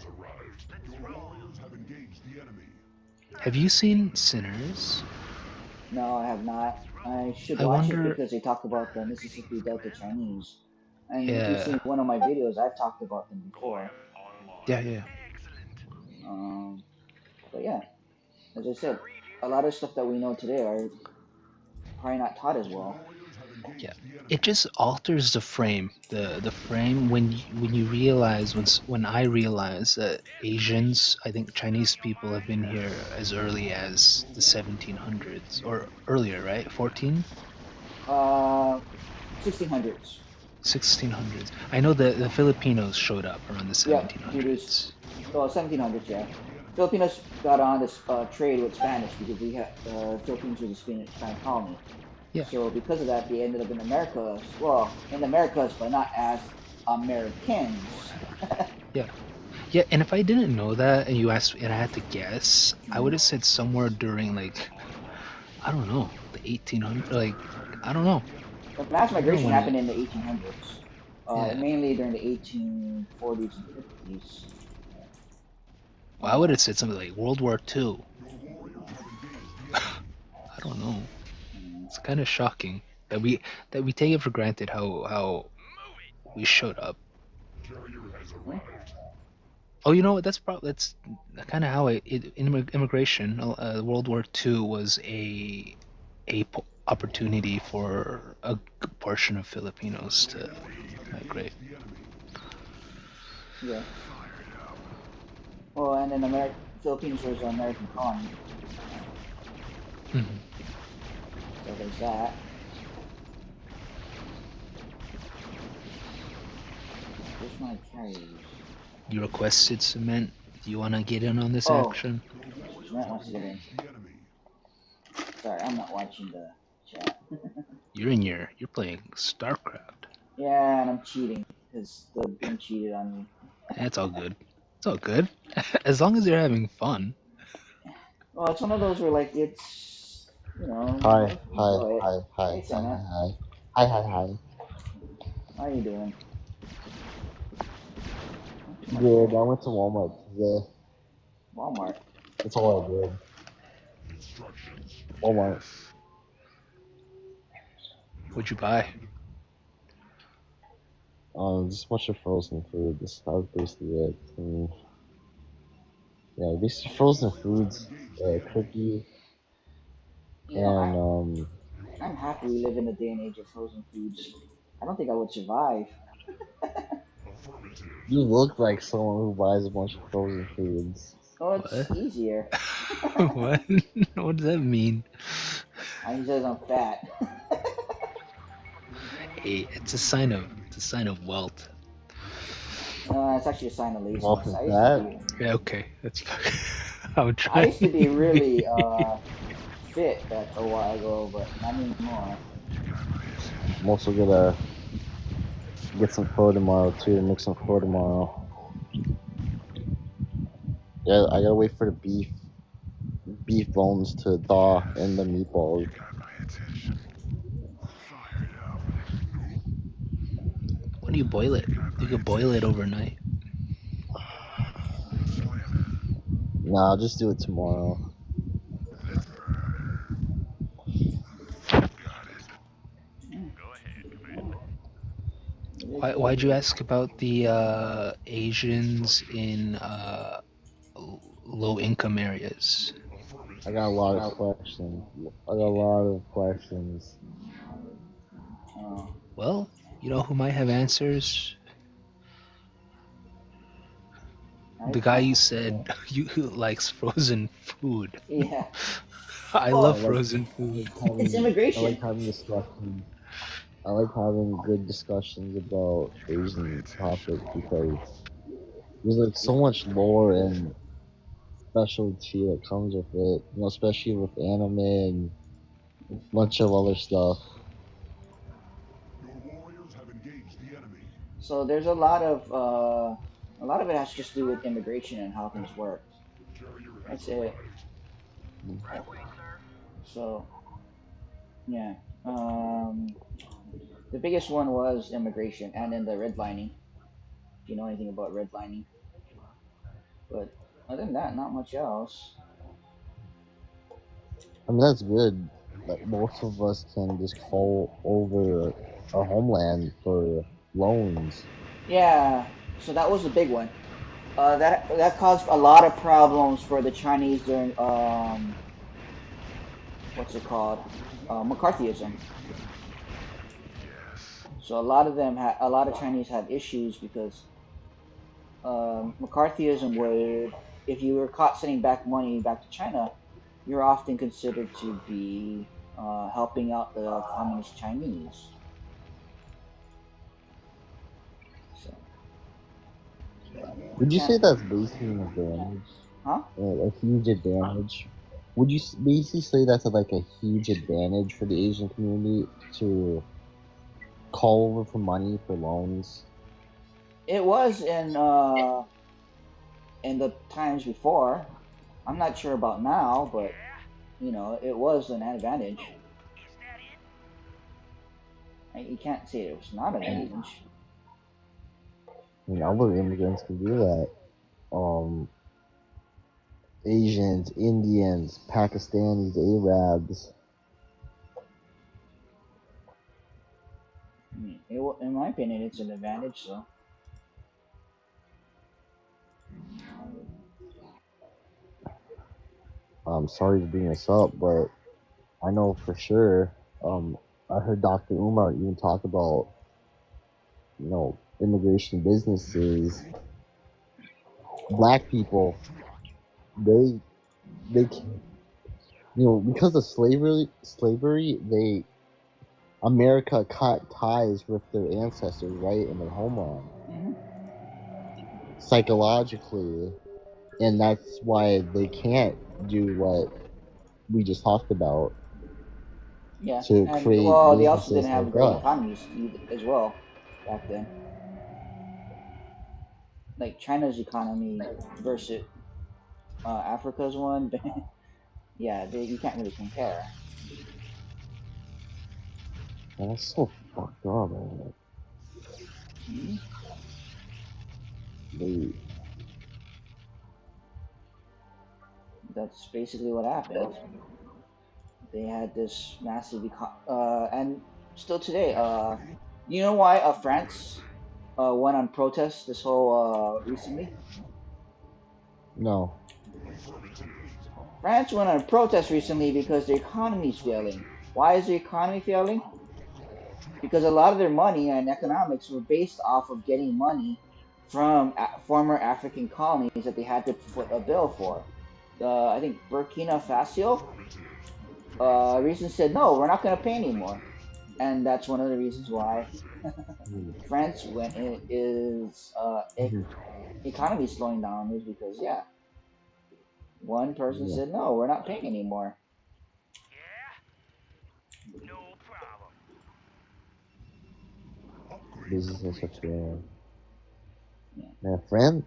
Have you seen Sinners? No, I have not. I should I watch it wonder. because they talk about the Mississippi Delta Chinese. And if you've Yeah, seen one of my videos, I've talked about them before. yeah. Um, but yeah, as I said, a lot of stuff that we know today are probably not taught as well. Yeah, it just alters the frame. The frame when you realize when I realize that Asians, I think Chinese people have been here as early as the 1700s or earlier, right? 14? Uh, 1600s. 1600s. I know the Filipinos showed up around the Yep, due to 1700s. well 1700s. Yeah, Filipinos got on this trade with Spanish because we had Philippines was a Spanish colony. Yeah, So because of that, they ended up in Americas. Well, in the Americas, but not as Americans. yeah, yeah. And if I didn't know that, and you asked, and I had to guess, I would have said somewhere during like I don't know the 1800s. Like I don't know. The mass I don't know migration when. happened in the 1800s, Yeah. mainly during the 1840s and 50s. Well, I would have said something like World War II. I don't know. It's kind of shocking that we take it for granted how we showed up. Oh, you know what? That's kind of how immigration. World War II was opportunity for a good portion of Filipinos to migrate. Yeah. Well, and then Philippines was an American colony, Mhm. so there's that. Where's my carriers? You requested cement. Do you want to get in on this Oh, action? Matt wants to get in. Sorry, I'm not watching the chat. You're playing StarCraft. Yeah, and I'm cheating because the game cheated on me. That's all good. It's all good. As long as you're having fun. Well, it's one of those where like it's Hi, gotta hi, enjoy it. hi, hi, Hey, hi, Senna, hi, hi, hi, hi. how you doing? Not too much Good. there. I went to Walmart today. Walmart. That's all I did. Walmart. What'd you buy? Just a bunch of frozen food. That was basically it. Yeah, basically frozen foods, cookies, I and I'm happy we live in the day and age of frozen foods. I don't think I would survive. you look like someone who buys a bunch of frozen foods. Oh, it's What? easier. What? What does that mean? He says I'm fat. Hey, it's a sign of wealth. It's actually a sign of Wealth laziness. and fat. Yeah, okay, that's I'm I trying. used to be really fit a while ago, but not anymore. I'm also gonna get some pho tomorrow too. Make some pho tomorrow. Yeah, I gotta wait for the beef bones to thaw in the meatballs. When do you boil it? You could boil it overnight. Nah, I'll just do it tomorrow. It is what it Why'd you is. ask about the Asians in low income areas? I got a lot of questions. I got a lot of questions. Oh, Well, you know who might have answers? I The guy find you said you who likes frozen food. yeah. I I love Well, like frozen food. it's I like immigration. having discussions. I like having good discussions about Asian topics because there's like so much lore and specialty that comes with it. You know, especially with anime and a bunch of other stuff. So there's a lot of it has to just do with immigration and how things work. That's it. So yeah, um, the biggest one was immigration, and then the redlining. If you know anything about redlining, but other than that, not much else. I mean, that's good. Like most of us can just call over our homeland for loans. Yeah, so that was the big one. That caused a lot of problems for the Chinese during what's it called, McCarthyism. So a lot of Chinese had issues because McCarthyism would, if you were caught sending back money back to China, you're often considered to be helping out the communist Chinese. Would you say Can't, that's basically an advantage? huh? A huge advantage? Would you basically say that's like a huge advantage for the Asian community to call over for money for loans? It was in the times before. I'm not sure about now, but you know, it was an advantage. You can't say it was not an advantage. I mean, other immigrants can do that. Asians, Indians, Pakistanis, Arabs. In my opinion, it's an advantage. So I'm sorry to bring this up, but I know for sure. I heard Dr. Umar even talk about, immigration businesses. Black people, they they because of slavery, America cut ties with their ancestors, right, in their homeland, mm-hmm. psychologically, and that's why they can't do what we just talked about Yeah, to and create well, they also businesses didn't have like great us. economies as well back then. Like China's economy versus Africa's one. Yeah, you can't really compare. Man, that's so fucked up, man. Mm-hmm. They, That's basically what happened. They had this massive and still today. You know why France went on protest this whole recently? no. France went on protest recently because their economy is failing. Why is the economy failing? Because a lot of their money and economics were based off of getting money from former African colonies that they had to foot a bill for. I think Burkina Faso recently said, no, we're not going to pay anymore. And that's one of the reasons why France when it is Mhm. economy slowing down is because yeah, one person Yeah, said no, we're not paying anymore. businesses are failing. Yeah, Man, France,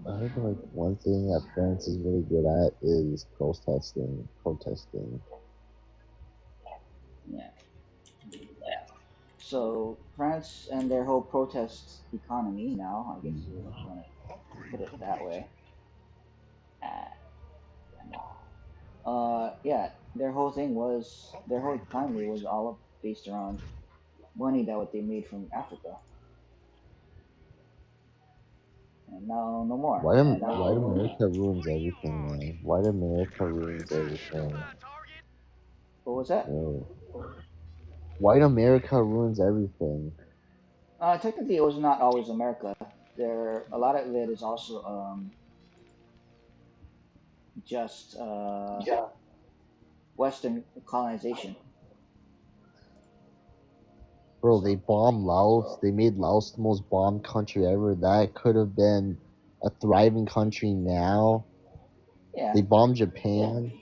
I think like one thing that France is really good at is protesting. yeah. So France and their whole protest economy now, I guess if you want to put it that way. Uh, yeah, their whole economy was all based around money that what they made from Africa, and now no more. And Why America ruins everything, man? Why America ruins everything? what was that? Yo. White America ruins everything. Technically, it was not always America. There, a lot of it is also just Western colonization. Bro, they So bombed Laos. They made Laos the most bombed country ever. That could have been a thriving country now. yeah, They bombed Japan.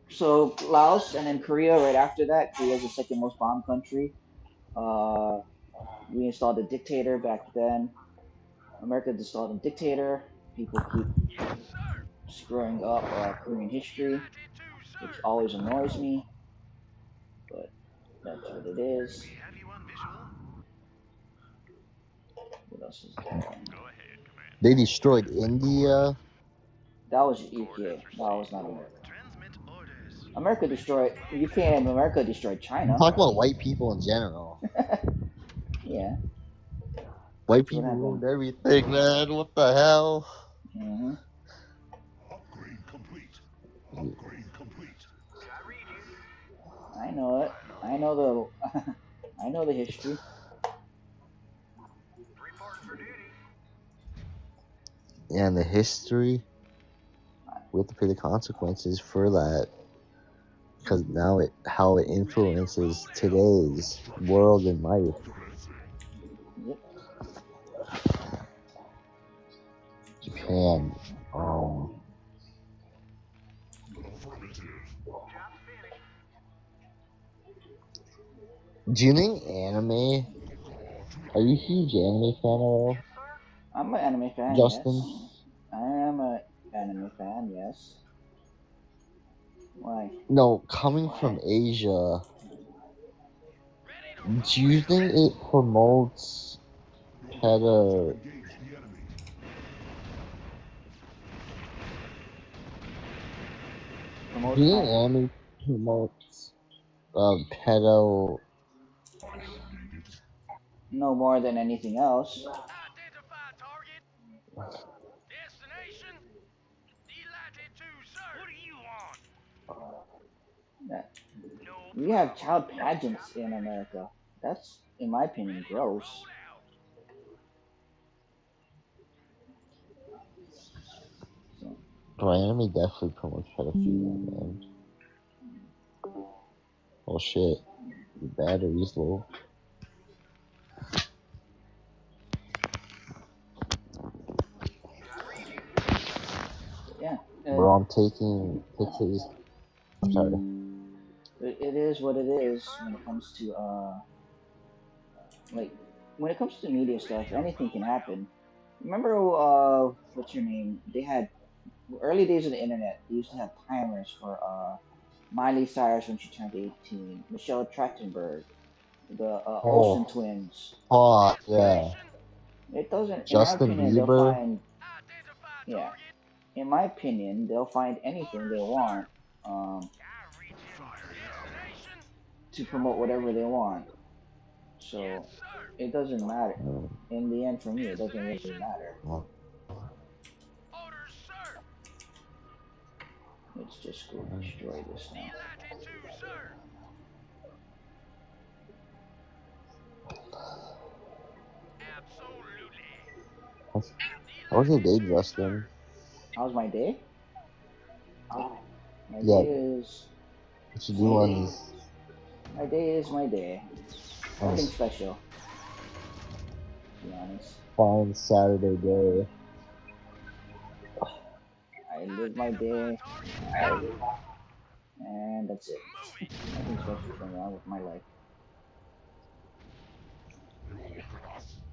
so Laos and then Korea right after that. Korea is the second most bombed country. Uh, we installed a dictator back then. America installed a dictator. People keep screwing up Korean history, which always annoys me, but that's what it is. What else is there? They destroyed India. That was UK. That was not America. America destroyed UK and America destroyed I'm China. talking about white people in general. Yeah, White that's what people happened. ruined everything, man. What the hell? Hmm. Upgrade complete. Yeah. Upgrade complete. I know it. I know the. I know the history. And the history, we have to pay the consequences for that. Because now how it influences today's world and life. Yep. Japan. Do you think anime? Are you a huge anime fan at all, I'm an anime fan, Justin? yes. I am an anime fan, yes. Why? No, coming from Asia, do you think it promotes peda? Do Promotes you think kind. anime promotes pedo? No more than anything else. Identify target. Destination. Delatitude, sir. What do you want? That No we have problem. child pageants in America. That's, in my opinion, Ready to roll gross. out. So, Bro, anime definitely promotes pedophilia, man. Oh shit, your battery's low. yeah, Bro, I'm taking pictures. Sorry. it is what it is when it comes to like when it comes to media stuff. Anything can happen. Remember, what's your name? They had early days of the internet. They used to have timers for Miley Cyrus when she turned 18, Michelle Trachtenberg, the Olsen Oh, twins. fuck, yeah. Destination. It doesn't, in my Justin opinion, they'll Bieber? find, Identify yeah, target. in my opinion, they'll find anything they Orders, want sir. um, I reach in. Destination. to promote whatever they want. Yes, So sir. it doesn't matter. Mm, In the end, for me, it doesn't really Destination. matter. well, Orders, sir. Let's just go mm, destroy this now. Delatitude, sir. Absolutely. how's how's your day, Delatitude, Justin? sir. How's my day? My Yeah, day is what you my do on day. My day is my day. Nothing this special, to be honest. fine Saturday day? I live my Identify day, target. and that's it. Move it. Nothing special going on with my life.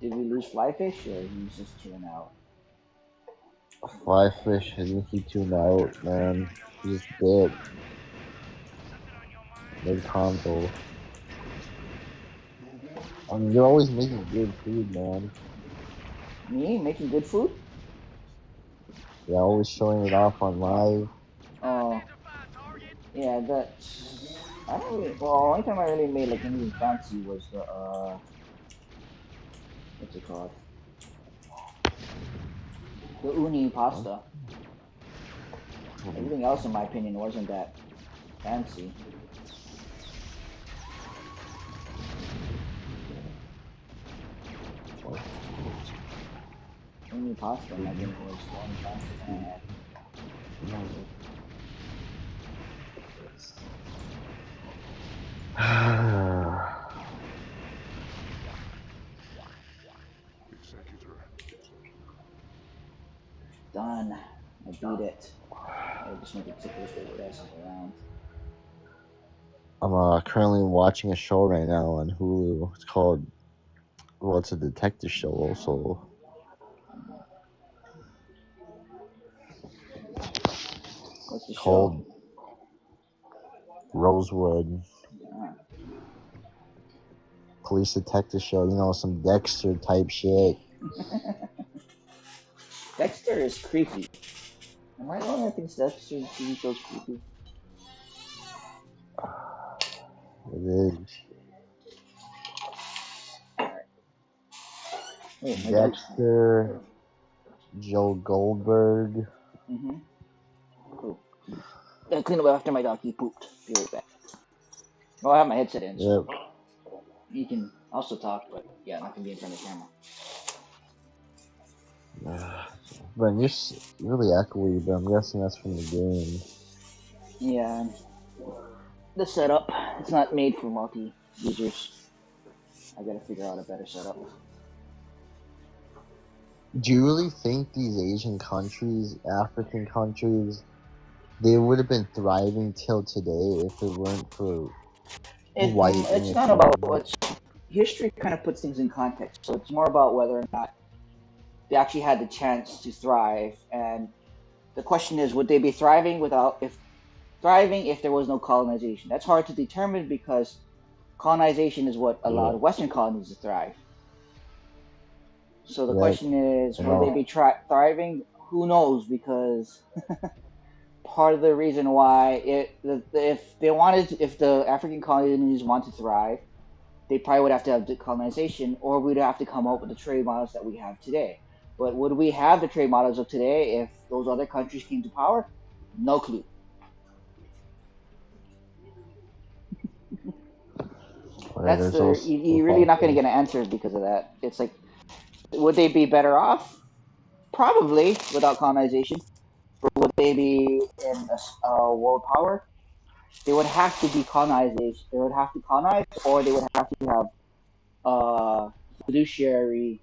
Did we lose Flyfish, or he's just chilling out? Fly fish, I think he tuned out, man. He's dead. Something on your mind? No convo. I mean, you're always making good food, man. Me making good food? You're always showing it off on live. Oh, Identify target. yeah, that's. I don't really. Well, only time I really made like anything fancy was the what's it called? The uni pasta. Everything else, in my opinion, wasn't that fancy. Uni pasta, in my opinion, was the only fancy thing I had. Executor. Done. I beat it. I just want to take this rest around. I'm currently watching a show right now on Hulu. It's called, well, it's a detective show also. What's the show? Called Rosewood. Ah. Police detective show. You know, some Dexter type shit. Dexter is creepy. Am I the only one that thinks Dexter TV show's creepy? It is. Wait, my dog's. Dexter, Joe Goldberg. Mm-hmm. Cool. Gotta clean up after my dog. He pooped. Be right back. Well, I have my headset in, Yep. so you can also talk, but yeah, not gonna be in front of the camera. But you're really echoey, but I'm guessing that's from the game. Yeah, the setup. It's not made for multi users. I gotta figure out a better setup. Do you really think these Asian countries, African countries, they would have been thriving till today if it weren't for white It's not about interference? what's history kind of puts things in context. So it's more about whether or not they actually had the chance to thrive. And the question is, would they be thriving if there was no colonization? That's hard to determine because colonization is what Yeah. allowed Western colonies to thrive. So the Yep. question is, I would they know. be thriving? Who knows? Because part of the reason why if the African colonies want to thrive, they probably would have to have decolonization, or we'd have to come up with the trade models that we have today. But would we have the trade models of today if those other countries came to power? No clue. Right, That's there's the also you're really not going to get an answer because of that. It's like, would they be better off? Probably without colonization. But would they be in a world power? They would have to be colonized. They would have to colonize, or they would have to have fiduciary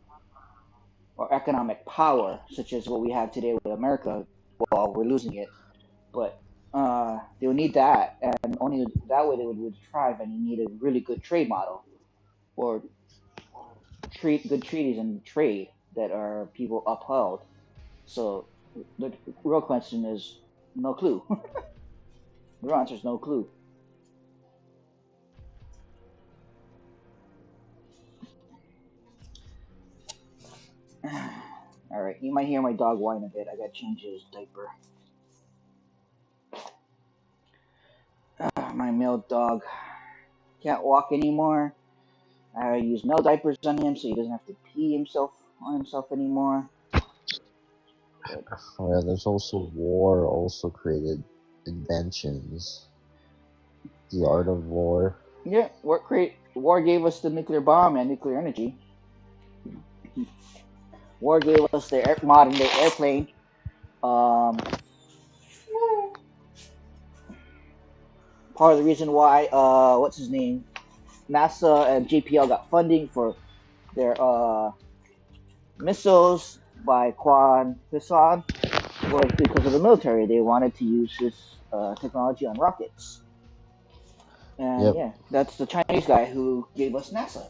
or economic power, such as what we have today with America. Well, we're losing it, but they would need that, and only that way they would thrive. And you need a really good trade model, or treat good treaties and trade that are people upheld. So the real question is no clue. The real answer is no clue. All right, you might hear my dog whine a bit. I got to change his diaper. My male dog can't walk anymore. I use male diapers on him so he doesn't have to pee himself on himself anymore. But yeah, there's also war also created inventions. The art of war. yeah, war gave us the nuclear bomb and nuclear energy. War gave us the modern day airplane. Um, Part of the reason why what's his name, NASA and JPL got funding for their missiles by Kwan Hassan was because of the military. They wanted to use this technology on rockets. And Yep. yeah, that's the Chinese guy who gave us NASA.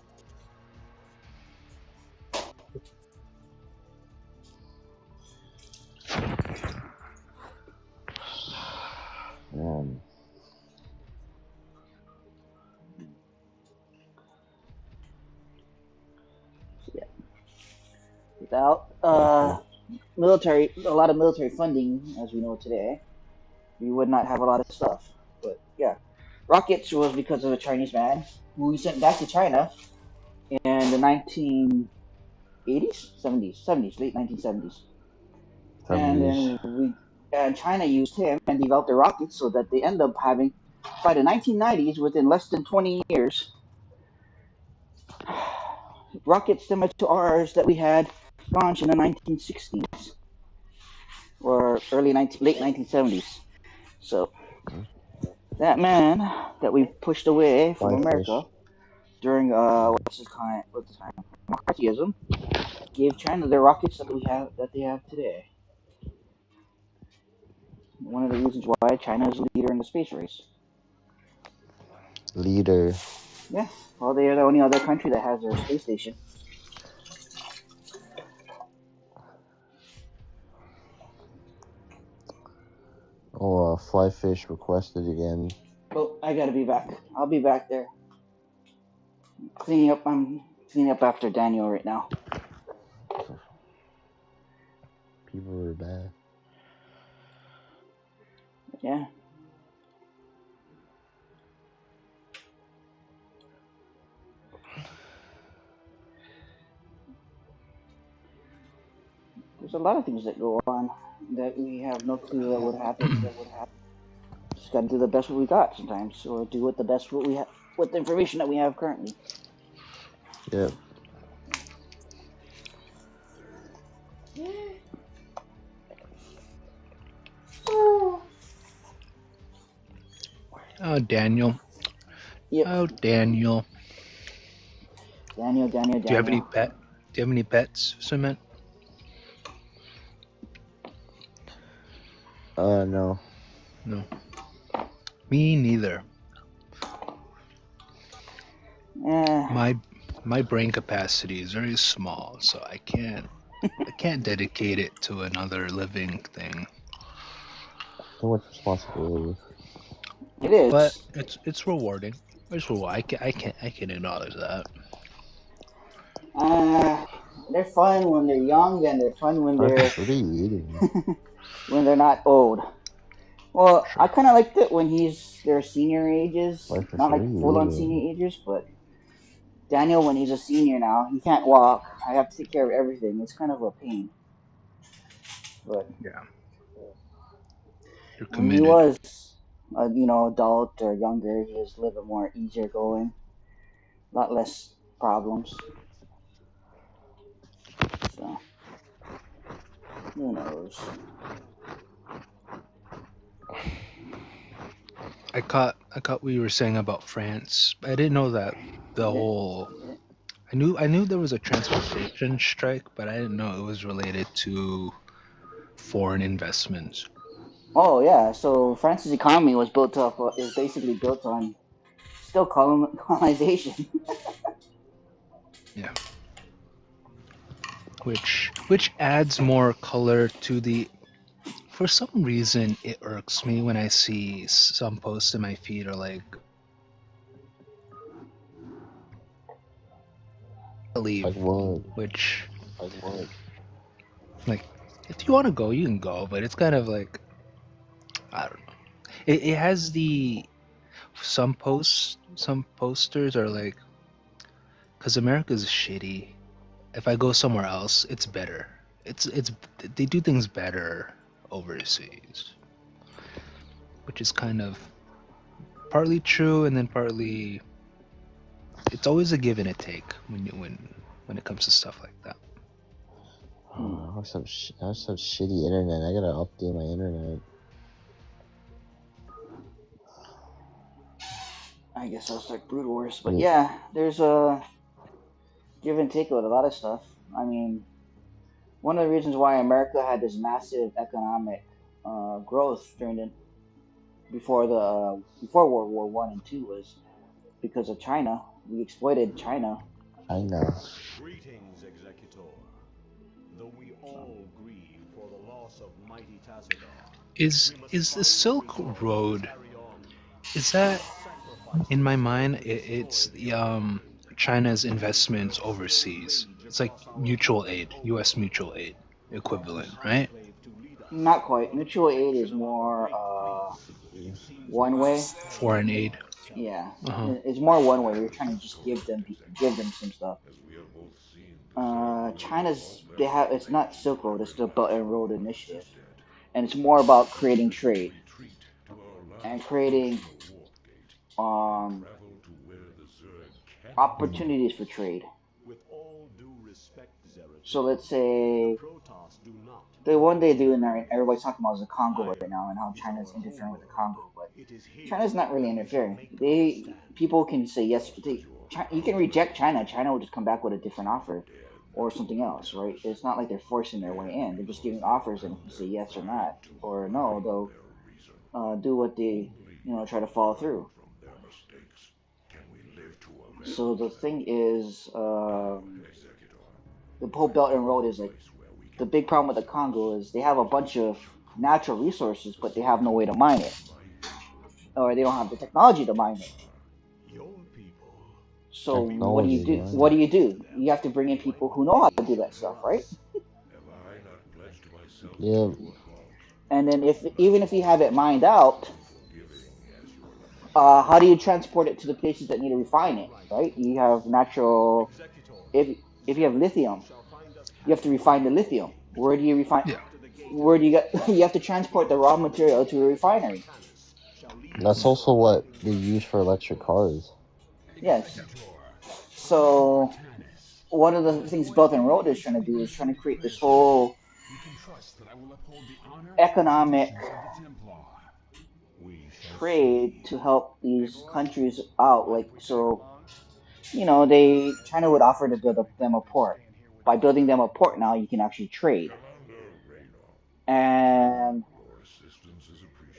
Um, So, yeah. Without a lot of military funding, as we know today, we would not have a lot of stuff. But yeah, rockets was because of a Chinese man who we sent back to China in the 1980s, 70s, late 1970s, and 70s. then China used him and developed the rockets so that they end up having by the 1990s, within less than 20 years, rockets similar to ours that we had launched in the 1960s or late 1970s. So that man that we pushed away from Fly America fish. during what's his kind of McCarthyism gave China the rockets that they have today. One of the reasons why China is a leader in the space race. Leader. Yeah, well, they are the only other country that has their space station. Oh, fly fish requested again. Oh, I gotta be back. I'll be back there cleaning up. I'm cleaning up after Daniel right now. People are bad. Yeah. There's a lot of things that go on that we have no clue that would happen. Just gotta do the best what we got sometimes, or do what the best what we have with the information that we have currently. Yep. Oh, Daniel. Yep. Oh, Daniel. Daniel, Daniel, Do you have any Daniel. pet? Do you have any pets, Cement? No. No, me neither. Eh, My brain capacity is very small, so I can't dedicate it to another living thing. Too much responsibility. it But is. it's rewarding. It's rewarding. I can acknowledge that. Uh, they're fun when they're young, and they're fun when they're Francis, what are you eating? when they're not old. Well, I Sure. kind of liked it when he's their senior ages, Francis, not what are like you full on eating? senior ages, but Daniel when he's a senior now, he can't walk. I have to take care of everything. It's kind of a pain. But Yeah, you're when he committed. was, adult or younger, he was a little bit more easier going, a lot less problems. So who knows? I caught what you were saying about France. I didn't know that the It, whole. it, I knew there was a transportation strike, but I didn't know it was related to foreign investments. oh yeah, so France's economy was built up is basically built on still colonization. Yeah, which adds more color to the. For some reason, it irks me when I see some posts in my feed are like, leave, Like what? which, like, if you want to go, you can go, but it's kind of like, I don't know. It has the some posters are like, because America's shitty. If I go somewhere else, it's better. It's they do things better overseas, which is kind of partly true and then partly it's always a give and a take when it comes to stuff like that. Hmm. I have some shitty internet. I gotta update my internet. I guess that's like Brood Wars, but Yeah, yeah, there's a give and take with a lot of stuff. I mean, one of the reasons why America had this massive economic growth during the before World War One and Two was because of China. We exploited China. I know. Greetings, Executor. Though we So, all grieve for the loss of mighty Tazadar, Is we must is the finally Silk resolve to Road? carry on Is that in my sacrifices mind? to It's destroy the the Empire. China's With investments their still overseas. rage It's like across our mutual vast aid, U.S. homeland, mutual aid without the equivalent, right? Conclave to lead us not in quite. the Mutual aid is protection of our more great queen, it seems we one must way. stand Foreign by aid. our Yeah, terms. Uh huh. it's more one way. You're trying to just give them some stuff. China's they have it's not Silk Road. It's the Belt and Road Initiative, and it's more about creating trade and creating um opportunities for trade. With all due respect, So Zeratul, let's the say Protoss do not the one they do in inhabit there, everybody's talking about is the Congo Iron right now and how is China's our interfering with the homeworld. Congo. But It is here China's not really that we shall interfering. make our They stand. people can say yes. You can reject China. China will just come back with a different offer or something else, right? It's not like they're forcing their way in. They're just giving offers, and if you say yes or not or no, they'll do what they try to follow through. So the thing is, the whole Belt and Road is like the big problem with the Congo is they have a bunch of natural resources, but they have no way to mine it, or they don't have the technology to mine it. Your people So will be Technology, pleased to what do man. you establish do? for them You have to bring in what people who know how to they do do that stuff, for right? us. Yeah, And then if even if you have it mined out, how do you transport it to the places that need to refine it, right? You have natural. Executor, If you have lithium, shall find us you have to capturing refine the lithium. Where do you refine? Yeah. after the gate Where do you get? You have to transport the the raw Emperor material to a refinery. Canis shall lead that's us Yeah. also to the what fighting they use ground. for electric cars. Yes. Yeah. So one of the things Belt and Road is trying to do is trying to create this whole economic We shall trade see. to help Hey these boys, countries out. mind Like if we tag so, along? they China would offer to build Sorry, them a port. staying here with By building Dad. them a port, now you can actually trade. And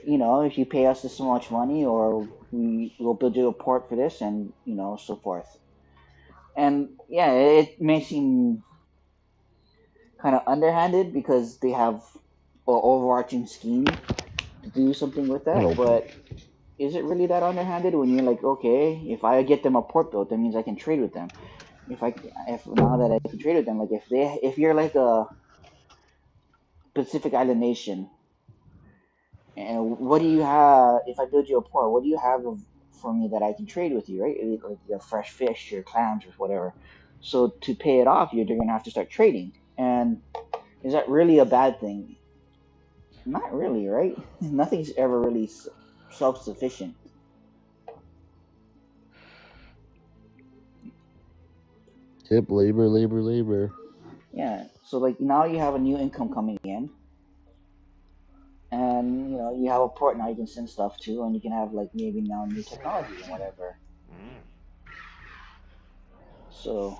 if you pay us this much money, or we will build you a port for this, and so forth. And yeah, it may seem kind of underhanded because they have an overarching scheme to do something with that. But is it really that underhanded when you're like, okay, if I get them a port built, that means I can trade with them. If now that I can trade with them, like if you're like a Pacific Island nation, and what do you have? If I build you a port, what do you have for me that I can trade with you, right? Like your fresh fish, your clams, or whatever. So to pay it off, you're gonna have to start trading. And is that really a bad thing? Not really, right? Nothing's ever really self-sufficient. Yep, labor. Yeah. So like now you have a new income coming in, and you have a port now you can send stuff to, and you can have like maybe now new technology and whatever. So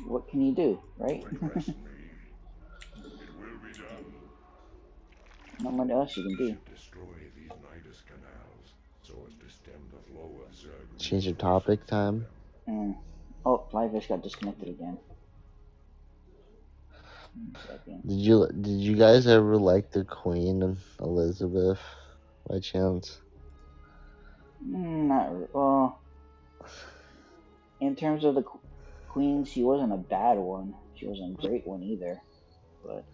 what can you do, right? Not much else you can do. Change your topic time. Oh, Flyfish got disconnected again. Did you guys ever like the Queen Elizabeth by chance? Not well. In terms of the queen, she wasn't a bad one. She wasn't a great one either. But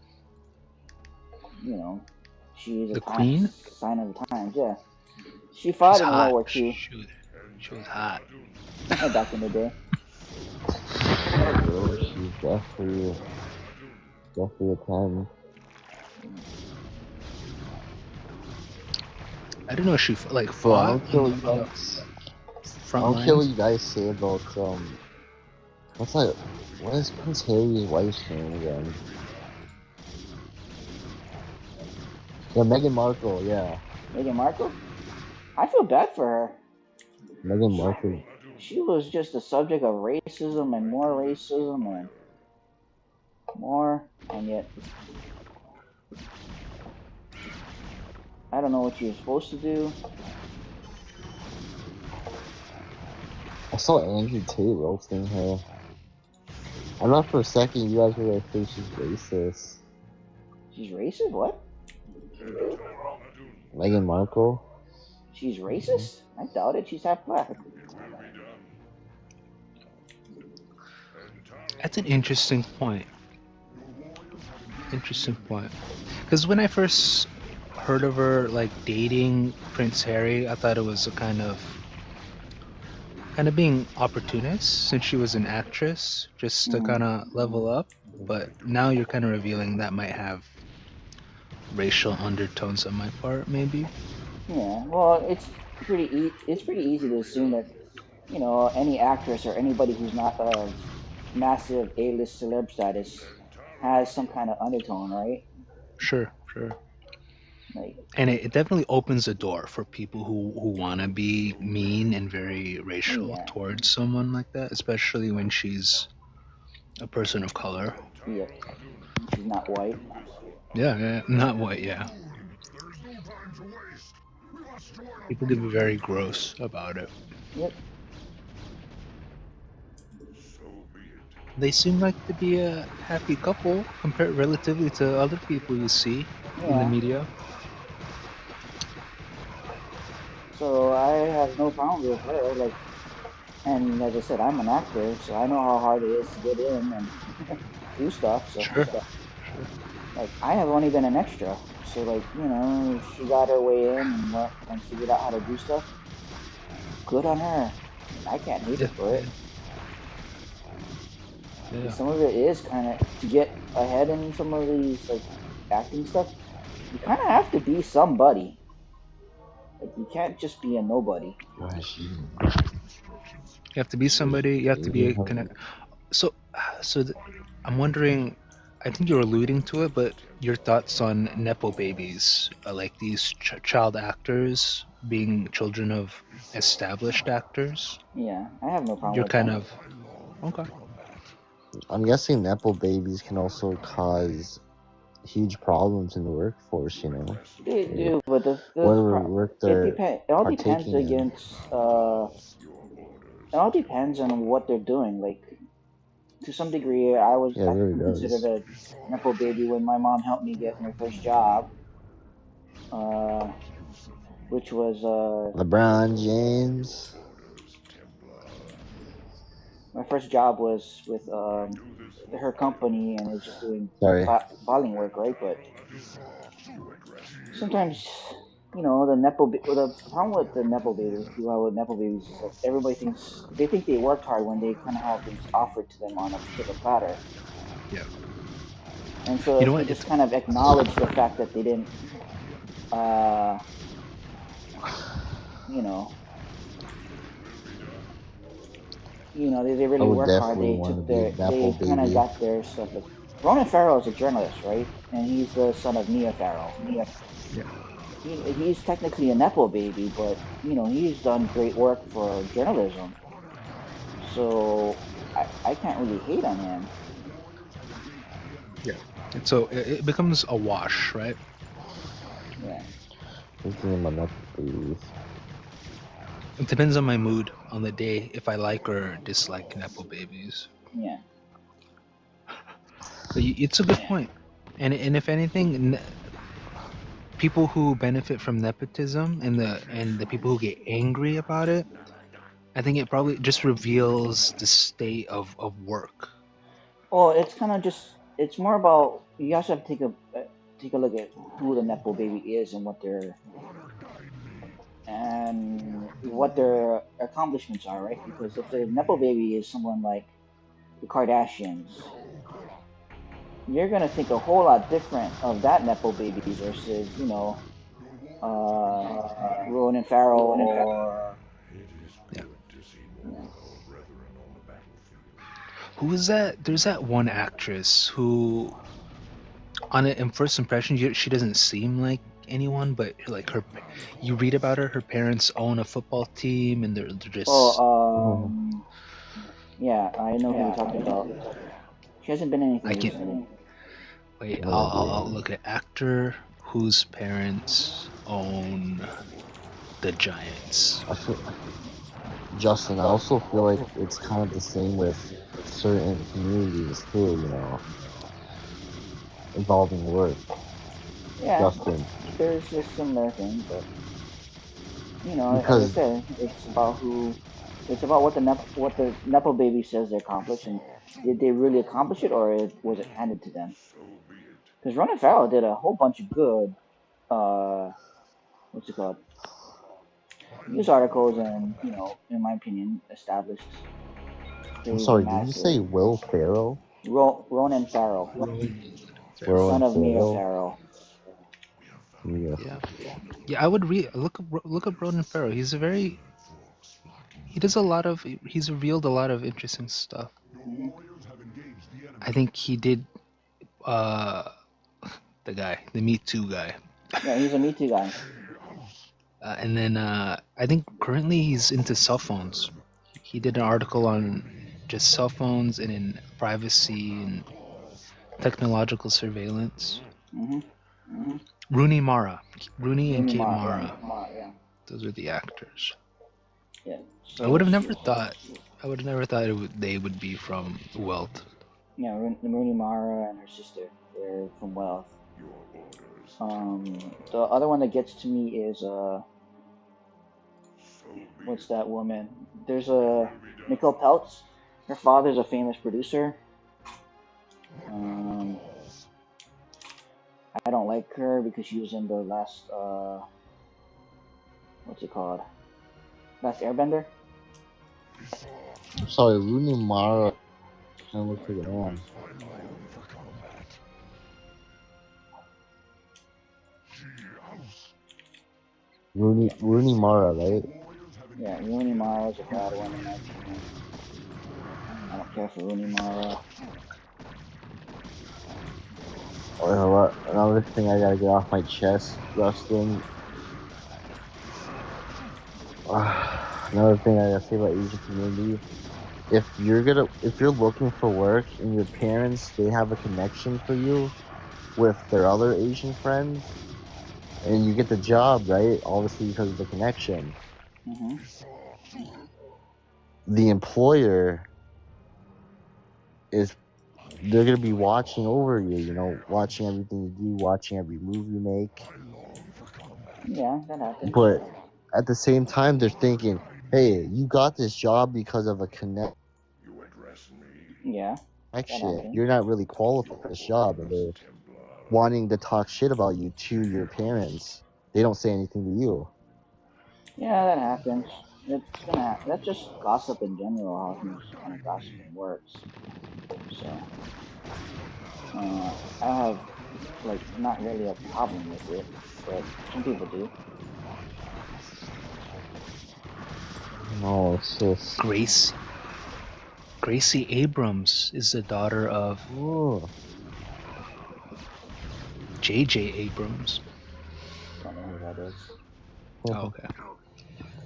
she's a The Queen? sign of the times. Yeah, she She's fought in World hot. War She, II. she was hot. Back in the day. She's definitely a 10. I didn't know she Bro, fought I on don't the front care what lines. you guys say about what is Prince Harry's wife's name again? Yeah, Meghan Markle. Yeah, Meghan Markle. I feel bad for her. Meghan Markle. She was just the subject of racism and more racism and more, and yet I don't know what she was supposed to do. I saw Andrew Tate roasting her. I thought for a second you guys were gonna think she's racist. She's racist? What? Meghan Markle? She's racist? I doubt it. She's half black. That's an interesting point. Because when I first heard of her dating Prince Harry, I thought it was a kind of being opportunist since she was an actress, just to kind of level up. But now you're kind of revealing that might have racial undertones on my part, maybe. Yeah. Well, it's pretty easy to assume that any actress or anybody who's not of massive A-list celeb status has some kind of undertone, right? Sure. Like, And it definitely opens a door for people who want to be mean and very racial towards someone like that, especially when she's a person of color. Yep. She's not white. Yeah, not white, yeah. People can be very gross about it. Yep. They seem like to be a happy couple compared relatively to other people you see in the media. So I have no problem with her. And as I said, I'm an actor, so I know how hard it is to get in and do stuff. So Sure. I have only been an extra. So she got her way in and went and figured out how to do stuff. Good on her. I can't hate her for it. Yeah. Some of it is kind of to get ahead in some of these acting stuff. You kind of have to be somebody. You can't just be a nobody. You have to be somebody. You have to be a connect. So I'm wondering. I think you're alluding to it, but your thoughts on nepo babies, like these child actors being children of established actors. Yeah, I have no problem You're with kind them. of okay. I'm guessing Nepo babies can also cause huge problems in the workforce, you know? They Like, do, but whatever work it they're depend. It all depends partaking in. against. It all depends on what they're doing. Like to some degree, Yeah, it I really could be considered does. a nepo baby when my mom helped me get my first job, uh, which was LeBron James. my first job was with her company, and it was just doing Sorry. filing work, right? But sometimes, the the problem with the nepo babies, people have with nepo babies, is that everybody thinks they think they worked hard when they kind of have things offered to them on a silver platter. Yeah. And so You know if they what? just kind of acknowledge the fact that they didn't, uh, you know, they I really would work hard. definitely want to be a Nepo They kind of baby. got their stuff. Like Ronan Farrow is a journalist, right? And he's the son of Mia Farrow. Yeah. He's technically a nepo baby, but he's done great work for journalism. So I can't really hate on him. Yeah. And so it becomes a wash, right? Yeah. Thinking about Nepo babies. It depends on my mood on the day if I like or dislike nepo babies. Yeah. But it's a good point. And if anything, people who benefit from nepotism and the people who get angry about it, I think it probably just reveals the state of work. Well, it's kind of just it's more about you also have to take a look at who the nepo baby is and what their accomplishments are, right? Because if the nepo baby is someone like the Kardashians, you're gonna think a whole lot different of that nepo baby versus uh, Ronan Farrow or Yeah. yeah. Who is that? There's that one actress who, on it in first impression, she doesn't seem like anyone, but like you read about her. Her parents own a football team, and they're just. Oh, Oh, yeah, I know who you're talking about. She hasn't been in I anything can recently. wait. no I'll idea. look at actor whose parents own the Giants. I feel, Justin, I also feel like it's kind of the same with certain communities too, you know, involving work. Yeah, Justin, there's a similar thing, but like I because said, it's about what the nepo baby says they accomplished, and did they really accomplish it, or was it handed to them? Because Ronan Farrow did a whole bunch of good, uh, what's it called, news articles, and in my opinion, established I'm praise sorry, and did you say mastery. Will Ferrell? Ronan Farrow, Will son and of Mia Ferrell? Farrow. Yeah. Yeah, yeah. I would look up Ronan Farrow. He does a lot of. He's revealed a lot of interesting stuff. Hmm. I think he did. Uh, the Me Too guy. Yeah, he's a Me Too guy. And then I think currently he's into cell phones. He did an article on just cell phones and in privacy and technological surveillance. Hmm. Rooney Mara, Rooney and Rooney Kate Mara, yeah, Mara. yeah, Those are the actors. yeah. I would So have never thought. I would have never thought they would be from Wealth. yeah, Rooney Mara and her sister, they're from Wealth. The other one that gets to me is what's that woman? There's a Nicole Peltz. Her father's a famous producer. Um, I don't like her because she was in the last what's it called? Last Airbender. I'm sorry, Rooney Mara kind of looks like an man. Rooney Mara, right? Yeah, Rooney Mara is a bad one in my opinion. I don't care for Rooney Mara. Oh, you know what? Another thing I gotta get off my chest, Justin. Another thing I gotta say about Asian community if you're looking for work and your parents they have a connection for you with their other Asian friends and you get the job, right? Obviously because of the connection. Mm-hmm. The employer is they're gonna be watching over you, you know, watching everything you do, watching every move you make. Yeah, that happens. But at the same time they're thinking, hey, you got this job because of a connection. Yeah, that happens. You're not really qualified for this job, and they're wanting to talk shit about you to your parents. They don't say anything to you. Yeah, that happens. That's just gossip in general, how most kind of gossiping works. So, I have, like, not really a problem with it, but some people do. No, it's just Gracie Abrams is the daughter of J.J. Abrams. Don't know who that is. Oh, okay.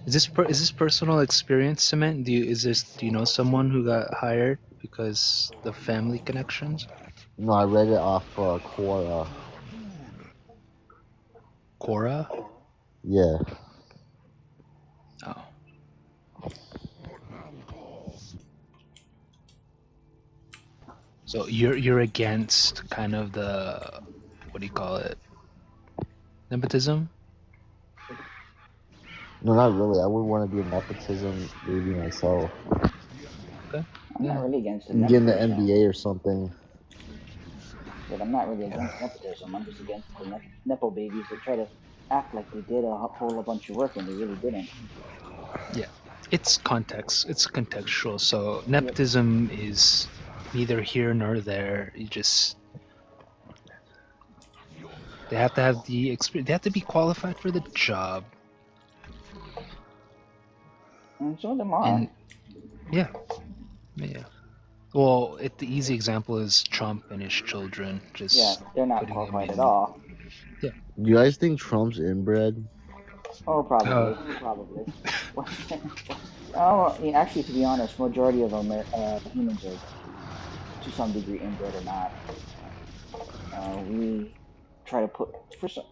Is this personal experience, Cement? Do you know someone who got hired because the family connections? No, I read it off Quora. Quora? Yeah. Oh. So you're against kind of the, what do you call it? Nepotism? No, not really. I would want to be a nepotism baby myself. Okay. I'm not really against the Get in the nepotism. NBA or something. But I'm not really against nepotism. I'm just against the nepo babies that try to act like they did a whole bunch of work when they really didn't. Yeah. It's context. It's contextual. So nepotism is neither here nor there. You just, they have to have the experience. They have to be qualified for the job. And some of them are. And yeah. Well, the easy example is Trump and his children. Just Yeah, they're not putting them qualified at in. all. Yeah. Do you guys think Trump's inbred? Oh, probably. Oh, yeah, actually, to be honest, majority of humans are to some degree inbred or not. We try to put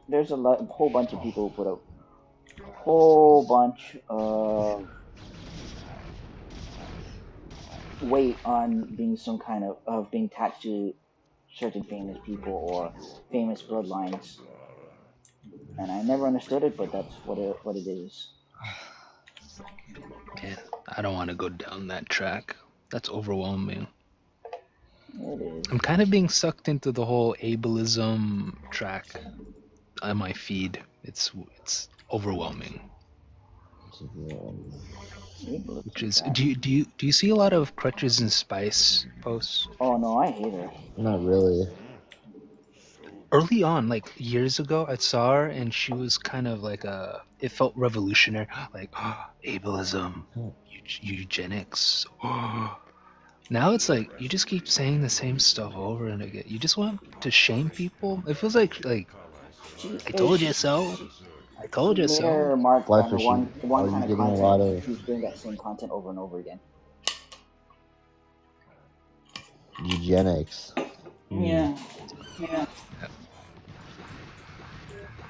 there's a whole bunch of people who put a whole bunch of weight on being some kind of being attached to certain famous people or famous bloodlines, and I never understood it, but that's what it is. Man, I don't want to go down that track. That's overwhelming. It is. I'm kind of being sucked into the whole ableism track on my feed. It's overwhelming. Which is, do you see a lot of Crutches and Spice posts? Oh no, I hate her. Not really. Early on, like years ago, I saw her and she was kind of like it felt revolutionary, like ableism, eugenics. Now it's like you just keep saying the same stuff over and again. You just want to shame people. It feels like I told you so. I told She you made her so. remark on Lifer, one are you kind of getting a content, lot and she of keeps doing that same content over and over again. eugenics? Yeah.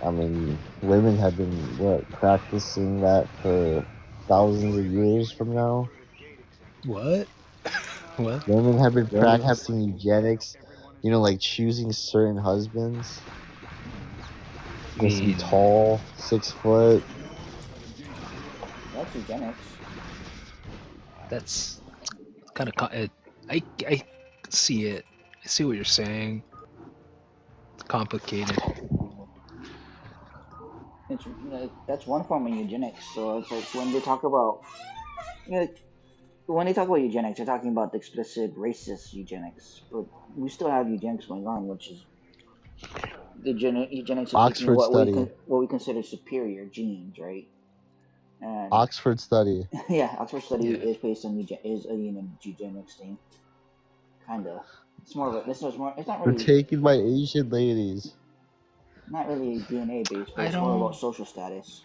I mean, women have been practicing that for thousands of years from now. What? What? Women have been practicing eugenics, you know, like choosing certain husbands. Just to be tall, 6 foot. That's eugenics. That's kind of. I see it. I see what you're saying. It's complicated. It's that's one form of eugenics. So it's like when they talk about, you know, when they talk about eugenics, they're talking about the explicit racist eugenics. But we still have eugenics going on, which is the eugenics of taking Oxford study. what we consider superior genes, right? And Oxford study. yeah, Oxford study is based on is a eugenics thing, kinda. It's more of a this is more. It's not We're really taken by Asian ladies. not really DNA based, but I it's more don't. about social status.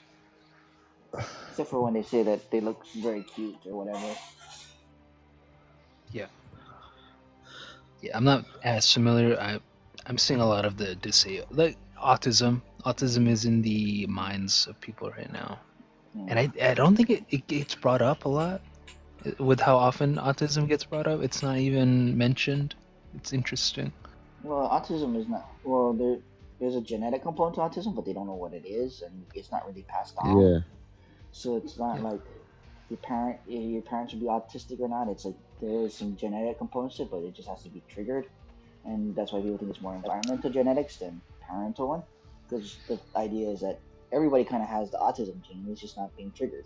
Except for when they say that they look very cute or whatever. Yeah. Yeah, I'm not as familiar. I'm seeing a lot of the like autism. Autism is in the minds of people right now, and I don't think it gets brought up a lot. With how often autism gets brought up, it's not even mentioned. It's interesting. Well, autism is not. Well, there's a genetic component to autism, but they don't know what it is, and it's not really passed down. Yeah. So it's not Yeah. like your parents should be autistic or not. It's like there is some genetic components to it, but it just has to be triggered, and that's why people think it's more environmental genetics than parental one, because the idea is that everybody kind of has the autism gene. It's just not being triggered.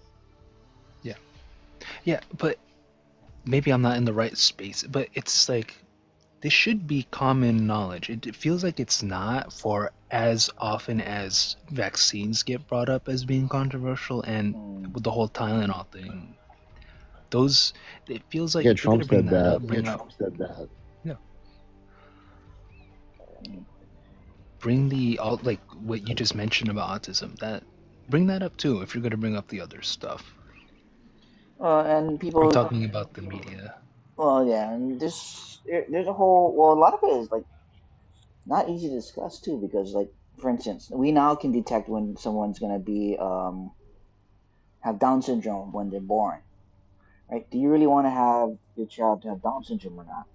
Yeah. Yeah, but maybe I'm not in the right space. But it's like this should be common knowledge. It feels like it's not for as often as vaccines get brought up as being controversial, and with the whole Tylenol thing, those it feels like Yeah, if you're Trump gonna bring said that that. up, bring up yeah, Mm. bring the all like what you just mentioned about autism. That bring that up too if you're gonna bring up the other stuff. And I'm people, talking about the media. well, yeah, and there's a whole. Well, a lot of it is like not easy to discuss too, because like for instance, we now can detect when someone's gonna be have Down syndrome when they're born, right? Do you really want to have your child to have Down syndrome or not?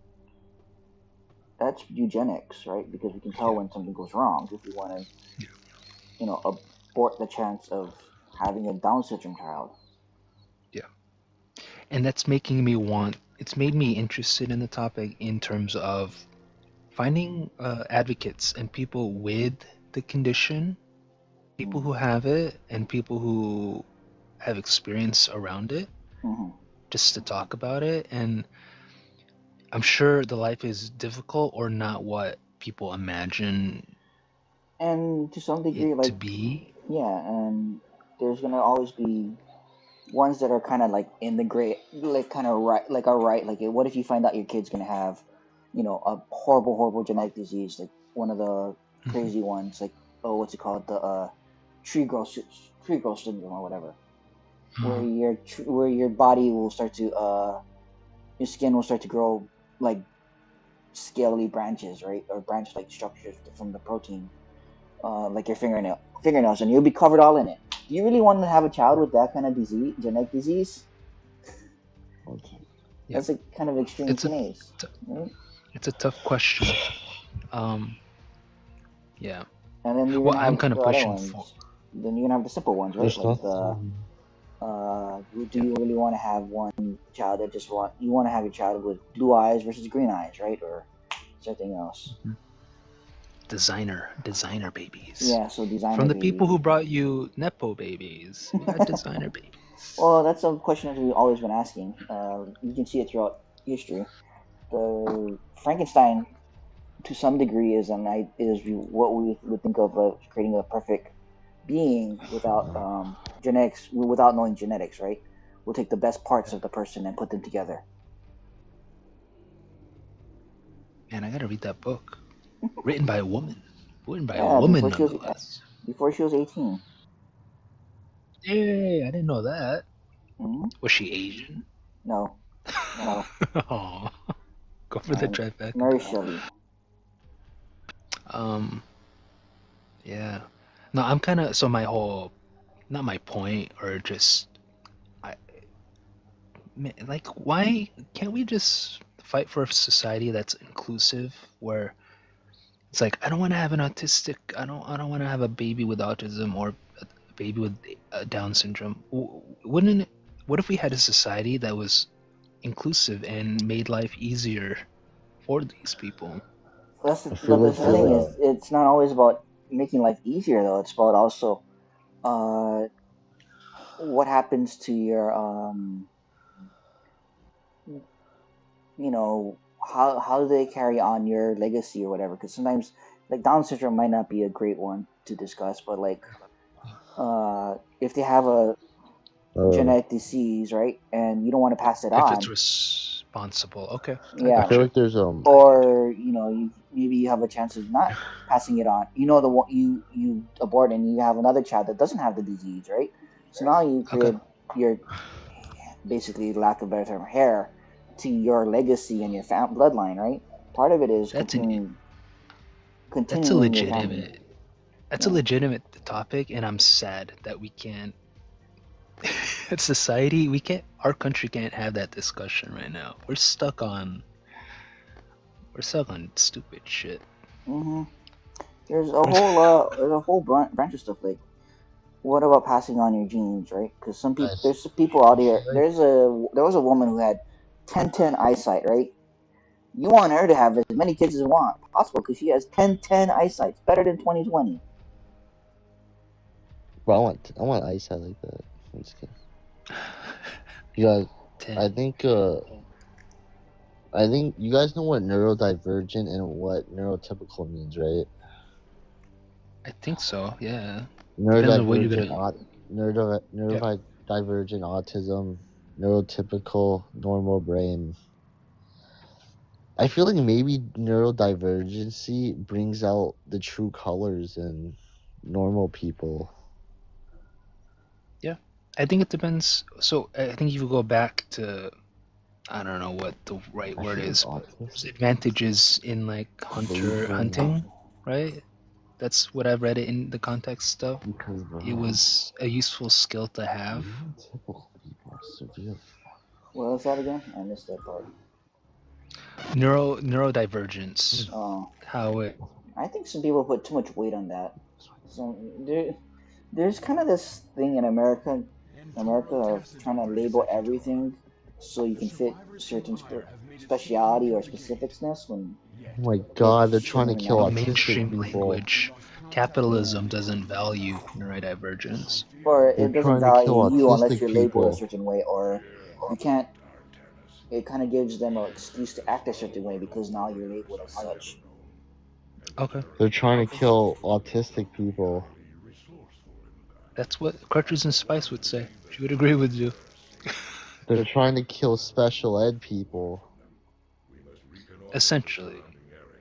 That's eugenics, right? Because we can tell Yeah. when something goes wrong if we want to, abort the chance of having a Down syndrome child. Yeah. And that's making me want. It's made me interested in the topic in terms of finding advocates and people with the condition, people who have it, and people who have experience around it, Mm-hmm. just to talk about it. And I'm sure the life is difficult or not what people imagine And to some it degree, to like, be. yeah, and there's gonna always be ones that are kind of like in the gray, like kind of right, like all right, like what if you find out your kid's gonna have, a horrible, horrible genetic disease, like one of the crazy ones, like, oh, what's it called, the tree growth syndrome or whatever, where your body will start to your skin will start to grow like scaly branches, right, or branch like structures from the protein, like your fingernails, and you'll be covered all in it. Do you really want to have a child with that kind of disease, genetic disease? Yeah, That's a kind of extreme it's a case, right? it's a tough question. Um, yeah. And then you're Well, gonna I'm have kind of the other pushing for. ones. Then you're gonna have the simple ones, right? There's Like stuff. the do you really want to have one child that you want to have your child with blue eyes versus green eyes, right, or something else? Designer babies. Yeah, so designer From the people babies. who brought you Nepo babies, we got designer babies. Well, that's a question that we've always been asking. You can see it throughout history. The Frankenstein, to some degree, is what we would think of creating a perfect being without genetics, without knowing genetics, right? We'll take the best parts of the person and put them together. Man, I gotta read that book. Written by a woman. Written by a Yeah, woman, nonetheless. before she was 18. Yay! I didn't know that. Mm-hmm. Was she Asian? No, no, Oh, go for the Mary trifecta. Shelley. Um, yeah. No, I'm kind of so my whole, not my point, or just I like why can't we just fight for a society that's inclusive where it's like I don't want to have an autistic, I don't want to have a baby with autism or a baby with Down syndrome. Wouldn't it, what if we had a society that was inclusive and made life easier for these people? That's I but feel the like thing there's is, it's not always about making life easier though. It's about also uh, what happens to your how do they carry on your legacy or whatever? Because sometimes like Down syndrome might not be a great one to discuss, but like if they have a genetic disease, right, and you don't want to pass it If it's on, responsible, okay, I yeah, I got feel you. like there's or maybe you have a chance of not passing it on. The one you abort and you have another child that doesn't have the disease, right? So now you Okay. create your basically, lack of a better term, hair to your legacy and your bloodline, right? Part of it is That's an that's a continuing your family. legitimate that's a Yeah. legitimate topic, and I'm sad that we can't. It's society. We can't. Our country can't have that discussion right now. We're stuck on stupid shit. Hmm. There's a whole branch of stuff like what about passing on your genes, right? Because Guys, there's some people out I here. feel like There was a woman who had 10-10 eyesight, right? You want her to have as many kids as you want possible because she has 10-10 eyesight. It's better than 20-20. bro, I want ice out like that. I'm just kidding. You guys, I Ten. think I think you guys know what neurodivergent and what neurotypical means, right? I think so. Yeah. Depends on what you're Neurodivergent, gonna. Yeah. neurodivergent autism, neurotypical normal brain. I feel like maybe neurodivergency brings out the true colors in normal people. Yeah. I think it depends. So I think if you go back to, I don't know what the right I word feel like is, but there's autism, advantages in like daydreaming, hunting, right? That's what I've read it in the context stuff. because It was a useful skill to have. neurotypical people are severe. What was that again? I missed that part. Neurodivergence. Oh, How it I think some people put too much weight on that. There's kind of this thing in America of trying to label everything so you can fit certain speciality or specificness when Oh my it god, they're trying to shouldn't kill matter. autistic mainstream people. language. Yeah. Capitalism doesn't value neurodivergence. Or They're it doesn't trying to kill value you unless autistic you're labeled a people. certain way, or you can't. It kind of gives them an excuse to act a certain way because now you're labeled as such. Okay. They're trying to kill autistic people. That's what Crutches and Spice would say. She would agree with you. They're trying to kill special ed people. Essentially.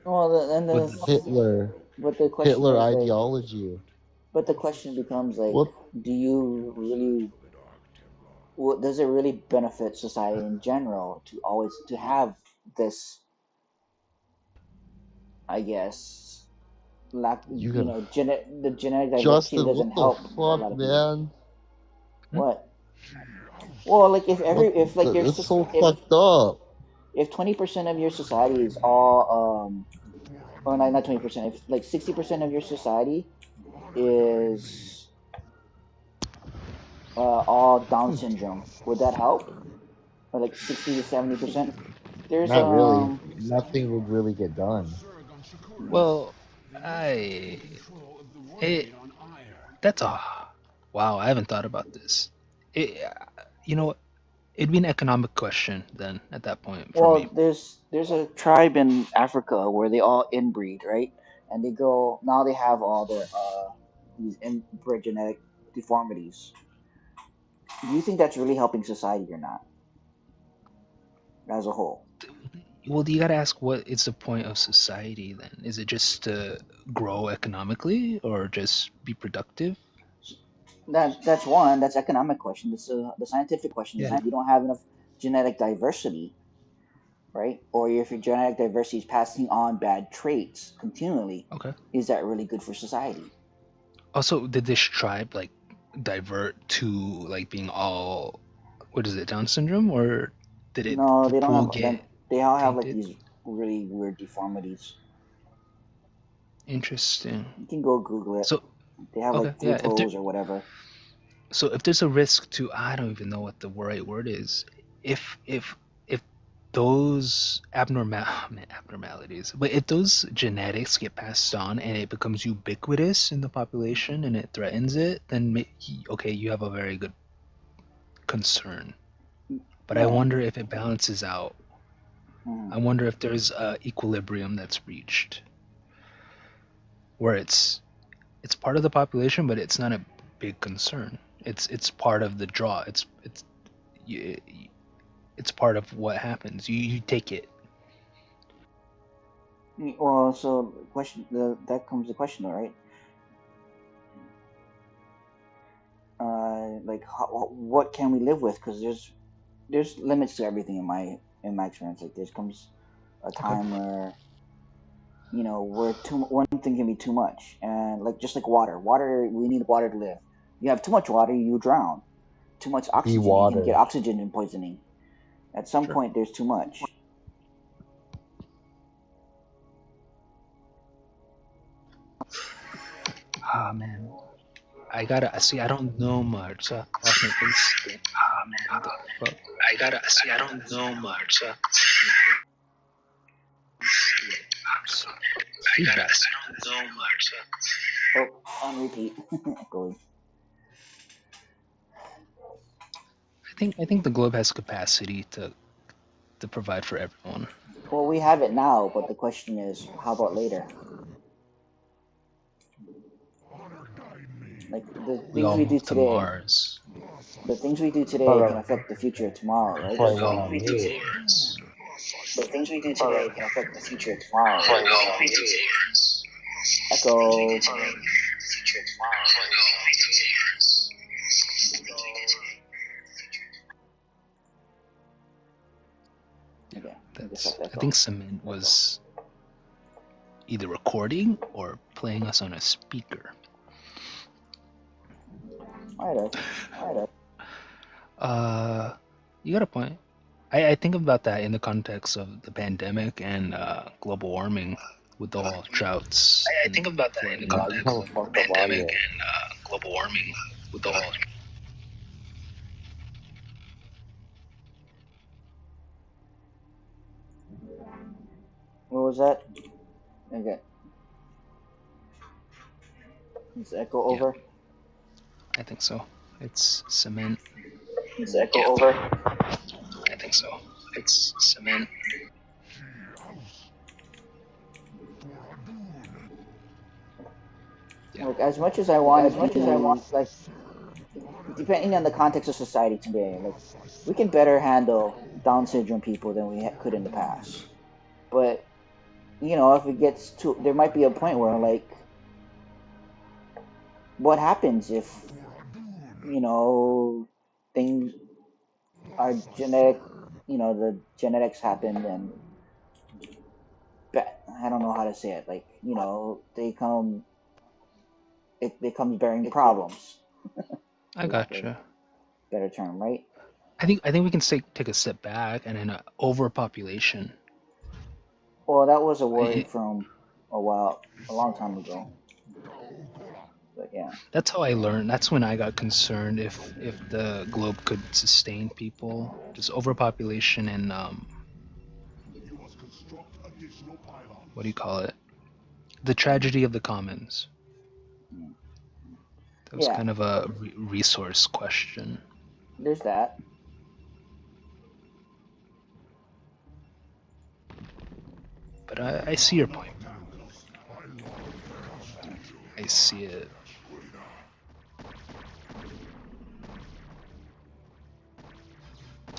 Well, and With Hitler. but the question Hitler is like, ideology. but the question becomes like, What? do you really? What does it really benefit society in general to always to have this? I guess lack. You got The genetic diversity Justin, doesn't what the help a fuck, lot of people. man? What? Well, like What if like the, it's so fucked up. if 20% of your society is all or not 20%, if like 60% of your society is all Down syndrome, would that help? Or like 60 to 70%? There's Not really. Nothing would really get done. well, I it that's a wow. I haven't thought about this. It, you know, it'd be an economic question then at that point for me. well, there's a tribe in Africa where they all inbreed, right? And they go now they have all their these inbred genetic deformities. Do you think that's really helping society or not, as a whole? Well, you gotta ask what is the point of society then? Is it just to grow economically or just be productive? That's one. That's economic question. The scientific question is Yeah. if you don't have enough genetic diversity, right? Or if your genetic diversity is passing on bad traits continually, Okay. is that really good for society? Also, did this tribe like divert to like being all what is it, Down syndrome, or did it No, the they don't pool have. get They all have like tainted? these really weird deformities. Interesting. You can go Google it. So They have okay, like three yeah. toes or whatever. So if there's a risk to, I don't even know what the right word is. If those abnormalities, but if those genetics get passed on and it becomes ubiquitous in the population and it threatens it, then okay, you have a very good concern. But I Yeah. wonder if it balances out. Mhm. I wonder if there's a equilibrium that's reached where it's part of the population, but it's not a big concern. It's part of the draw. You, it's part of what happens. You take it. Well, so that comes the question, though, right? Like, what can we live with? Because there's limits to everything in my in my experience. Like, there comes a time where where one thing can be too much, and like just like water. Water, we need water to live. You have too much water, you drown. Too much Be oxygen, you can get water. oxygen poisoning. At some Sure. point, there's too much. Ah man, I gotta see. I don't know much. Off my instinct. Ah man, the fuck. I gotta see. I don't know much. Feedback. I don't know much. Oh, on repeat. Echoing. I think the globe has capacity to provide for everyone. Well, we have it now, but the question is, how about later? Like the We things all we do move to today, Mars. the things we do today Thought can affect the future of tomorrow, right? I We all So move to knew. Mars. the things we do today can affect the future of tomorrow. We all move to Mars. Echo. Okay, I think Cement was either recording or playing us on a speaker. You got a point. I think about that in the context of the pandemic and global warming with the whole droughts. I think about that in the Yeah, I just context have a of the fucked up pandemic audio. and global warming with the whole. What was that? Okay. Is the echo over? I think so. It's Cement. Is the echo over? I think so. It's Cement. Like, as much as I want to be, like, depending on the context of society today, like, we can better handle Down syndrome people than we could in the past. But, if it gets to, there might be a point where, like, what happens if, things are genetic, the genetics happen and, I don't know how to say it, like, it becomes bearing problems. I gotcha. Better term, right? I think we can take a step back and in an overpopulation. Well, that was a worry from a long time ago. But yeah. That's how I learned. That's when I got concerned if the globe could sustain people. Just overpopulation and what do you call it? The tragedy of the commons. That was kind of a resource question. There's that. But I see your point. I see it.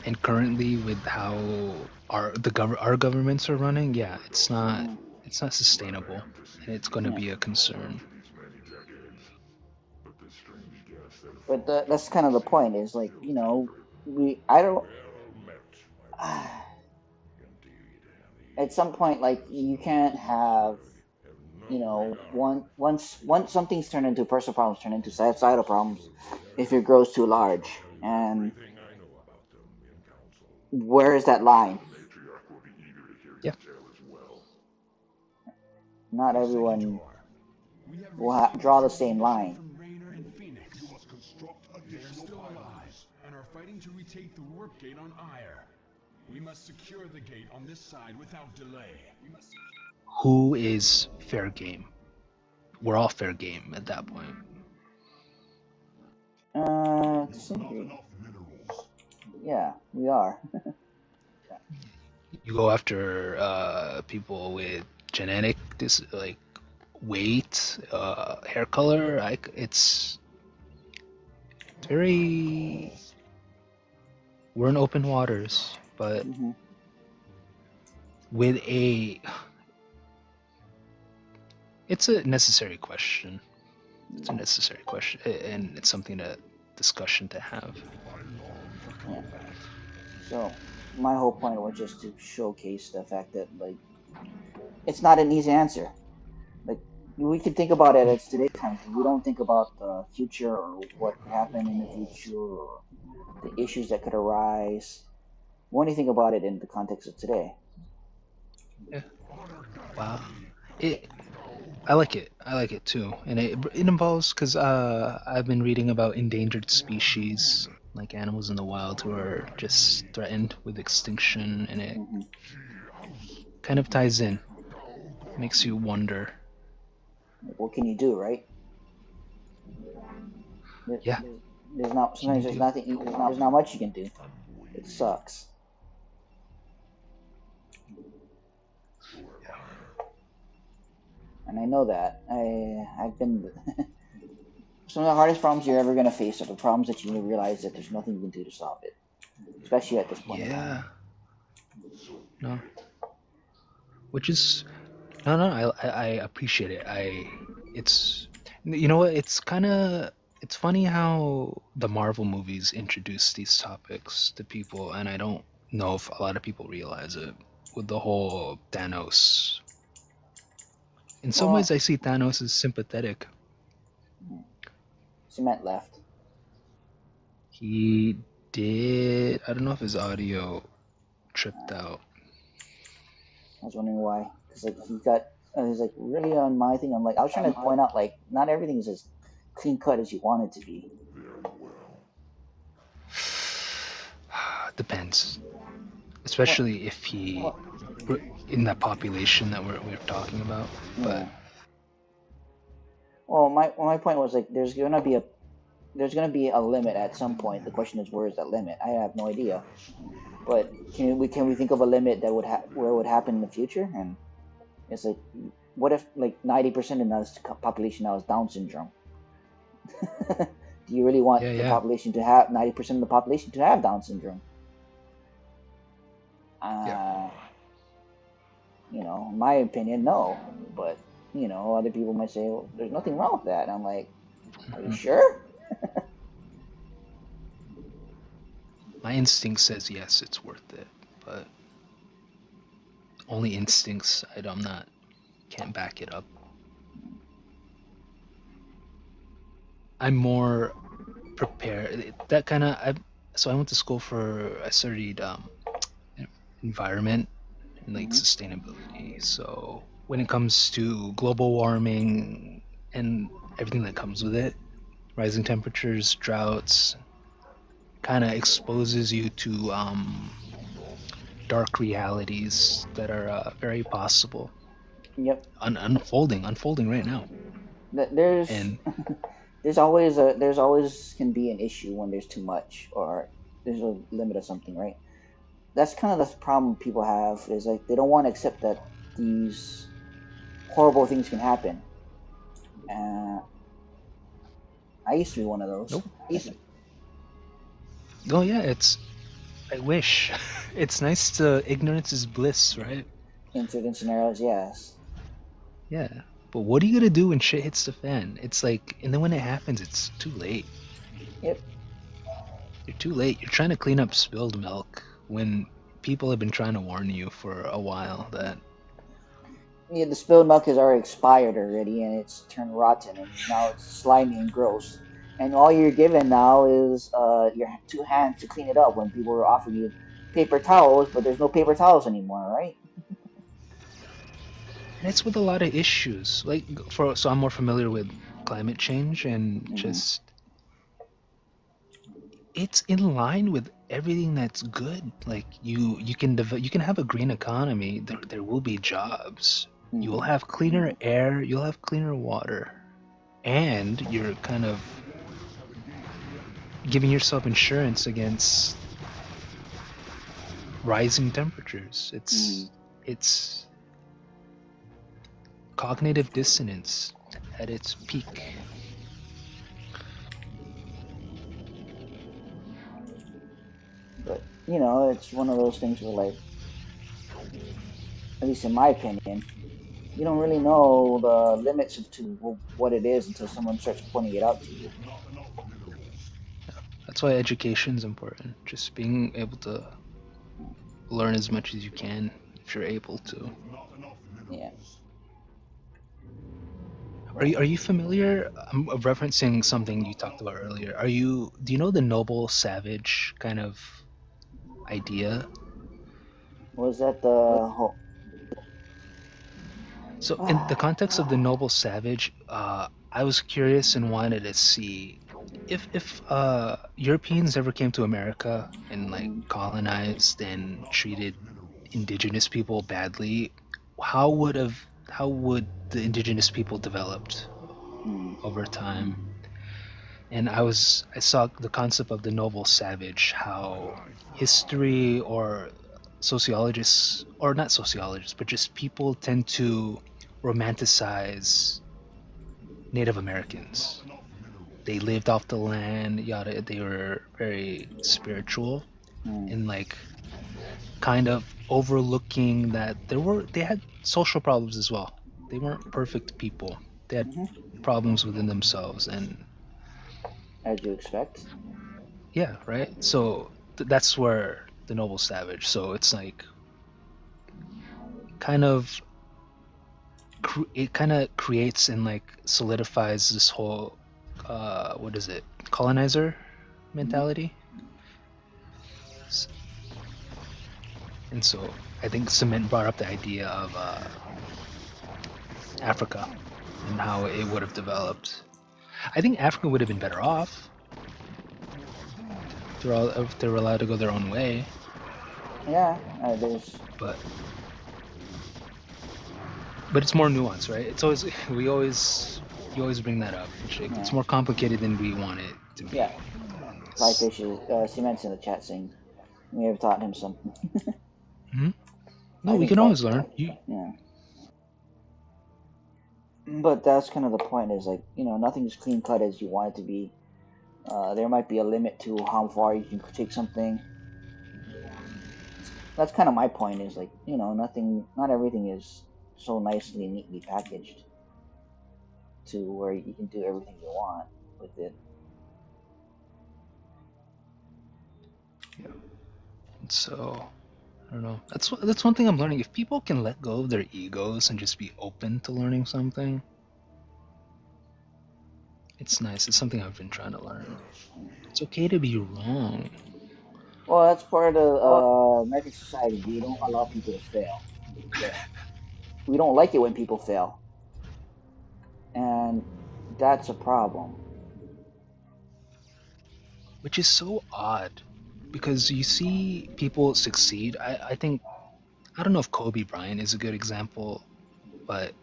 And currently, with how our governments are running, yeah, it's not sustainable, and it's going to be a concern. But that's kind of the point. Is like I don't. At some point, like you can't have, once something's turned into personal problems, turn into societal problems, if it grows too large, and where is that line? Yeah. Not everyone will draw the same line. They are still alive and are fighting to retake the warp gate on Ire. We must secure the gate on this side without delay. Who is fair game? We're all fair game at that point. Yeah, we are. You go after people with genetic like weight, hair color. It's very. We're in open waters, but with it's a necessary question. It's a necessary question, and it's something discussion to have. Yeah. So, my whole point was just to showcase the fact that like it's not an easy answer. Like we can think about it as today's times. We don't think about the future or what could happen in the future or the issues that could arise. We only think about it in the context of today. Yeah. Wow. It. I like it. I like it too, and it involves because I've been reading about endangered species like animals in the wild who are just threatened with extinction, and it Hmm. kind of ties in, makes you wonder. Like, what can you do, right? There, Yeah, there's not can you sometimes there's do? nothing. There's not much you can do. It sucks. And I know that. I've been some of the hardest problems you're ever gonna face are the problems that you realize that there's nothing you can do to solve it, especially at this point in time. Yeah. No. Which is no. I appreciate it. It's you know what? It's funny how the Marvel movies introduce these topics to people, and I don't know if a lot of people realize it with the whole Thanos. In some ways, Well, I see Thanos as sympathetic. Cement left. He did. I don't know if his audio tripped out. I was wondering why, because like he got, he's like really on my thing. I'm like, I was trying to point out like not everything is as clean cut as you want it to be. Depends, Well, especially if he in that population that we're talking about. But yeah. Well, my point was like, there's gonna be a limit at some point. The question is, where is that limit? I have no idea. But can we think of a limit that where it would happen in the future? And it's like, what if like 90% of the population now is Down syndrome? Do you really want yeah, the yeah, population to have 90% of the population to have Down syndrome? yeah. Uh, in my opinion, no. But other people might say, well, there's nothing wrong with that. And I'm like, are you Mhm. sure? My instinct says yes, it's worth it, but only instincts. I'm not can't back it up. I'm more prepared. That kind of. So I went to school for. I studied environment and like Hmm. sustainability. So when it comes to global warming and everything that comes with it, rising temperatures, droughts, kind of exposes you to dark realities that are very possible, Yep. unfolding right now. There's And there's always can be an issue when there's too much or there's a limit of something, right? That's kind of the problem people have is like they don't want to accept that these horrible things can happen. Uh, I used to be one of those. nope. Oh yeah, it's. I wish. It's nice to ignorance is bliss, right? In certain scenarios, yes. Yeah. But what are you gonna do when shit hits the fan? It's like, and then when it happens, it's too late. Yep. You're too late. You're trying to clean up spilled milk when people have been trying to warn you for a while that. Yeah, the spilled milk is already expired already, and it's turned rotten, and now it's slimy and gross. And all you're given now is your two hands to clean it up. When people are offering you paper towels, but there's no paper towels anymore, right? And it's with a lot of issues. Like so I'm more familiar with climate change and Hmm. just it's in line with everything that's good. Like you can have a green economy. There will be jobs. You will Hmm. have cleaner air. You'll have cleaner water, and you're kind of giving yourself insurance against rising temperatures. Hmm. It's cognitive dissonance at its peak. But it's one of those things where, like, at least in my opinion, you don't really know the limits to what it is until someone starts pointing it out to you. That's why education is important. Just being able to learn as much as you can if you're able to. Yeah. Are you familiar? I'm referencing something you talked about earlier. Do you know the noble savage kind of idea? Was that the whole? So in the context of the noble savage, I was curious and wanted to see if Europeans ever came to America and like colonized and treated indigenous people badly, how would the indigenous people developed over time? And I saw the concept of the noble savage, how history or sociologists, or not sociologists, but just people tend to romanticize Native Americans. They lived off the land, yada. They were very spiritual and like kind of overlooking that they had social problems as well. They weren't perfect people. They had problems within themselves, and As you expect. yeah, right. So that's where the noble savage. So it's like kind of it kind of creates and like solidifies this whole what is it, colonizer mentality. And so I think Cement brought up the idea of Africa and how it would have developed. I think Africa would have been better off if they were allowed to go their own way. Yeah, there's. But it's more nuanced, right? It's always you always bring that up. It's more complicated than we want it to be. Yeah. Fly fishes. Cement's in the chat saying we have taught him something. No, we can always learn. Yeah. But that's kind of the point. Is like nothing's clean cut as you want it to be. There might be a limit to how far you can critique something. That's kind of my point. Is like not everything is so nicely and neatly packaged to where you can do everything you want with it. Yeah. And so I don't know. That's one thing I'm learning. If people can let go of their egos and just be open to learning something, it's nice. It's something I've been trying to learn. It's okay to be wrong. Well, that's part of the American society. We don't allow people to fail. We don't like it when people fail, and that's a problem. Which is so odd, because you see people succeed. I think I don't know if Kobe Bryant is a good example, but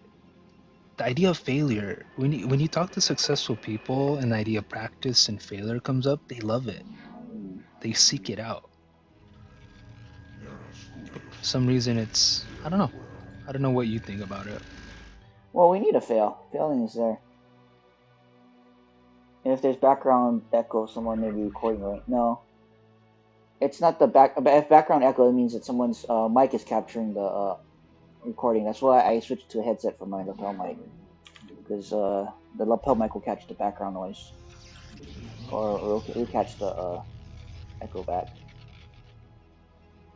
the idea of failure, when you talk to successful people and the idea of practice and failure comes up, they love it. They seek it out. But for some reason, I don't know. I don't know what you think about it. Well, we need to fail. Failing is there. And if there's background echo, someone may be recording right. No, it's not the back. If background echo, it means that someone's mic is capturing the recording. That's why I switched to a headset for my lapel mic, because the lapel mic will catch the background noise, or it'll catch the echo back.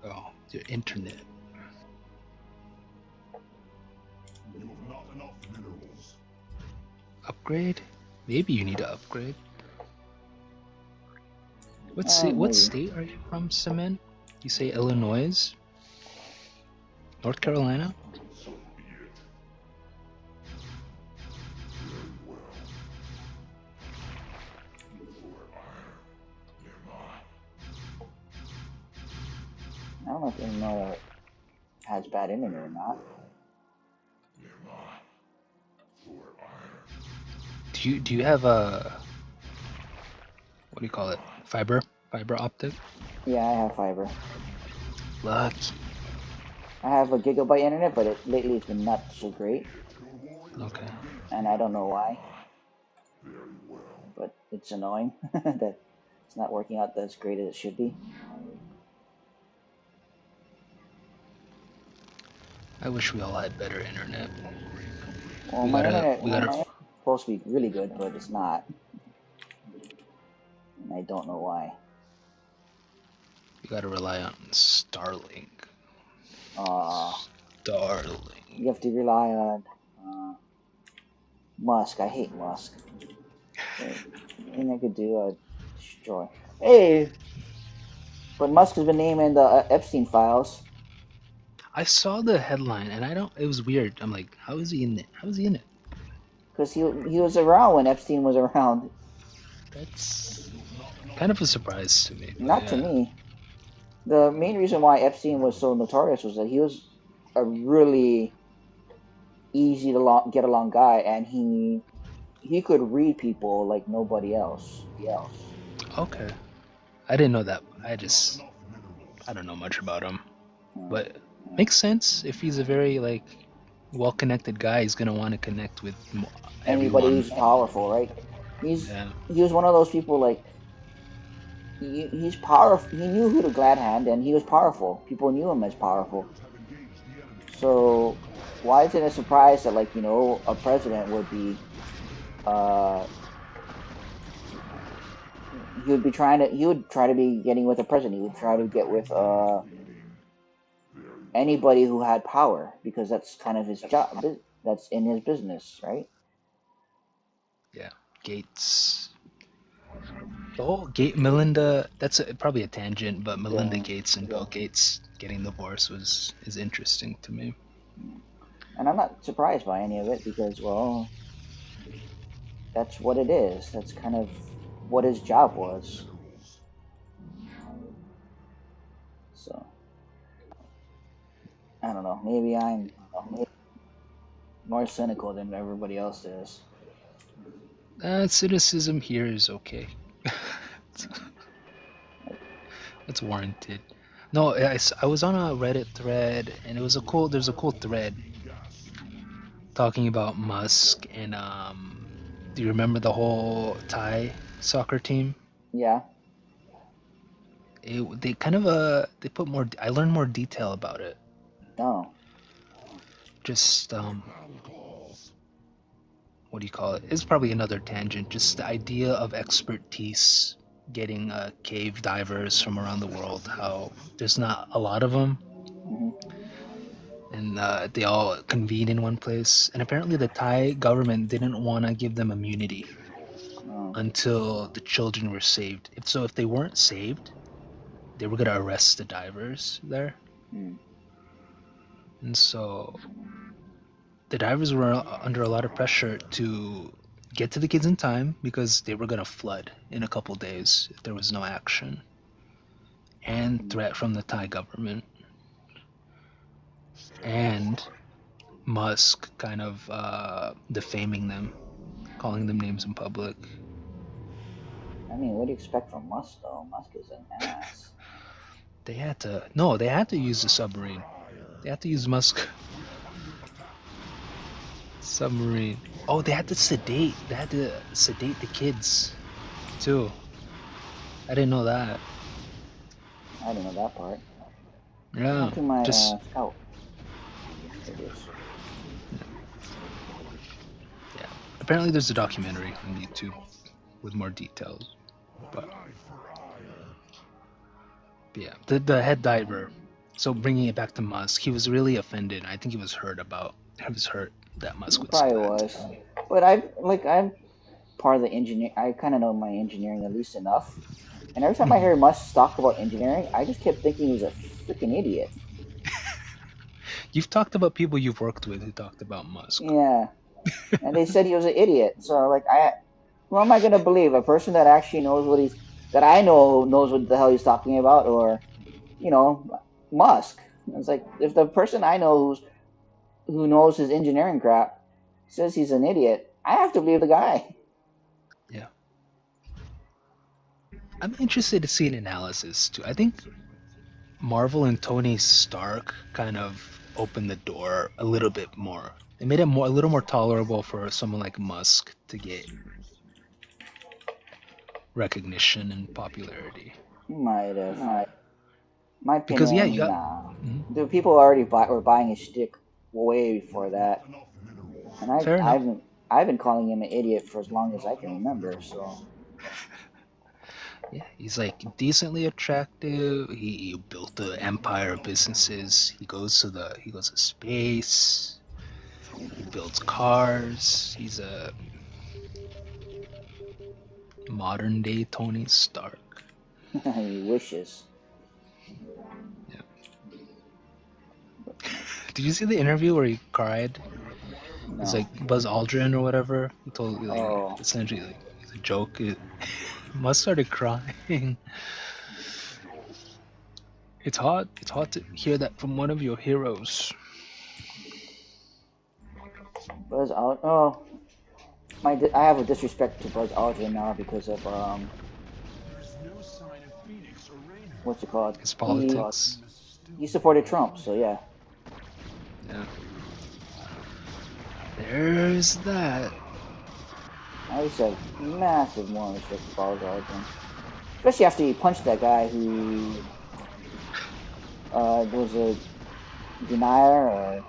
Oh, your internet. Upgrade? Maybe you need to upgrade. What state are you from, Cement? You say Illinois? North Carolina? I don't know if Illinois has bad internet or not. Do you have a, what do you call it? Fiber optic? Yeah, I have fiber. Lucky. I have a gigabyte internet, but lately it's been not so great. Okay. And I don't know why. But it's annoying that it's not working out as great as it should be. I wish we all had better internet. Well, my internet is supposed to be really good, but it's not. And I don't know why. We gotta rely on Starlink. Uh, Darling. you have to rely on Musk. I hate Musk. Anything I could do, I'd destroy. Hey, but Musk has been named in the Epstein files I saw the headline and I don't. It was weird. I'm like, how is he in it? How is he in it? because he was around when Epstein was around. That's kind of a surprise to me. But Not to yeah. me. The main reason why Epstein was so notorious was that he was a really easy to get along guy, and he could read people like nobody else. Okay. I didn't know that. I don't know much about him, Mm, but yeah. makes sense if he's a very like well-connected guy. He's gonna want to connect with Anybody everyone. who's powerful, right? Yeah. He was one of those people like he's powerful. He knew who to glad hand, and he was powerful. People knew him as powerful. So why is it a surprise that like a president would be uh he would try to be getting with a president. He would try to get with anybody who had power because that's kind of his job. That's in his business, right? Yeah. Gates. The whole Melinda. That's probably a tangent, but Melinda Yeah. Gates and Bill Gates getting divorced is interesting to me. And I'm not surprised by any of it because, well, that's what it is. That's kind of what his job was. So I don't know. Maybe I'm more cynical than everybody else is. Cynicism here is okay. It's warranted. No, I was on a Reddit thread, and it was a cool. There's a cool thread talking about Musk and Do you remember the whole Thai soccer team? Yeah. They kind of they put more. I learned more detail about it. Oh. Just what do you call it? It's probably another tangent. Just the idea of expertise, getting cave divers from around the world. How there's not a lot of them, Hmm. and they all convene in one place. And apparently, the Thai government didn't want to give them immunity Oh. until the children were saved. If they weren't saved, they were gonna arrest the divers there. Mm. And so the divers were under a lot of pressure to get to the kids in time because they were gonna flood in a couple days if there was no action. And Mm. threat from the Thai government. And Musk kind of defaming them, calling them names in public. I mean, what do you expect from Musk though? Musk is an ass. They had to use the submarine. They had to use Musk submarine. Oh, they had to sedate. They had to sedate the kids too. I didn't know that. I don't know that part. What Yeah, happened to my just scout? There it is. yeah. Apparently, there's a documentary on YouTube with more details. But yeah, the head diver. So bringing it back to Musk, he was really offended. I think he was hurt about. He was hurt that Musk It would say probably that. was, but I'm part of the engineer. I kind of know my engineering at least enough. And every time I Mhm. hear Musk talk about engineering, I just kept thinking he was a freaking idiot. You've talked about people you've worked with who talked about Musk. Yeah, and they said he was an idiot. So like, who am I gonna believe? A person that actually knows that I know knows what the hell he's talking about, or you know, Musk? It's like if the person I know who knows his engineering crap says he's an idiot, I have to believe the guy. Yeah, I'm interested to see an analysis too. I think Marvel and Tony Stark kind of opened the door a little bit more. It made it a little more tolerable for someone like Musk to get recognition and popularity. Might have. My Because yeah, you opinion, got nah. mhm. The people already were buying his shtick way before that, and Fair enough. I've been calling him an idiot for as long as I can remember. So Yeah, he's like decently attractive. He built the empire of businesses. He goes to space. He builds cars. He's a modern day Tony Stark. He wishes. Yeah. Did you see the interview where he cried? It's No. like Buzz Aldrin or whatever. He told like Oh. essentially like it's a joke. It must started crying. It's hard. It's hard to hear that from one of your heroes. Buzz Aldrin. Oh, I have a disrespect to Buzz Aldrin now because of what's it called? His politics. He supported Trump, so yeah. Yeah. There's that. I used to have massive moral respect for Buzz Aldrin, especially after he punched that guy who was a denier or.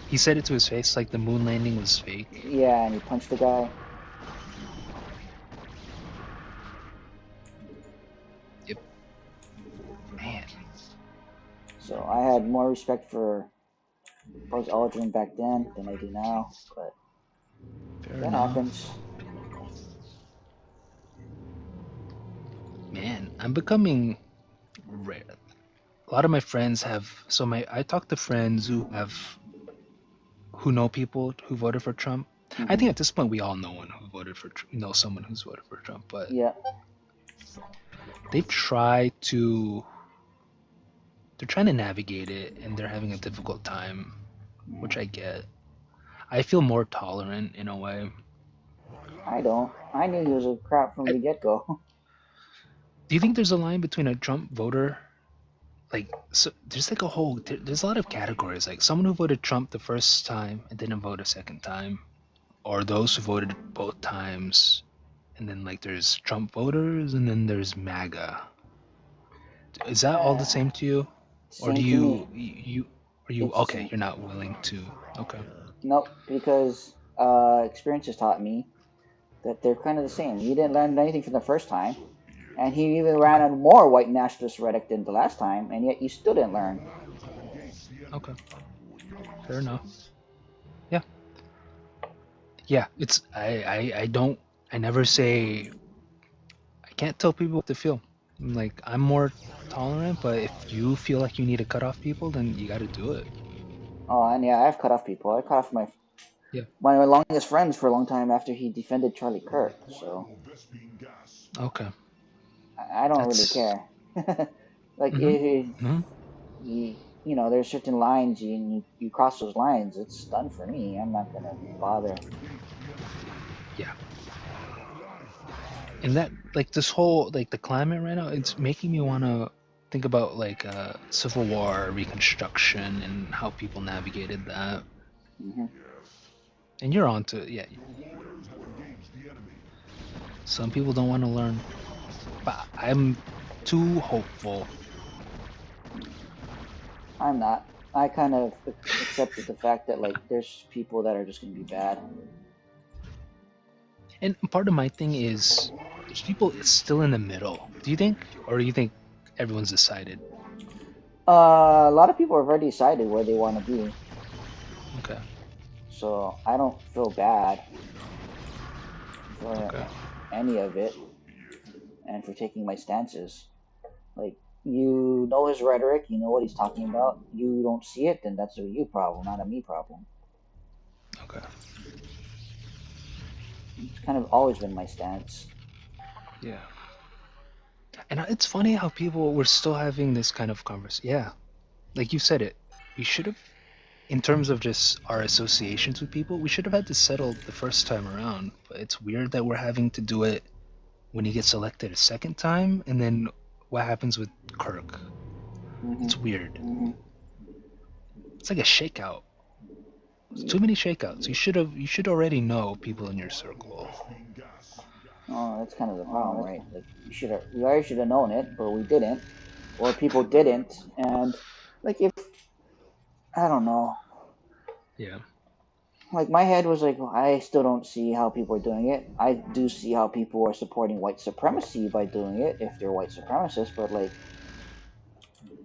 He said it to his face, like the moon landing was fake. Yeah, and he punched the guy. Yep. Man. So I had more respect for Buzz Aldrin back then than I do now, but Fair that enough. happens. Man, I'm becoming rare. A lot of my friends have. So I talk to friends who know people who voted for Trump. Mm-hmm. I think at this point we all know someone who's voted for Trump, but yeah, they've tried to. They're trying to navigate it, and they're having a difficult time, which I get. I feel more tolerant in a way. I don't. I knew he was a crap from the get-go. Do you think there's a line between a Trump voter? Like, so there's like there's a lot of categories. Like someone who voted Trump the first time and didn't vote a second time, or those who voted both times, and then like there's Trump voters, and then there's MAGA. Is that all the same to you, or do Same to me. you are you It's the okay? same. You're not willing to. Okay. Nope, because experience has taught me that they're kind of the same. He didn't learn anything from the first time, and he even ran on more white nationalist rhetoric than the last time, and yet you still didn't learn. Okay. Fair enough. Yeah. Yeah. It's I don't I never say I can't tell people what to feel. Like I'm more tolerant, but if you feel like you need to cut off people, then you got to do it. Oh, and yeah, I've cut off people. I cut off Yeah. my longest friends for a long time after he defended Charlie Kirk. So Okay. I don't really That's. care. Like Mm-hmm. you know, there's certain lines you cross those lines, it's done for me. I'm not gonna bother. Yeah. And that like this whole like the climate right now, it's making me want to think about like Civil War, Reconstruction, and how people navigated that. Mm-hmm. And you're on to yeah. Some people don't want to learn, but I'm too hopeful. I'm not. I kind of accepted the fact that like there's people that are just gonna be bad. And part of my thing is there's people still in the middle. Do you think, or do you think everyone's decided? A lot of people have already decided where they want to be. Okay. So I don't feel bad for Okay. any of it and for taking my stances. Like, you know his rhetoric, you know what he's talking about. You don't see it, then that's a you problem, not a me problem. Okay. It's kind of always been my stance. Yeah. And it's funny how people were still having this kind of conversation. Yeah. Like you said it. We should have, in terms of just our associations with people, we should have had this settled the first time around. But it's weird that we're having to do it when he gets elected a second time, and then what happens with Kirk. Mm-hmm. It's weird. Mm-hmm. It's like a shakeout. It's too many shakeouts. You should already know people in your circle. Oh, that's kind of the problem, right? Like, we already should have known it, but we didn't, or people didn't, and like if I don't know. Yeah. like my head was like, well, I still don't see how people are doing it. I do see how people are supporting white supremacy by doing it if they're white supremacists, but like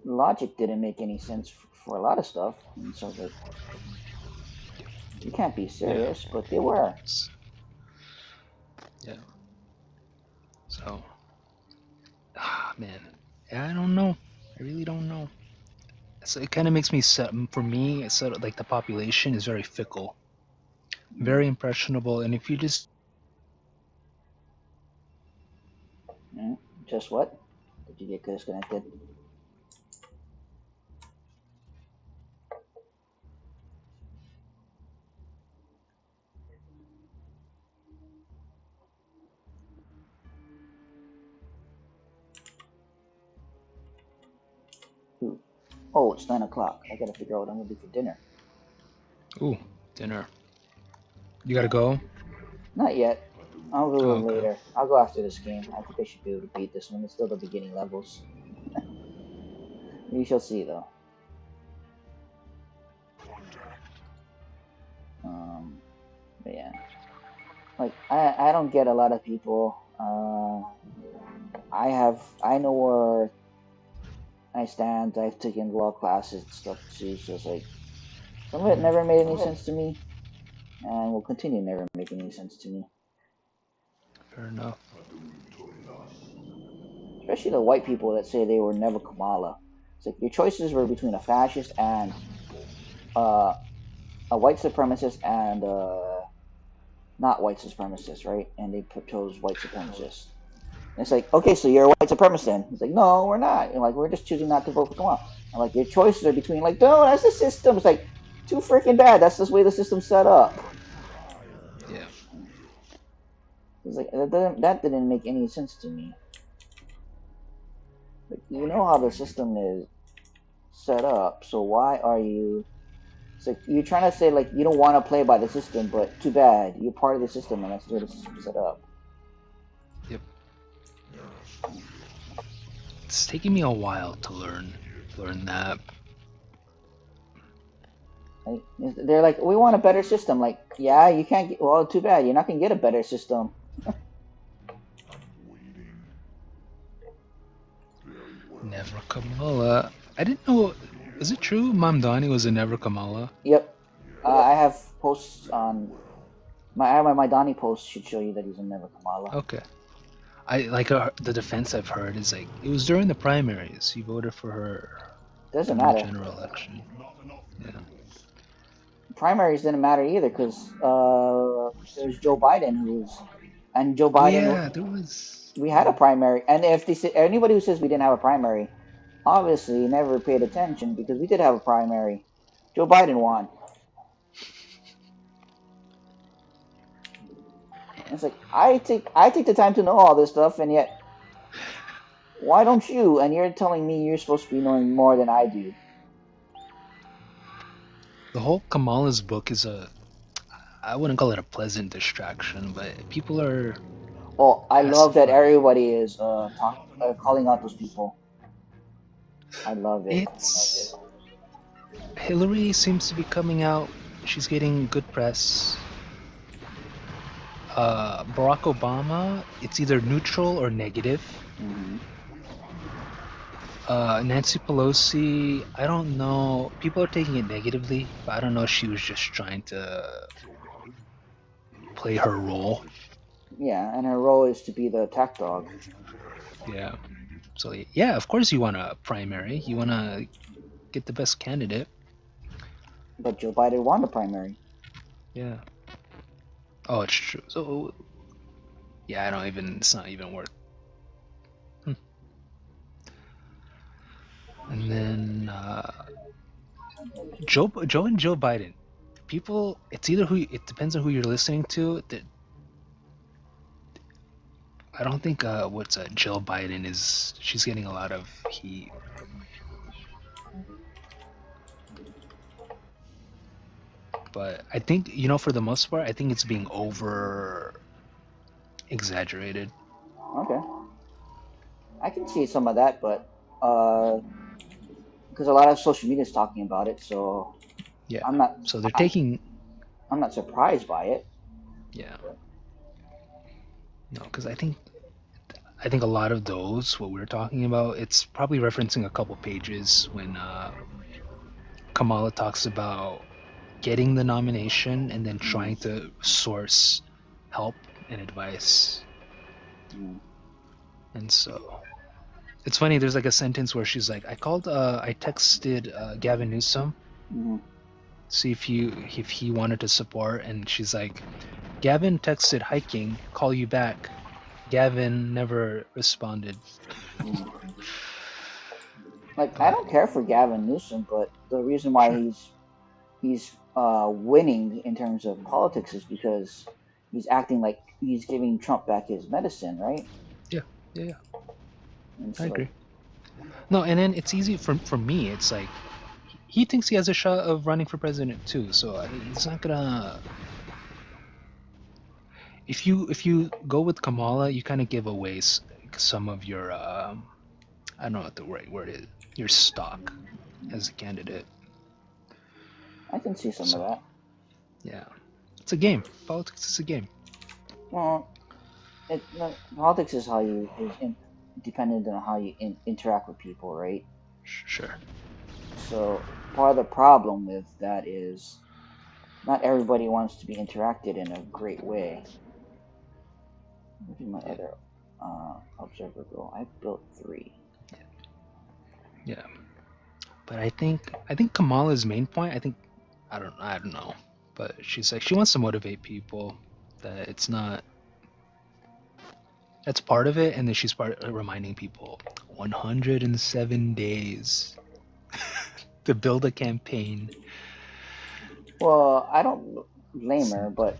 logic didn't make any sense for a lot of stuff. And so like, you can't be Yeah. serious, but they were. Yeah. So, man, I don't know. I really don't know. So it kind of makes me set. For me, it's sort of like the population is very fickle, very impressionable, and if you just Just what? Did you get disconnected? Ooh. Oh, it's 9 o'clock. I gotta figure out what I'm gonna do for dinner. ooh, dinner. You gotta go. Not yet. I'll go a little Okay. later. I'll go after this game. I think I should be able to beat this one. It's still the beginning levels. We shall see, though. But yeah. Like, I don't get a lot of people. I know where I stand. I've taken law classes and stuff too, so it's like, some of it never made any sense to me, and will continue never making any sense to me. Fair enough. Especially the white people that say they were never Kamala. It's like your choices were between a fascist and uh, a white supremacist and not white supremacist, right? And they chose white supremacist. And it's like, okay, so you're a white supremacist. It's like, no, we're not. And like, we're just choosing not to vote for Kamala. And like, your choices are between like, no, that's the system. It's like too freaking bad. That's the way the system's set up. Yeah. It's like that didn't make any sense to me. Like, you know how the system is set up, so why are you? It's like you're trying to say like you don't want to play by the system, but too bad you're part of the system, and that's the way the system's set up. Yep. It's taking me a while to learn that. Like, they're like, we want a better system. Like, yeah, you can't get. Well, too bad. You're not gonna get a better system. Never Kamala. I didn't know. Is it true Mamdani was a Never Kamala? Yep. I have posts on my Donnie post should show you that he's a never Kamala. Okay. I like the defense I've heard is like it was during the primaries. He voted for her Doesn't during the matter. general election. Yeah. Primaries didn't matter either because there's Joe Biden and Joe Oh Biden. yeah, there was. We had a primary, and if they say anybody who says we didn't have a primary, obviously never paid attention because we did have a primary. Joe Biden won. It's like I take the time to know all this stuff, and yet why don't you? And you're telling me you're supposed to be knowing more than I do. The whole Kamala's book is I wouldn't call it a pleasant distraction, but people are. Oh, I love that everybody is calling out those people. I love it. It's Hillary seems to be coming out. She's getting good press. Barack Obama, it's either neutral or negative. Mm-hmm. Nancy Pelosi, I don't know. People are taking it negatively, but I don't know if she was just trying to play her role. Yeah, and her role is to be the attack dog. Yeah. So yeah, of course you want a primary. You want to get the best candidate. But Joe Biden won the primary. Yeah. Oh, it's true. So yeah, I don't even. It's not even worth. And then Joe and Joe Biden. People, it's either who. It depends on who you're listening to. I don't think what's Jill Biden is. She's getting a lot of heat. But I think for the most part, I think it's being over exaggerated. Okay, I can see some of that, but because a lot of social media is talking about it, so Yeah. I'm not. So they're taking I'm not surprised by it. Yeah. No, because I think a lot of those what we're talking about, it's probably referencing a couple pages when Kamala talks about getting the nomination and then trying to source help and advice. And so it's funny, there's like a sentence where she's like, I texted Gavin Newsom, see if he wanted to support, and she's like, Gavin texted hiking, call you back. Gavin never responded. Like, I don't care for Gavin Newsom, but the reason why he's winning in terms of politics is because he's acting like he's giving Trump back his medicine, right? Yeah. And I so, agree. like, No, and then it's easy for me. It's like he thinks he has a shot of running for president too, so he's not gonna. If you go with Kamala, you kind of give away some of your I don't know what the right word is, your stock as a candidate. I can see some of that. Yeah, it's a game. Politics is a game. Well, politics is how you dependent on how you interact with people, right? Sure. So part of the problem with that is not everybody wants to be interacted in a great way. Where did my other observer go? I built 3. Yeah, but I think Kamala's main point. I don't know, but she's like she wants to motivate people that it's not. That's part of it, and then she's part reminding people 107 days to build a campaign. Well, I don't blame her, but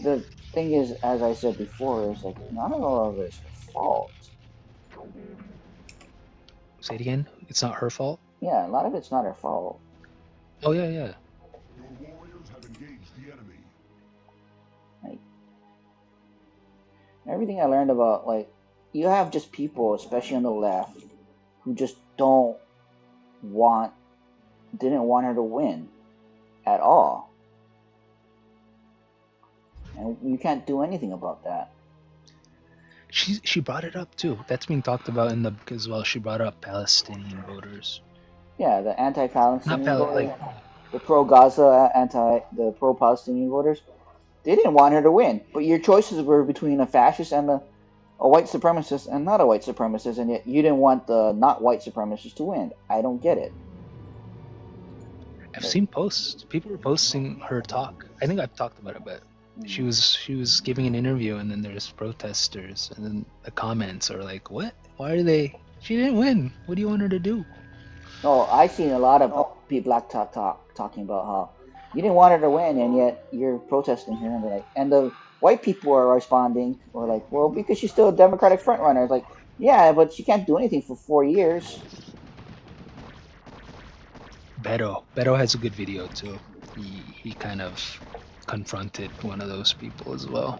the thing is, as I said before, is like not all of it's her fault. Say it again. It's not her fault. Yeah, a lot of it's not her fault. Oh yeah. Your warriors have engaged the enemy. Like everything I learned about, like you have just people, especially on the left, who just didn't want her to win at all, and you can't do anything about that. She brought it up too. That's being talked about in the book as well. She brought up Palestinian voters. Yeah, the anti-Palestinian voters, like the pro-Gaza, the pro-Palestinian voters, they didn't want her to win. But your choices were between a fascist and a white supremacist and not a white supremacist, and yet you didn't want the not white supremacist to win. I don't get it. I've seen posts. People were posting her talk. I think I've talked about it, but she was giving an interview, and then there's protesters, and then the comments are like, "What? Why are they? She didn't win. What do you want her to do?" No, I've seen a lot of black talking about how you didn't want her to win, and yet you're protesting her, and they're like, and the white people are responding, or like, well, because she's still a Democratic frontrunner. It's like, yeah, but she can't do anything for 4 years. Beto has a good video too. He kind of confronted one of those people as well.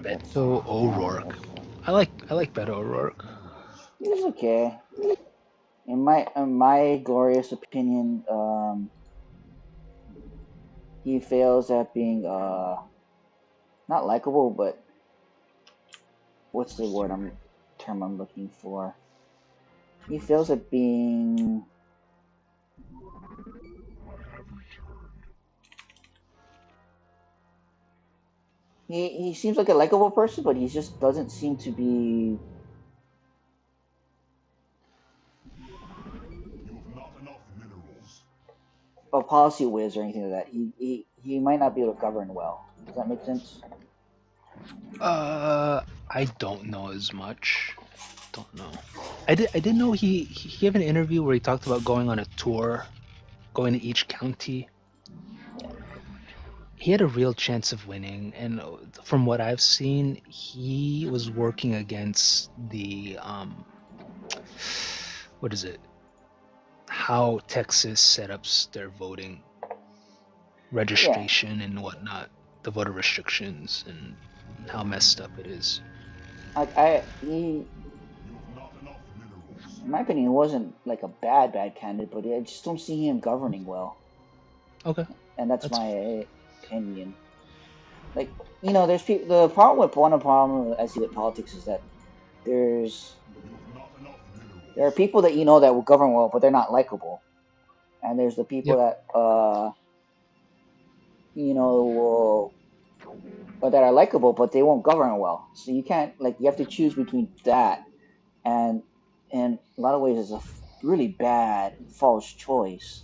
Beto O'Rourke. I like Beto O'Rourke. He's okay. In my glorious opinion, he fails at being not likable, but what's the term I'm looking for? He fails at being he seems like a likable person, but he just doesn't seem to be a policy whiz or anything like that. He might not be able to govern well. Does that make sense? I don't know as much. Don't know. I didn't know he gave an interview where he talked about going on a tour, going to each county. He had a real chance of winning, and from what I've seen, he was working against the what is it? How Texas set up their voting registration and whatnot, the voter restrictions, and how messed up it is. in my opinion, it wasn't like a bad candidate, but I just don't see him governing well, Okay, and that's that's my opinion. Like, there's people. The problem with one of the problem I see with politics is that there's there are people that that will govern well, but they're not likable, and there's the people yep. that will that are likable, but they won't govern well. So you can't you have to choose between that and in a lot of ways it's a really bad false choice.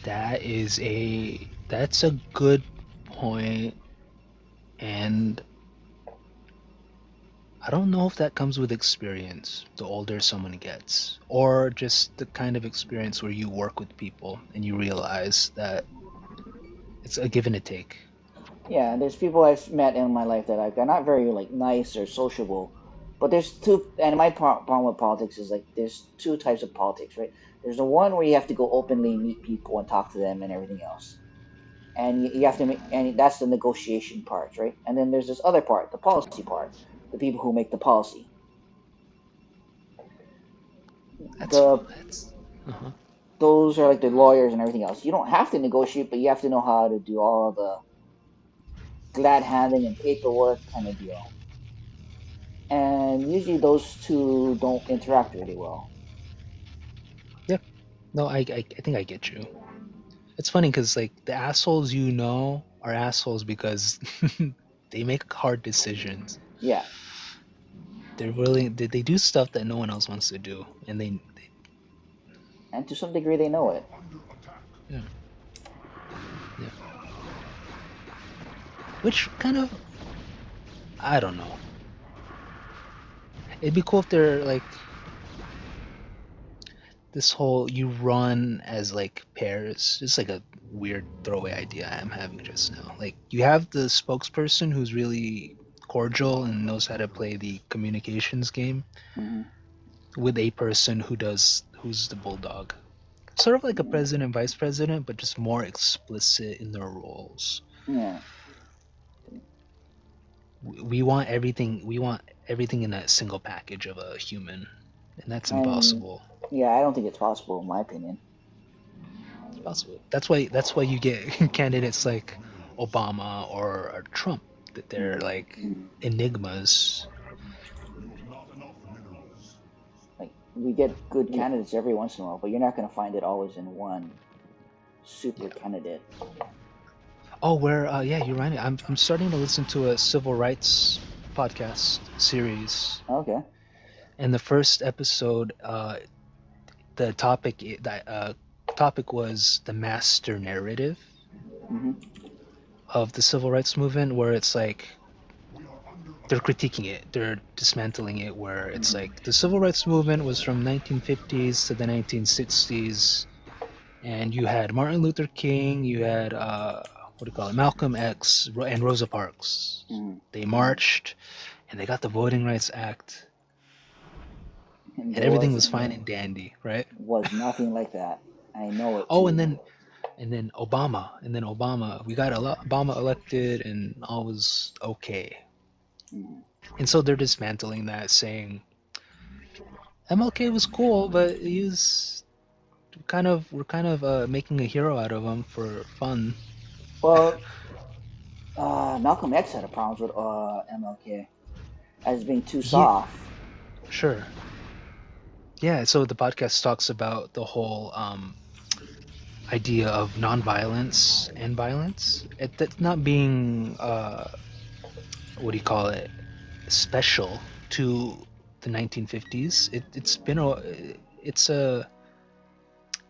That's a good point, and I don't know if that comes with experience, the older someone gets, or just the kind of experience where you work with people and you realize that it's a give and a take. Yeah, there's people I've met in my life that are not very nice or sociable, but there's two. And my problem with politics is there's two types of politics, right? There's the one where you have to go openly meet people and talk to them and everything else, and you have to make, and that's the negotiation part, right? And then there's this other part, the policy part, the people who make the policy. That's The that's uh-huh. Those are the lawyers and everything else. You don't have to negotiate, but you have to know how to do all the glad handing and paperwork kind of deal. And usually those two don't interact really well. Yeah. No, I think I get you. It's funny because the assholes are assholes because they make hard decisions. Yeah, They do stuff that no one else wants to do, and and to some degree they know it. yeah, yeah. Which kind of, I don't know. It'd be cool if they're this whole you run as pairs. It's a weird throwaway idea I'm having just now. You have the spokesperson who's really cordial and knows how to play the communications game Hmm. with a person who's the bulldog. Sort of like a president and vice president, but just more explicit in their roles. Yeah, We want everything. We want everything in a single package of a human, and that's and impossible. yeah, I don't think it's possible in my opinion. It's possible. That's why you get candidates like Obama or Trump. That they're enigmas. Like we get good candidates every once in a while, but you're not going to find it always in one super Yeah. candidate. Oh, where? Yeah, you're right. I'm starting to listen to a civil rights podcast series, Okay. and the first episode, the topic was the master narrative Hmm. of the civil rights movement, where it's they're critiquing it, they're dismantling it, where it's Hmm. the civil rights movement was from 1950s to the 1960s, and you had Martin Luther King, you had what do you call it, Malcolm X, and Rosa Parks. Hmm. They marched, and they got the Voting Rights Act, And and there everything was fine and dandy, right? was nothing like that. I know it Oh, too. and then Obama, we got Obama elected, and all was okay. Hmm. And so they're dismantling that, saying MLK was cool, but we're kind of making a hero out of him for fun. Well, Malcolm X had a problems with MLK as being too Yeah, soft. sure. Yeah, so the podcast talks about the whole idea of nonviolence and violence. That's not being what do you call it? Special to the 1950s.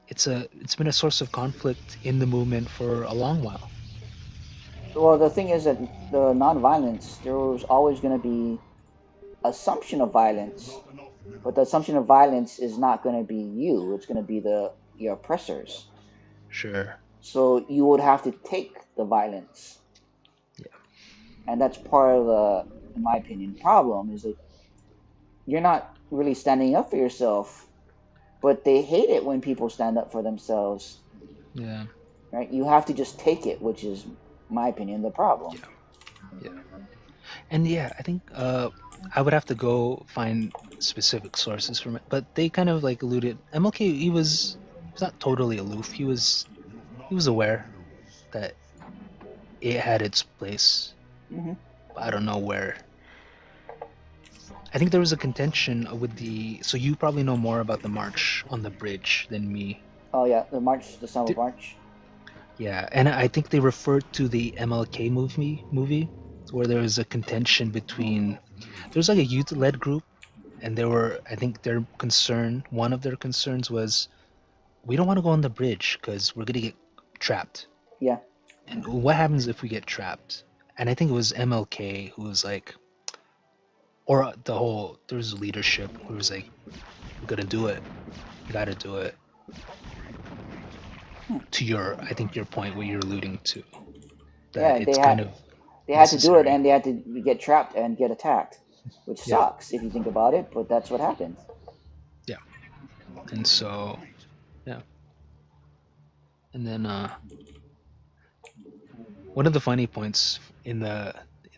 It's been a source of conflict in the movement for a long while. Well, the thing is that the nonviolence, there was always going to be assumption of violence, but the assumption of violence is not going to be you. It's going to be your oppressors. Sure. So you would have to take the violence, Yeah. and that's part of the, in my opinion, problem is that you're not really standing up for yourself, but they hate it when people stand up for themselves. Yeah. Right? You have to just take it, which is, my opinion, the problem. Yeah. Yeah. And yeah, I think I would have to go find specific sources from it, but they kind of like alluded. MLK, he was not totally aloof. He was aware that it had its place. Hmm. But I don't know where. I think there was a contention with the. So you probably know more about the march on the bridge than me. Oh yeah, the Son of Did, March. yeah, and I think they referred to the MLK movie where there was a contention between. There's like a youth-led group, and they were. I think their concern. One of their concerns was we don't want to go on the bridge because we're gonna get trapped. Yeah. And what happens if we get trapped? And I think it was MLK who was like, or the whole there was leadership who was like, "We're gonna do it. We gotta do it." To your, I think your point, what you're alluding to, that Yeah, it's kind of they had to do it, necessary. and they had to get trapped and get attacked, which Yeah, sucks if you think about it. But that's what happened. yeah. And so, yeah. And then one of the funny points in the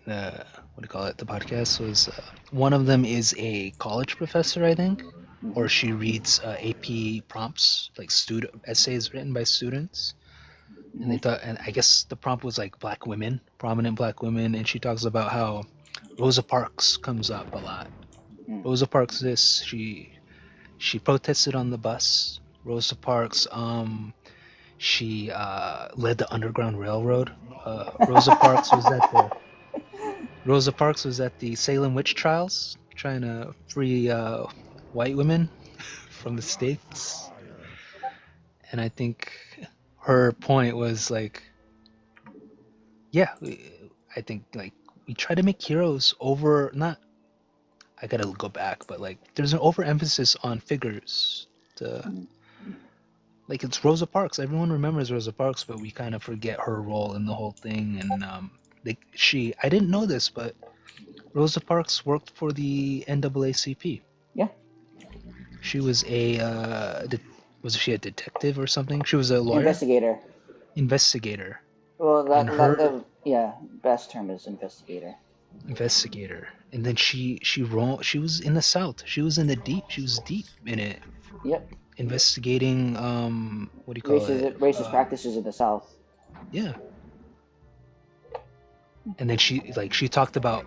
what do you call it, the podcast was one of them is a college professor, I think, Hmm. or she reads AP prompts, like student essays written by students, and Hmm. they thought, and I guess the prompt was like black women, prominent black women, and she talks about how Rosa Parks comes up a lot. Mm. Rosa Parks, this she protested on the bus. Rosa Parks, she led the Underground Railroad. Rosa Parks was at the Salem witch trials, trying to free white women from the stakes. And I think her point was like, yeah, I think like we try to make heroes over not. I gotta go back, but like there's an overemphasis on figures. To, Mm. like it's Rosa Parks. Everyone remembers Rosa Parks, but we kind of forget her role in the whole thing. And I didn't know this, but Rosa Parks worked for the NAACP. Yeah. She was was she a detective or something? She was a lawyer, Investigator. investigator, Well, and her yeah, best term is investigator. investigator. And then she was in the South. She was in the deep. She was deep in it, Yep. investigating what do you call it? Racist practices in the South. Yeah. And then she talked about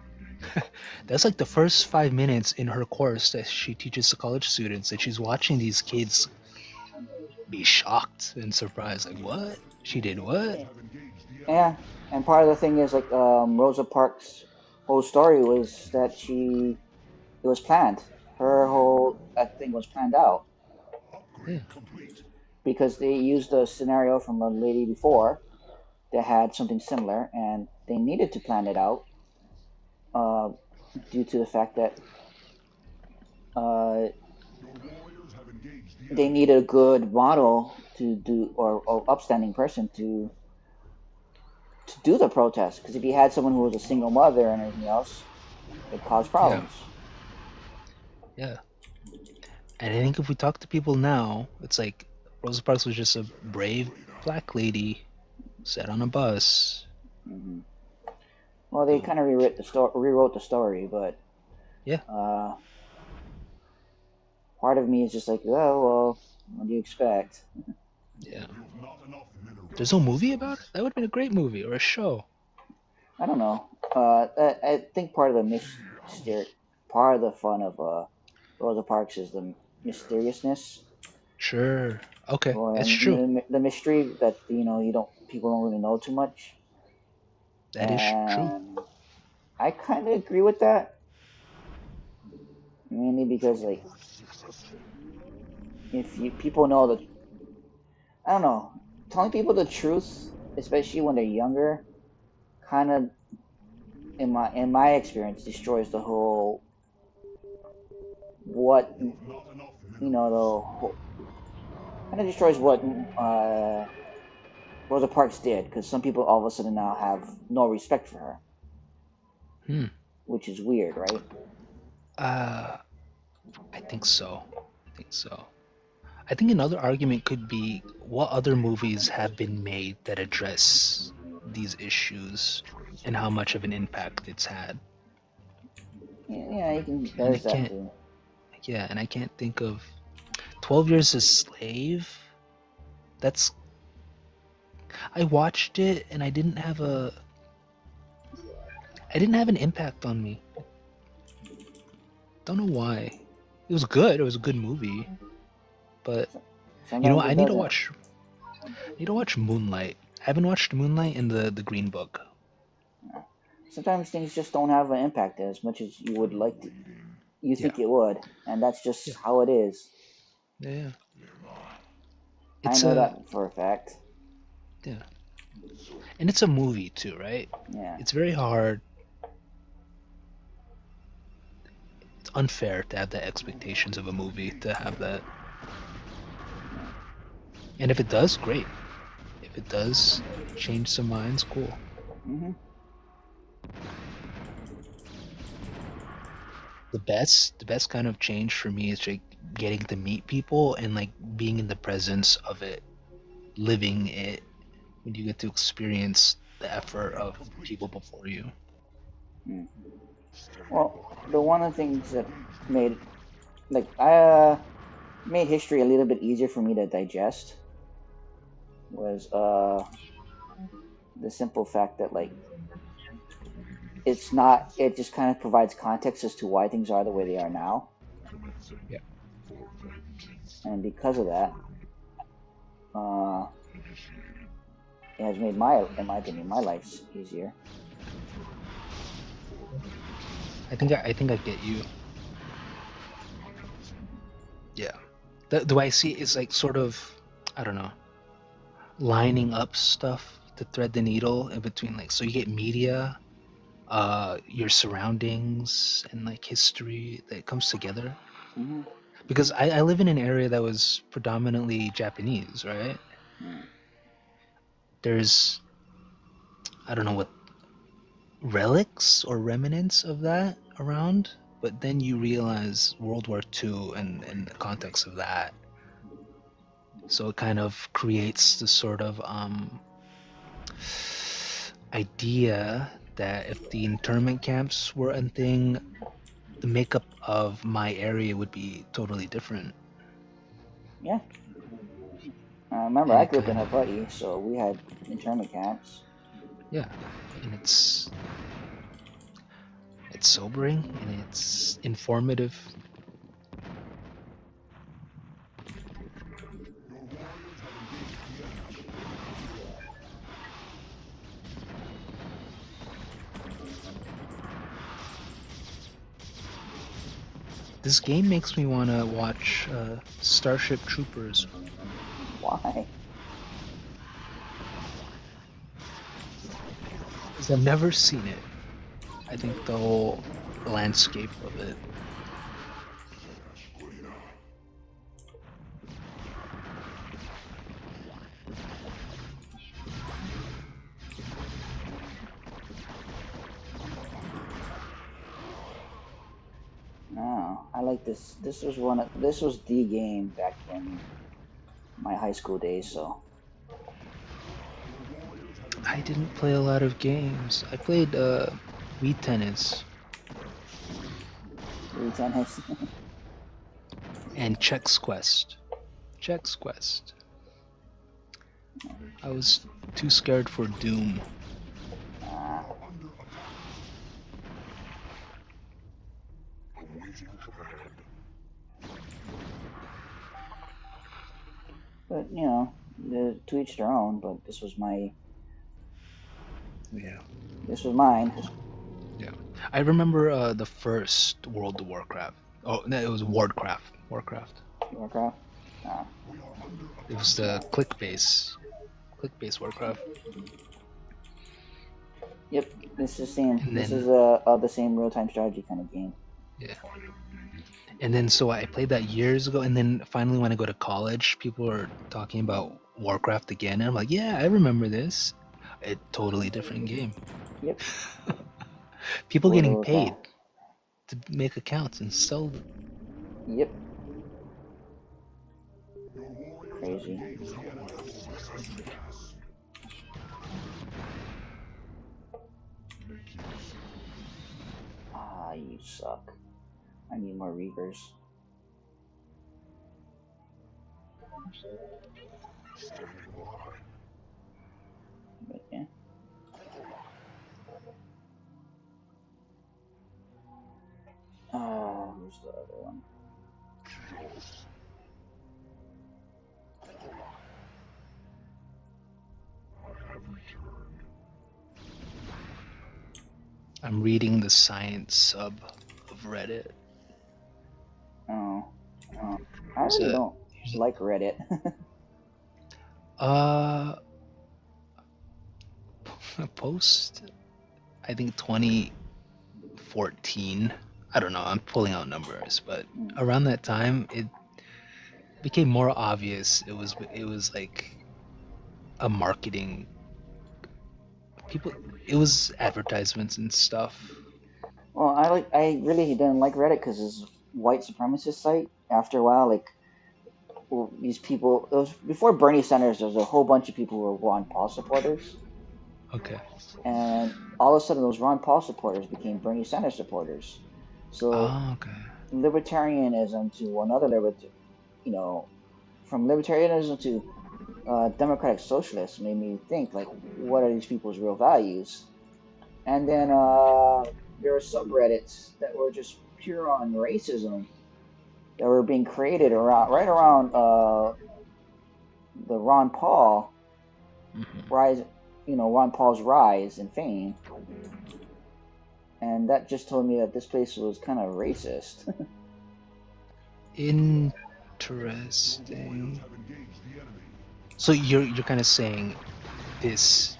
that's like the first 5 minutes in her course that she teaches to college students, that she's watching these kids be shocked and surprised, like what she did, what. Yeah, and part of the thing is like Rosa Parks' whole story was that it was planned. Her whole that thing was planned out Yeah, because they used a scenario from a lady before that had something similar, and they needed to plan it out uh, due to the fact that uh, they needed a good model to do or upstanding person to do the protest. Because if you had someone who was a single mother and everything else, it caused yeah, problems. yeah. And I think if we talk to people now, it's like Rosa Parks was just a brave black lady sat on a bus. Hmm. Well, they kind of rewrote the story, but Yeah, uh, part of me is just like, oh well, what do you expect? yeah. There's no movie about it. That would have been a great movie or a show. I don't know. I think part of the part of the fun of Rosa Parks is the mysteriousness, Sure. Okay, or that's and true. the mystery that you don't people don't really know too much, That is true. and I kind of agree with that, mainly because like if you people know that I don't know, telling people the truth, especially when they're younger, kind of in my experience destroys the whole what the whole kind of destroys what Rosa Parks did because some people all of a sudden now have no respect for her, Hmm. which is weird, right? Uh, I think so. I think so. I think another argument could be what other movies have been made that address these issues and how much of an impact it's had. Yeah, you can. and I There's that can't. too. Yeah, and I can't think of 12 Years a Slave. That's I watched it and I didn't have an impact on me. Don't know why. It was good. It was a good movie, but you know Sometimes what? it doesn't. I need to watch Moonlight. I haven't watched Moonlight and the Green Book. Sometimes things just don't have an impact as much as you would like to. You Yeah, think it would, and that's just yeah, how it is. yeah, yeah. I It's know a that for a fact. yeah, and it's a movie too, right? Yeah. It's very hard. It's unfair to have the expectations of a movie to have that. And if it does, great. If it does change some minds, cool. Hmm. The best kind of change for me is like getting to meet people and like being in the presence of it, living it, when you get to experience the effort of people before you. Mm. Well, the one of the things that made like made history a little bit easier for me to digest was the simple fact that like it's not it just kind of provides context as to why things are the way they are now, Yeah. and because of that, uh, it has made in my opinion, my life easier. I think I get you. Yeah. The way I see it is like sort of, I don't know, lining up stuff to thread the needle in between, like, so you get media, your surroundings, and like history that comes together. Hmm. Because I live in an area that was predominantly Japanese, right? Mm. There's, I don't know what relics or remnants of that around, but then you realize World War II and the context of that. So it kind of creates this sort of idea that if the internment camps were a thing, the makeup of my area would be totally different. Yeah, remember And I it grew up in kind of, Hawaii, so we had internment camps. yeah, and it's sobering and it's informative. This game makes me want to watch Starship Troopers. Why? Because I've never seen it. I think the whole landscape of it. No, I like this. This was the game back in my high school days. So I didn't play a lot of games. I played Wii Tennis Wii Tennis. and Chex Quest. Chex Quest. I was too scared for Doom. uh, but you know, to each their own. But Yeah, this was mine. yeah. I remember the first World of Warcraft. Oh, no, it was Warcraft. Warcraft. Warcraft. Uh, It was the yeah. click-based Warcraft. Yep. This is same. And This is then the same real time strategy kind of game. yeah, and then so I played that years ago, and then finally when I go to college, people are talking about Warcraft again, and I'm like, yeah, I remember this. A totally different game. Yep. People World of getting paid Warcraft. to make accounts and sell them. Yep. Crazy. you suck. I need more Reavers. But yeah. Who's the other one? I'm reading the science sub of Reddit. Oh. I really don't like Reddit. Post, I think 2014. I don't know. I'm pulling out numbers, but around that time, it became more obvious. It was like a marketing. People, it was advertisements and stuff. Well, I really didn't like Reddit because it's a white supremacist site. After a while, like these people, it was before Bernie Sanders. There was a whole bunch of people who were Ron Paul supporters. Okay. And all of a sudden, those Ron Paul supporters became Bernie Sanders supporters. So Okay. libertarianism to another from libertarianism to democratic socialists made me think like, what are these people's real values? And then there were subreddits that were just pure on racism that were being created right around the Ron Paul rise, Ron Paul's rise in fame, and that just told me that this place was kind of racist. Interesting. So you're kind of saying this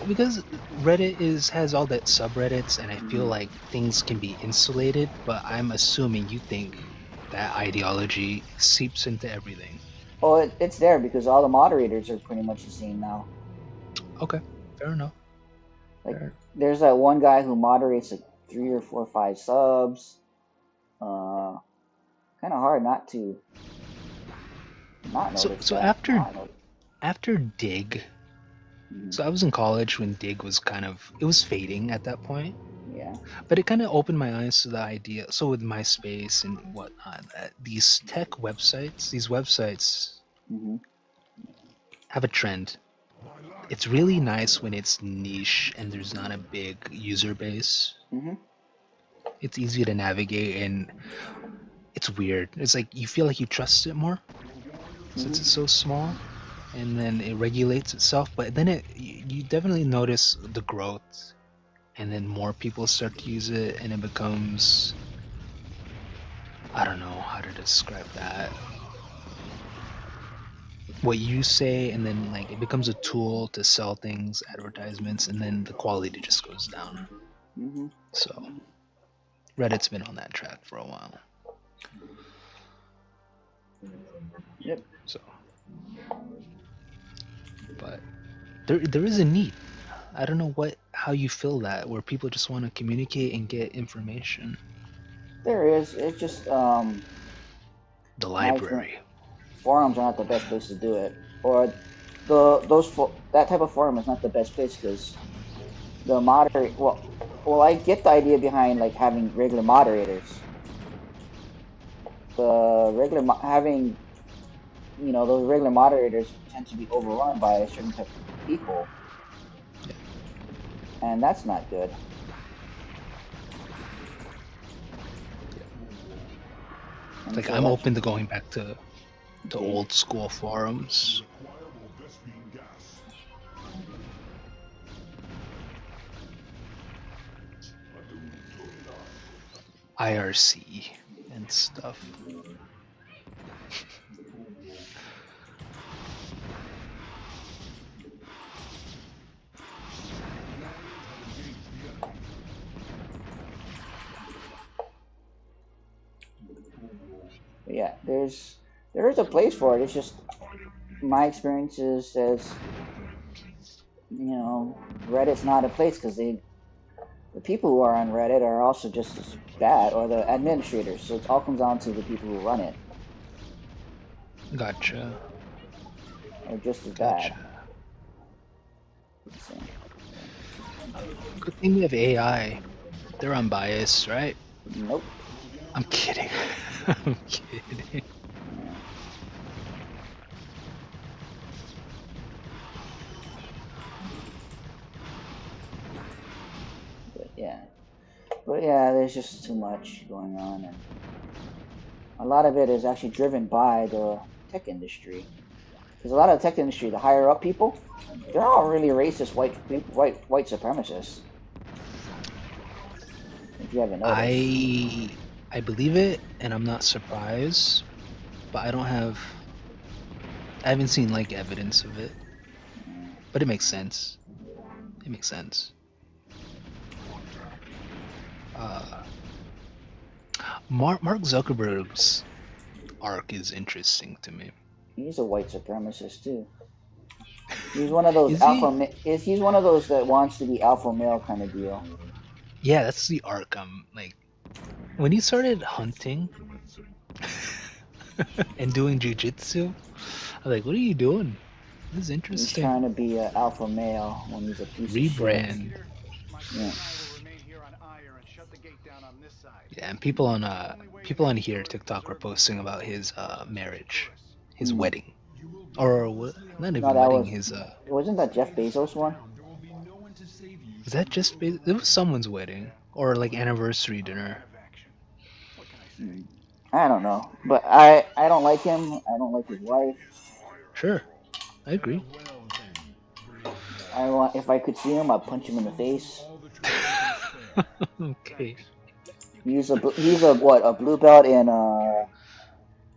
because Reddit has all that subreddits, and I feel like things can be insulated, but I'm assuming you think that ideology seeps into everything. Well, it's there because all the moderators are pretty much the same now. Okay, fair enough. Like, there's that one guy who moderates like 3 or 4 or 5 subs. Kind of hard not to not notice So that. after Dig, so I was in college when Dig was it was fading at that point. Yeah. But it kind of opened my eyes to the idea. So with MySpace and whatnot, these tech websites, these websites have a trend. It's really nice when it's niche and there's not a big user base. It's easy to navigate and it's weird. It's like you feel like you trust it more since it's so small, and then it regulates itself. But then you definitely notice the growth, and then more people start to use it, and it becomes, I don't know how to describe that. What you say, and then like it becomes a tool to sell things, advertisements, and then the quality just goes down. So Reddit's been on that track for a while. Yep. So, but there is a need. I don't know how you feel that, where people just want to communicate and get information. There is. It's just the library. Forums are not the best place to do it, or that type of forum is not the best place because the moderate. Well, I get the idea behind like having regular moderators. Having those regular moderators tend to be overrun by a certain type of people, and that's not good. Like I'm open to going back to old school forums. IRC and stuff. But yeah, there is a place for it. It's just my experiences says, Reddit's not a place because the people who are on Reddit are also just as bad, or the administrators. So it all comes down to the people who run it. Gotcha. Are just as bad. Good thing we have AI. They're unbiased, right? Nope. I'm kidding. I'm kidding. But yeah, there's just too much going on, and a lot of it is actually driven by the tech industry. Because a lot of the tech industry, the higher up people, they're all really racist white supremacists. If you haven't noticed. I believe it, and I'm not surprised, but I haven't seen like evidence of it. But it makes sense. It makes sense. Uh, Mark Zuckerberg's arc is interesting to me. He's a white supremacist too. He's one of those Is he? He's one of those that wants to be alpha male kind of deal. Yeah, that's the arc. I'm like, when he started hunting and doing jujitsu, I was like, what are you doing? This is He's interesting. trying to be an alpha male when he's a piece of shit. Rebrand. Yeah. Yeah, and people on here TikTok were posting about his marriage, his Hmm. wedding, or not No, even that wedding. was His wasn't that Jeff Bezos one? was that just it was someone's wedding or like anniversary dinner. Hmm. I don't know, but I don't like him. I don't like his wife. Sure, I agree. I want if I could see him, I'd punch him in the face. Okay. He's a what, a blue belt in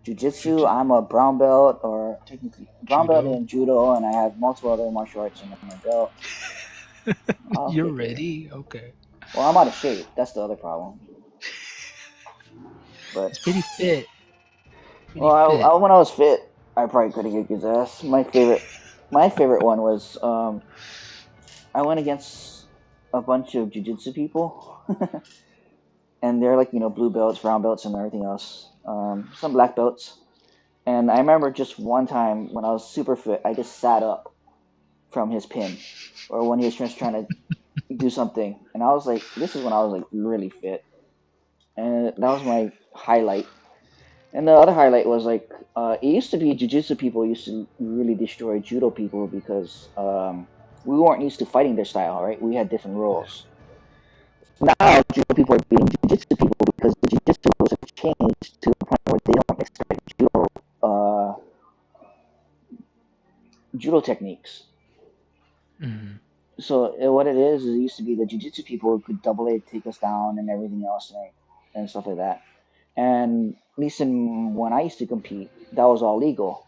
jujitsu. I'm a brown belt, or technically brown belt Judo. in judo, and I have multiple other martial arts under my belt. I'll You're kick it. ready? Okay. Well, I'm out of shape. That's the other problem. But He's pretty fit. Pretty well, fit. when I was fit, I probably could have kicked his ass. My favorite one was I went against a bunch of jujitsu people, and they're like blue belts, brown belts, and everything else. Some black belts. And I remember just one time when I was super fit, I just sat up from his pin, or when he was just trying to do something, and I was like, this is when I was like really fit, and that was my highlight. And the other highlight was like, it used to be jiu-jitsu people used to really destroy judo people because we weren't used to fighting their style, right? We had different Yeah. rules. Now judo people are beating jiu-jitsu people because the jiu-jitsu rules have changed to the point where they don't expect uh, judo techniques. Mhm. So what it is, it used to be the jiu-jitsu people could double A, take us down, and everything else, and stuff like that. And at least when I used to compete, that was all legal.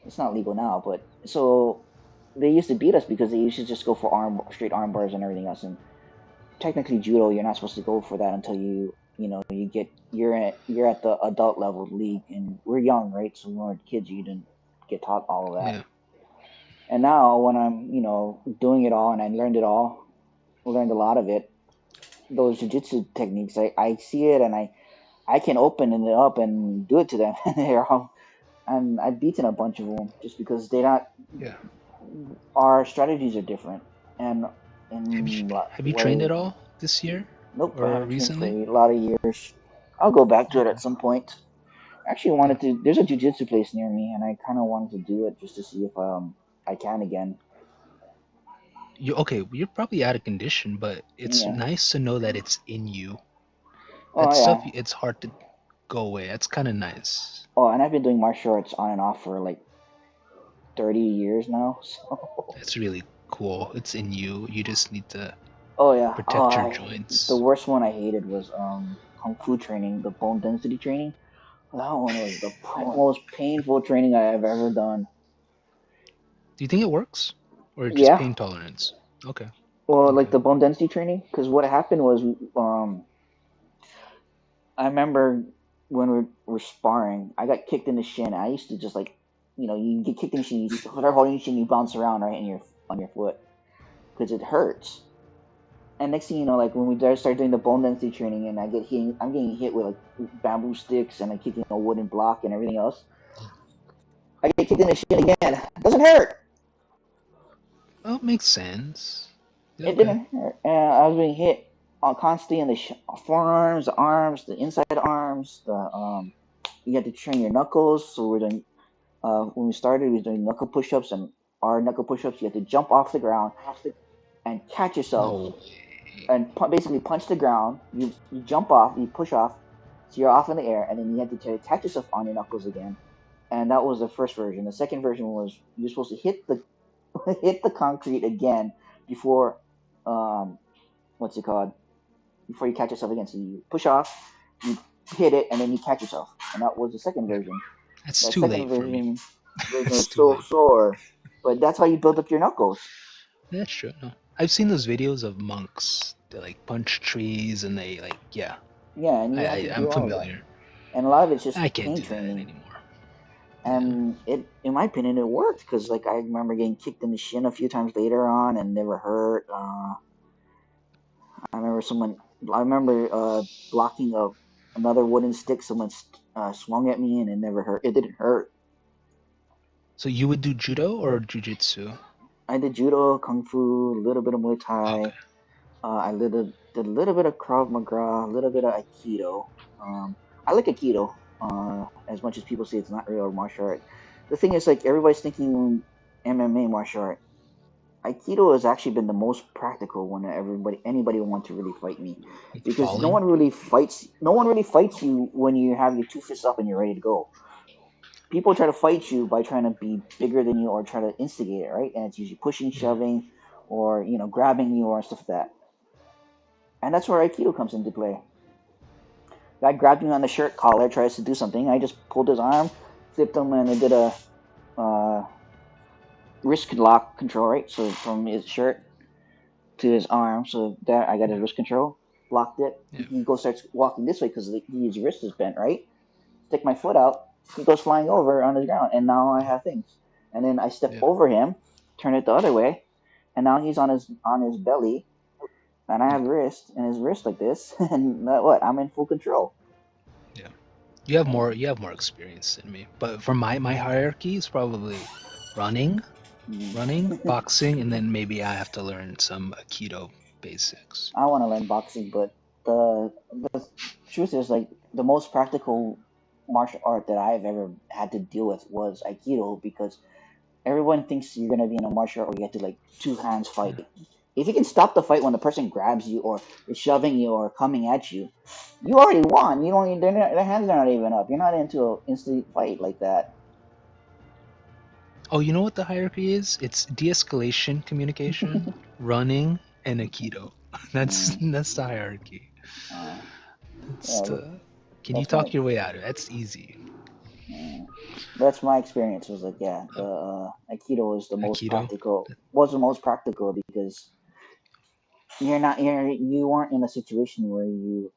It's not legal now, but so they used to beat us because they used to just go for straight arm bars and everything else. And technically, judo, you're not supposed to go for that until you're at the adult level league, and we're young, right? So when we were kids, you didn't get taught all of that. Yeah. And now when I'm doing it all, and I learned a lot of it. Those jiu-jitsu techniques, I see it, and I can open it up and do it to them. And I've beaten a bunch of them just because they're not. Yeah. Our strategies are different, and Have you in have you trained way. at all this year Nope, I or haven't trained for recently? a lot of years. I'll go back to it Okay. at some point. Actually, Yeah. wanted to. There's a jiu-jitsu place near me, and I kind of wanted to do it just to see if I can again. You okay? You're probably out of condition, but it's Yeah. nice to know that it's in you. Oh That stuff, yeah. it's hard to go away. That's kind of nice. Oh, and I've been doing martial arts on and off for like 30 years now. So. That's really cool. It's in you. You just need to Oh yeah. Oh, protect your the joints. worst one I hated was kung fu training, the bone density training. That one was the most painful training I have ever done. Do you think it works, or just Yeah. pain tolerance? Okay. Well, like Okay. the bone density training, because what happened was, I remember when we're sparring, I got kicked in the shin. I used to just like, you get kicked in the shin, you start holding your shin, you bounce around right in your on your foot because it hurts. And next thing you know, like when we start doing the bone density training, and I'm getting hit with like bamboo sticks and I'm kicking a wooden block and everything else. I get kicked in the shin again. It doesn't hurt. Oh, makes sense. It Okay. didn't hurt. And I was being hit. constantly in the forearms, the arms, the inside arms. You had to train your knuckles. So we're doing when we started, we were doing knuckle push-ups, and our knuckle push-ups, you had to jump off the ground and catch yourself No. and basically punch the ground. You jump off, you push off, so you're off in the air, and then you had to try to catch yourself on your knuckles again. And that was the first version. The second version was you're supposed to hit the hit the concrete again before what's it called? Before you catch yourself again. So you push off, you hit it, and then you catch yourself. And that was the second Yeah. version. That's That too second late for me. version That's was too so late. sore. But that's how you build up your knuckles. That's true. No. I've seen those videos of monks. They like punch trees and they like yeah. Yeah, and you have to I'm do all of that. familiar. And a lot of it's just I can't pain do that training. anymore. Yeah. And in my opinion, it worked because like I remember getting kicked in the shin a few times later on and never hurt. I remember someone. I remember blocking another wooden stick. Someone swung at me and it never hurt. It didn't hurt. So you would do judo or jujitsu? I did judo, kung fu, a little bit of Muay Okay. Thai. Did a little bit of Krav Maga, a little bit of Aikido. I like Aikido as much as people say it's not real martial art. The thing is, like everybody's thinking MMA martial art. Aikido has actually been the most practical when anybody would want to really fight me, Like because no falling? one really fights. No one really fights you when you have your two fists up and you're ready to go. People try to fight you by trying to be bigger than you or try to instigate it, right? And it's usually pushing, Yeah. shoving, or grabbing you or stuff like that. And that's where Aikido comes into play. Guy grabbed me on the shirt collar, tries to do something. I just pulled his arm, flipped him, and I did a uh, wrist lock control, right? So from his shirt to his arm, so that I got his wrist control, blocked it. Yeah. He goes starts walking this way because his wrist is bent, right? Stick my foot out, he goes flying over on the ground, and now I have things. And then I step Yeah. over him, turn it the other way, and now he's on his belly, and I Yeah. have his wrist like this, and what? I'm in full control. Yeah. You have more experience than me. But for my hierarchy is probably running, boxing, and then maybe I have to learn some Aikido basics. I want to learn boxing, but the truth is, like, the most practical martial art that I've ever had to deal with was Aikido, because everyone thinks you're gonna be in a martial art where you have to like two hands fight. If you can stop the fight when the person grabs you or is shoving you or coming at you, you already won. You don't even their hands are not even up. You're not into an instant fight like that. Oh, you know what the hierarchy is? It's de-escalation communication, running, and Aikido. That's Mm, that's the hierarchy. uh, That's yeah, the. Can you that's my talk your way out of it? That's easy. mm, that's my experience. Was like, yeah, the Aikido was the most Aikido. practical. Was the most practical because you aren't in a situation where you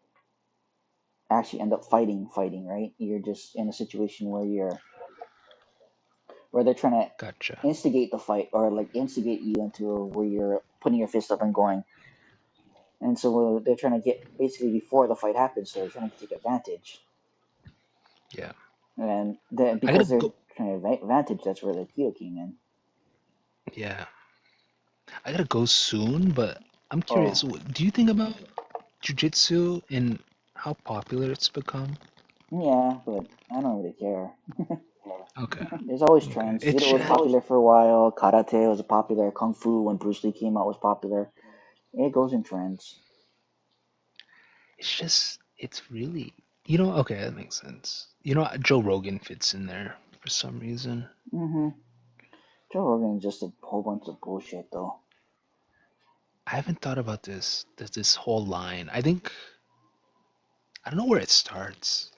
actually end up fighting, right? You're just in a situation where they're trying to Gotcha. instigate the fight or like instigate you into where you're putting your fist up and going. And so they're trying to get basically before the fight happens, so they're trying to take advantage. Yeah. And then I gotta because they're go. trying to advantage, that's where the Kyo came in. Yeah. I gotta go soon, but I'm curious. Oh, Do you think about jujitsu and how popular it's become? yeah, but I don't really care. Okay. There's always Okay. trends. Judo was popular for a while. Karate was popular. Kung Fu, when Bruce Lee came out, was popular. It goes in trends. It's just it's really okay, that makes sense. Joe Rogan fits in there for some reason. Mm-hmm. Joe Rogan is just a whole bunch of bullshit, though. I haven't thought about this. There's this whole line. I don't know where it starts.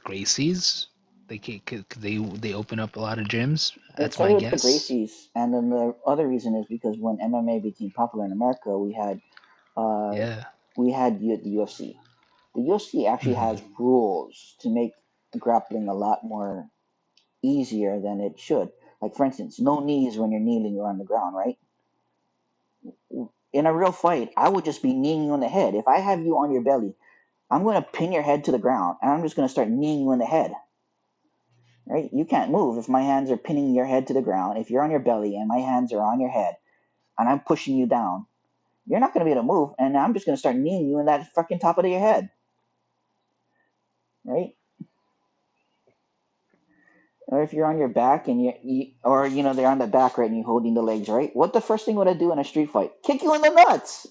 Gracie's. They open up a lot of gyms. It That's my started with the guess. Gracies, and then the other reason is because when MMA became popular in America, uh, Yeah. the UFC. The UFC actually Hmm. has rules to make grappling a lot more easier than it should. Like for instance, no knees when you're kneeling or on the ground, right? In a real fight, I would just be kneeing you on the head. If I have you on your belly, I'm going to pin your head to the ground, and I'm just going to start kneeing you in the head. Right? You can't move if my hands are pinning your head to the ground. If you're on your belly and my hands are on your head, and I'm pushing you down, you're not going to be able to move, and I'm just going to start kneeing you in that fucking top of your head, right? Or if you're on your back and or they're on the back, right, and you're holding the legs, right? What the first thing would I do in a street fight? Kick you in the nuts,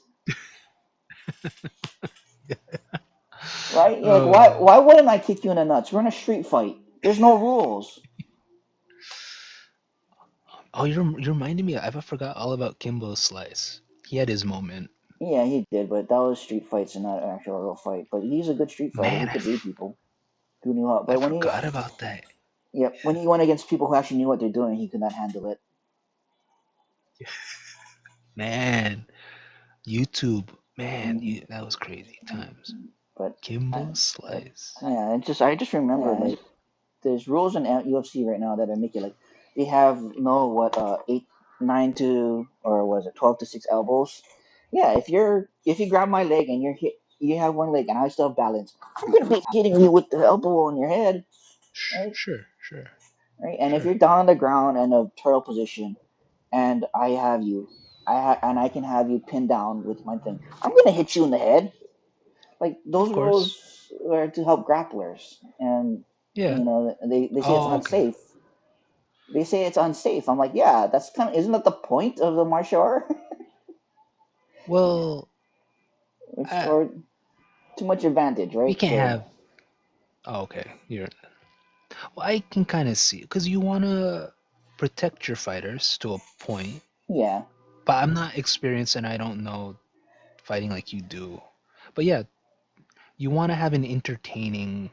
right? You're like, why? Uh, Why wouldn't I kick you in the nuts? We're in a street fight. There's no rules. oh, you're reminding me. I forgot all about Kimbo Slice. He had his moment. Yeah, he did, but that was street fights and not an actual real fight. But he's a good street fighter. He Man, could beat people. Who knew how? I But forgot about that. when he went against people who actually knew what they're doing, he could not handle it. Man, YouTube. Man, Hmm. that was crazy times. But Kimbo Slice. yeah, I just remember like there's rules in UFC right now that are making like they have no what 8, 9 to or was it 12 to 6 elbows. Yeah, if you grab my leg and you have one leg and I still have balance, I'm gonna be hitting you with the elbow on your head, right? Sure, sure, Right, and if sure. you're down on the ground in a turtle position and I have you, and I can have you pinned down with my thing, I'm gonna hit you in the head. Like Of those course. rules are to help grapplers, and Yeah. they say it's Oh, okay. unsafe. They say it's unsafe. I'm like, yeah, that's kind of isn't that the point of the martial art? Well, uh, Or too much advantage, we right? can't So have. Oh, okay. Well, I can kind of see because you want to protect your fighters to a point, yeah, but I'm not experienced and I don't know fighting like you do. But yeah, you want to have an entertaining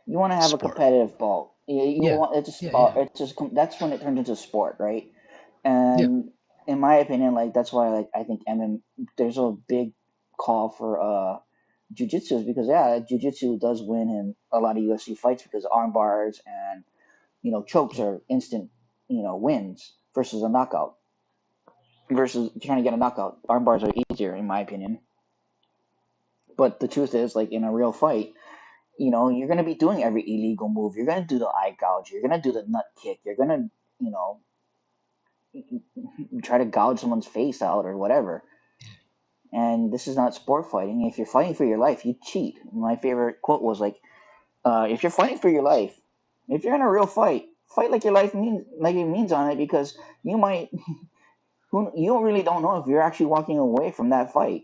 you want to have a sport. competitive ball. You Yeah. want Yeah. Yeah. it's just that's when it turns into sport, right? Yeah. And in my opinion, like that's why like I think there's a big call for jujitsu is because yeah, jujitsu does win in a lot of UFC fights because arm bars and chokes Yeah. are instant wins versus a knockout. Versus trying to get a knockout, arm bars are easier in my opinion. But the truth is, like in a real fight, you're gonna be doing every illegal move. You're gonna do the eye gouge. You're gonna do the nut kick. You're gonna you know try to gouge someone's face out or whatever. And this is not sport fighting. If you're fighting for your life, you cheat. My favorite quote was like, "If you're fighting for your life, if you're in a real fight, fight like your life means like it means on it because you might you really don't know if you're actually walking away from that fight.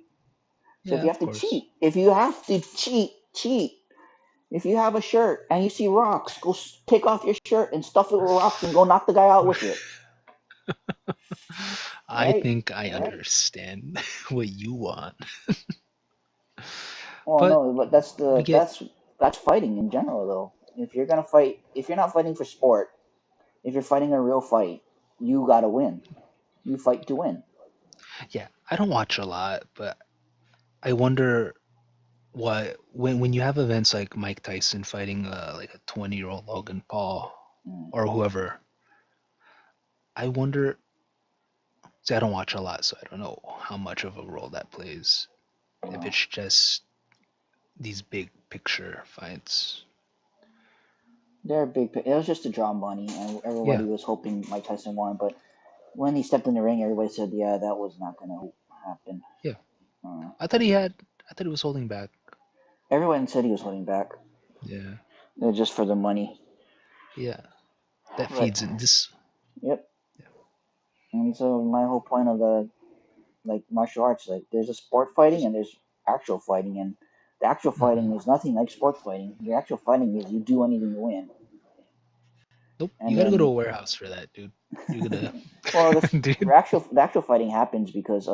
So if Yeah. you have Of to course. cheat, if you have to cheat, cheat. If you have a shirt and you see rocks, go take off your shirt and stuff it with rocks and go knock the guy out with it, I right? think I understand what you want, Well, but no, but we get that's fighting in general though. If you're gonna fight, if you're not fighting for sport, if you're fighting a real fight, you gotta win. You fight to win. yeah. I don't watch a lot, but I wonder what when you have events like Mike Tyson fighting like a 20-year-old Logan Paul Mm. or whoever. I wonder. See, I don't watch a lot, so I don't know how much of a role that plays. If Uh, it's just these big picture fights. they're a big. It was just to draw money, and Yeah, everybody was hoping Mike Tyson won. But when he stepped in the ring, everybody said, "Yeah, that was not gonna happen." yeah. Uh, I thought he had. I thought he was holding back. Everyone said he was holding back, Yeah, just for the money. yeah. That But feeds in this. yep. Yeah. And so my whole point of the like martial arts, like there's a sport fighting and there's actual fighting, and the actual fighting Hmm. is nothing like sport fighting. The actual fighting is you do anything to win, Nope. You and gotta go to then a warehouse for that, dude. You're gonna, well, dude. the actual fighting happens because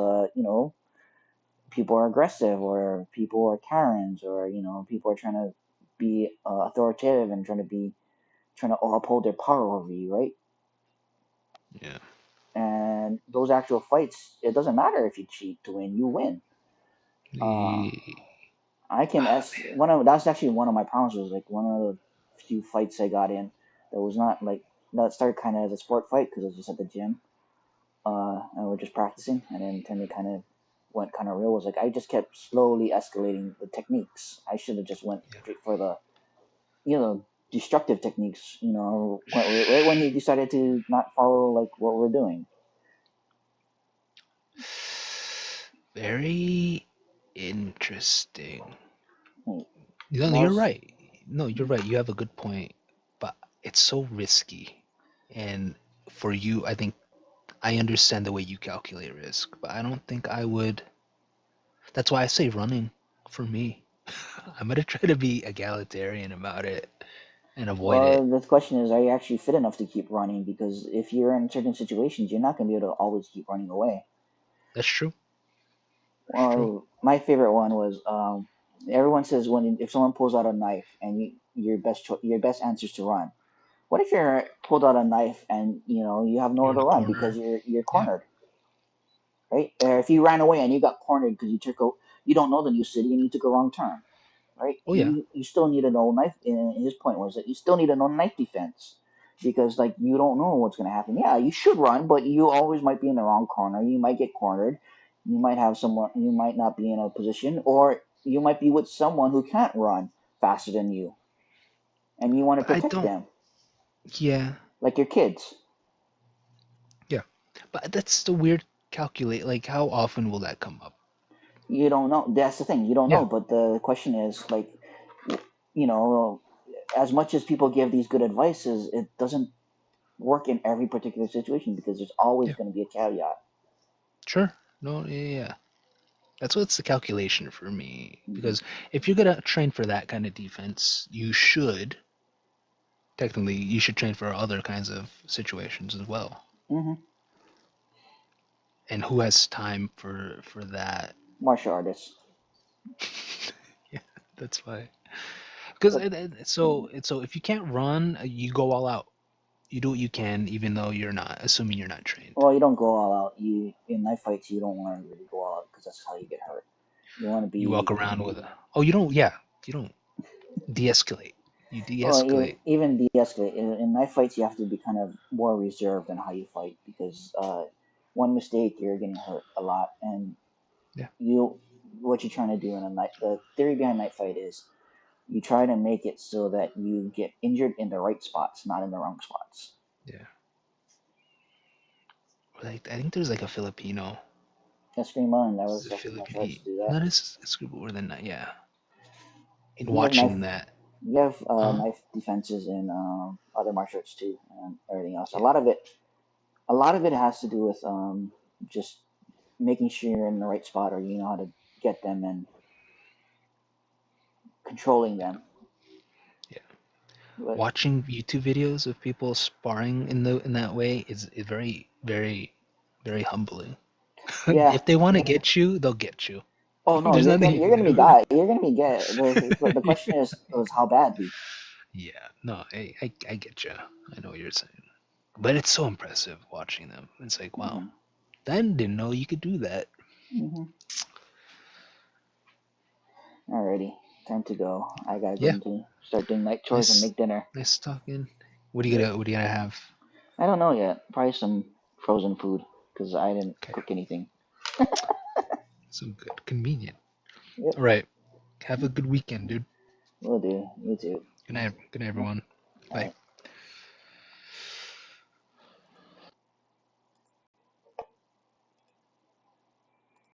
people are aggressive or people are Karens or people are trying to be authoritative and trying to uphold their power over you, right? Yeah. And those actual fights, it doesn't matter if you cheat to win, you win. Uh, E- I can Ah, s man. one of that's actually one of my problems was like one of the few fights I got in that was not like that started kind of as a sport fight because it was just at the gym, and we're just practicing, and then Timmy kind of went kind of real. Was like I just kept slowly escalating the techniques. I should have just went Yeah. straight for the destructive techniques. Right when he decided to not follow like what we're doing. Very interesting. No, you're Most right. No, you're right. You have a good point, but it's so risky. And for you, I think I understand the way you calculate risk, but I don't think I would. That's why I say running for me. I'm gonna try to be egalitarian about it and avoid it. Well, the question is, are you actually fit enough to keep running? Because if you're in certain situations, you're not going to be able to always keep running away. That's true. That's true. Well, my favorite one was everyone says when if someone pulls out a knife and your best answer is to run. What if you're pulled out a knife and you have nowhere You're in to a run because corner. you're Yeah. cornered, right? Or if you ran away and you got cornered because you don't know the new city and you took a wrong turn, right? Oh yeah. You still need to know knife. His point was that you still need to know knife defense because like you don't know what's going to happen. Yeah, you should run, but you always might be in the wrong corner. You might get cornered. You might have someone. You might not be in a position, or you might be with someone who can't run faster than you, and you want to But I protect don't. them, Yeah. like your kids. Yeah. But that's the weird calculate. Like, how often will that come up? You don't know. That's the thing. You don't Yeah. know. But the question is, like, you know, as much as people give these good advices, it doesn't work in every particular situation because there's always Yeah. going to be a caveat. Sure. No. Yeah. That's what's the calculation for me. Hmm. Because if you're gonna train for that kind of defense, you should technically you should train for other kinds of situations as well. Hmm. And who has time for that? Martial artists. Yeah, that's why. Because But so if you can't run, you go all out. You do what you can, even though you're not, assuming you're not trained. well, you don't go all out. You in knife fights, you don't want to really go all out because that's how you get hurt. You want to You walk be around with a. Oh, you don't. Yeah, you don't de-escalate. You well, de-escalate. even de-escalate. In knife fights, you have to be kind of more reserved in how you fight because one mistake, you're getting hurt a lot, and Yeah, you what you're trying to do in a night. The theory behind knife fight is you try to make it so that you get injured in the right spots, not in the wrong spots. yeah. Like I think there's like a Filipino. That's Green Mountain. That Is was it that's martial arts Filipino? to do that. Not as group more than that. Yeah. In You have knife. watching that. You have Huh? knife defenses in other martial arts too, and everything else. Yeah. A lot of it has to do with just making sure you're in the right spot, or you know how to get them and controlling them. Yeah. But Watching YouTube videos of people sparring in that way is very very humbling. yeah. If they want to get you, they'll get you. Oh no, There's nothing you you're can gonna be do. got. You're gonna be get. The question is how badly. Yeah, no, I get you. I know what you're saying. But it's so impressive watching them. It's like, wow, Hmm. I didn't know you could do that. Hmm. Alrighty, time to go. I gotta go Yeah, into start doing night chores and nice, make dinner. nice talking. Yep. What are you gonna have? I don't know yet. Probably some frozen food because I didn't Okay, cook anything. so good, convenient. Yep. All right, have a good weekend, dude. Will do. You too. Good night, everyone. Bye. Alright.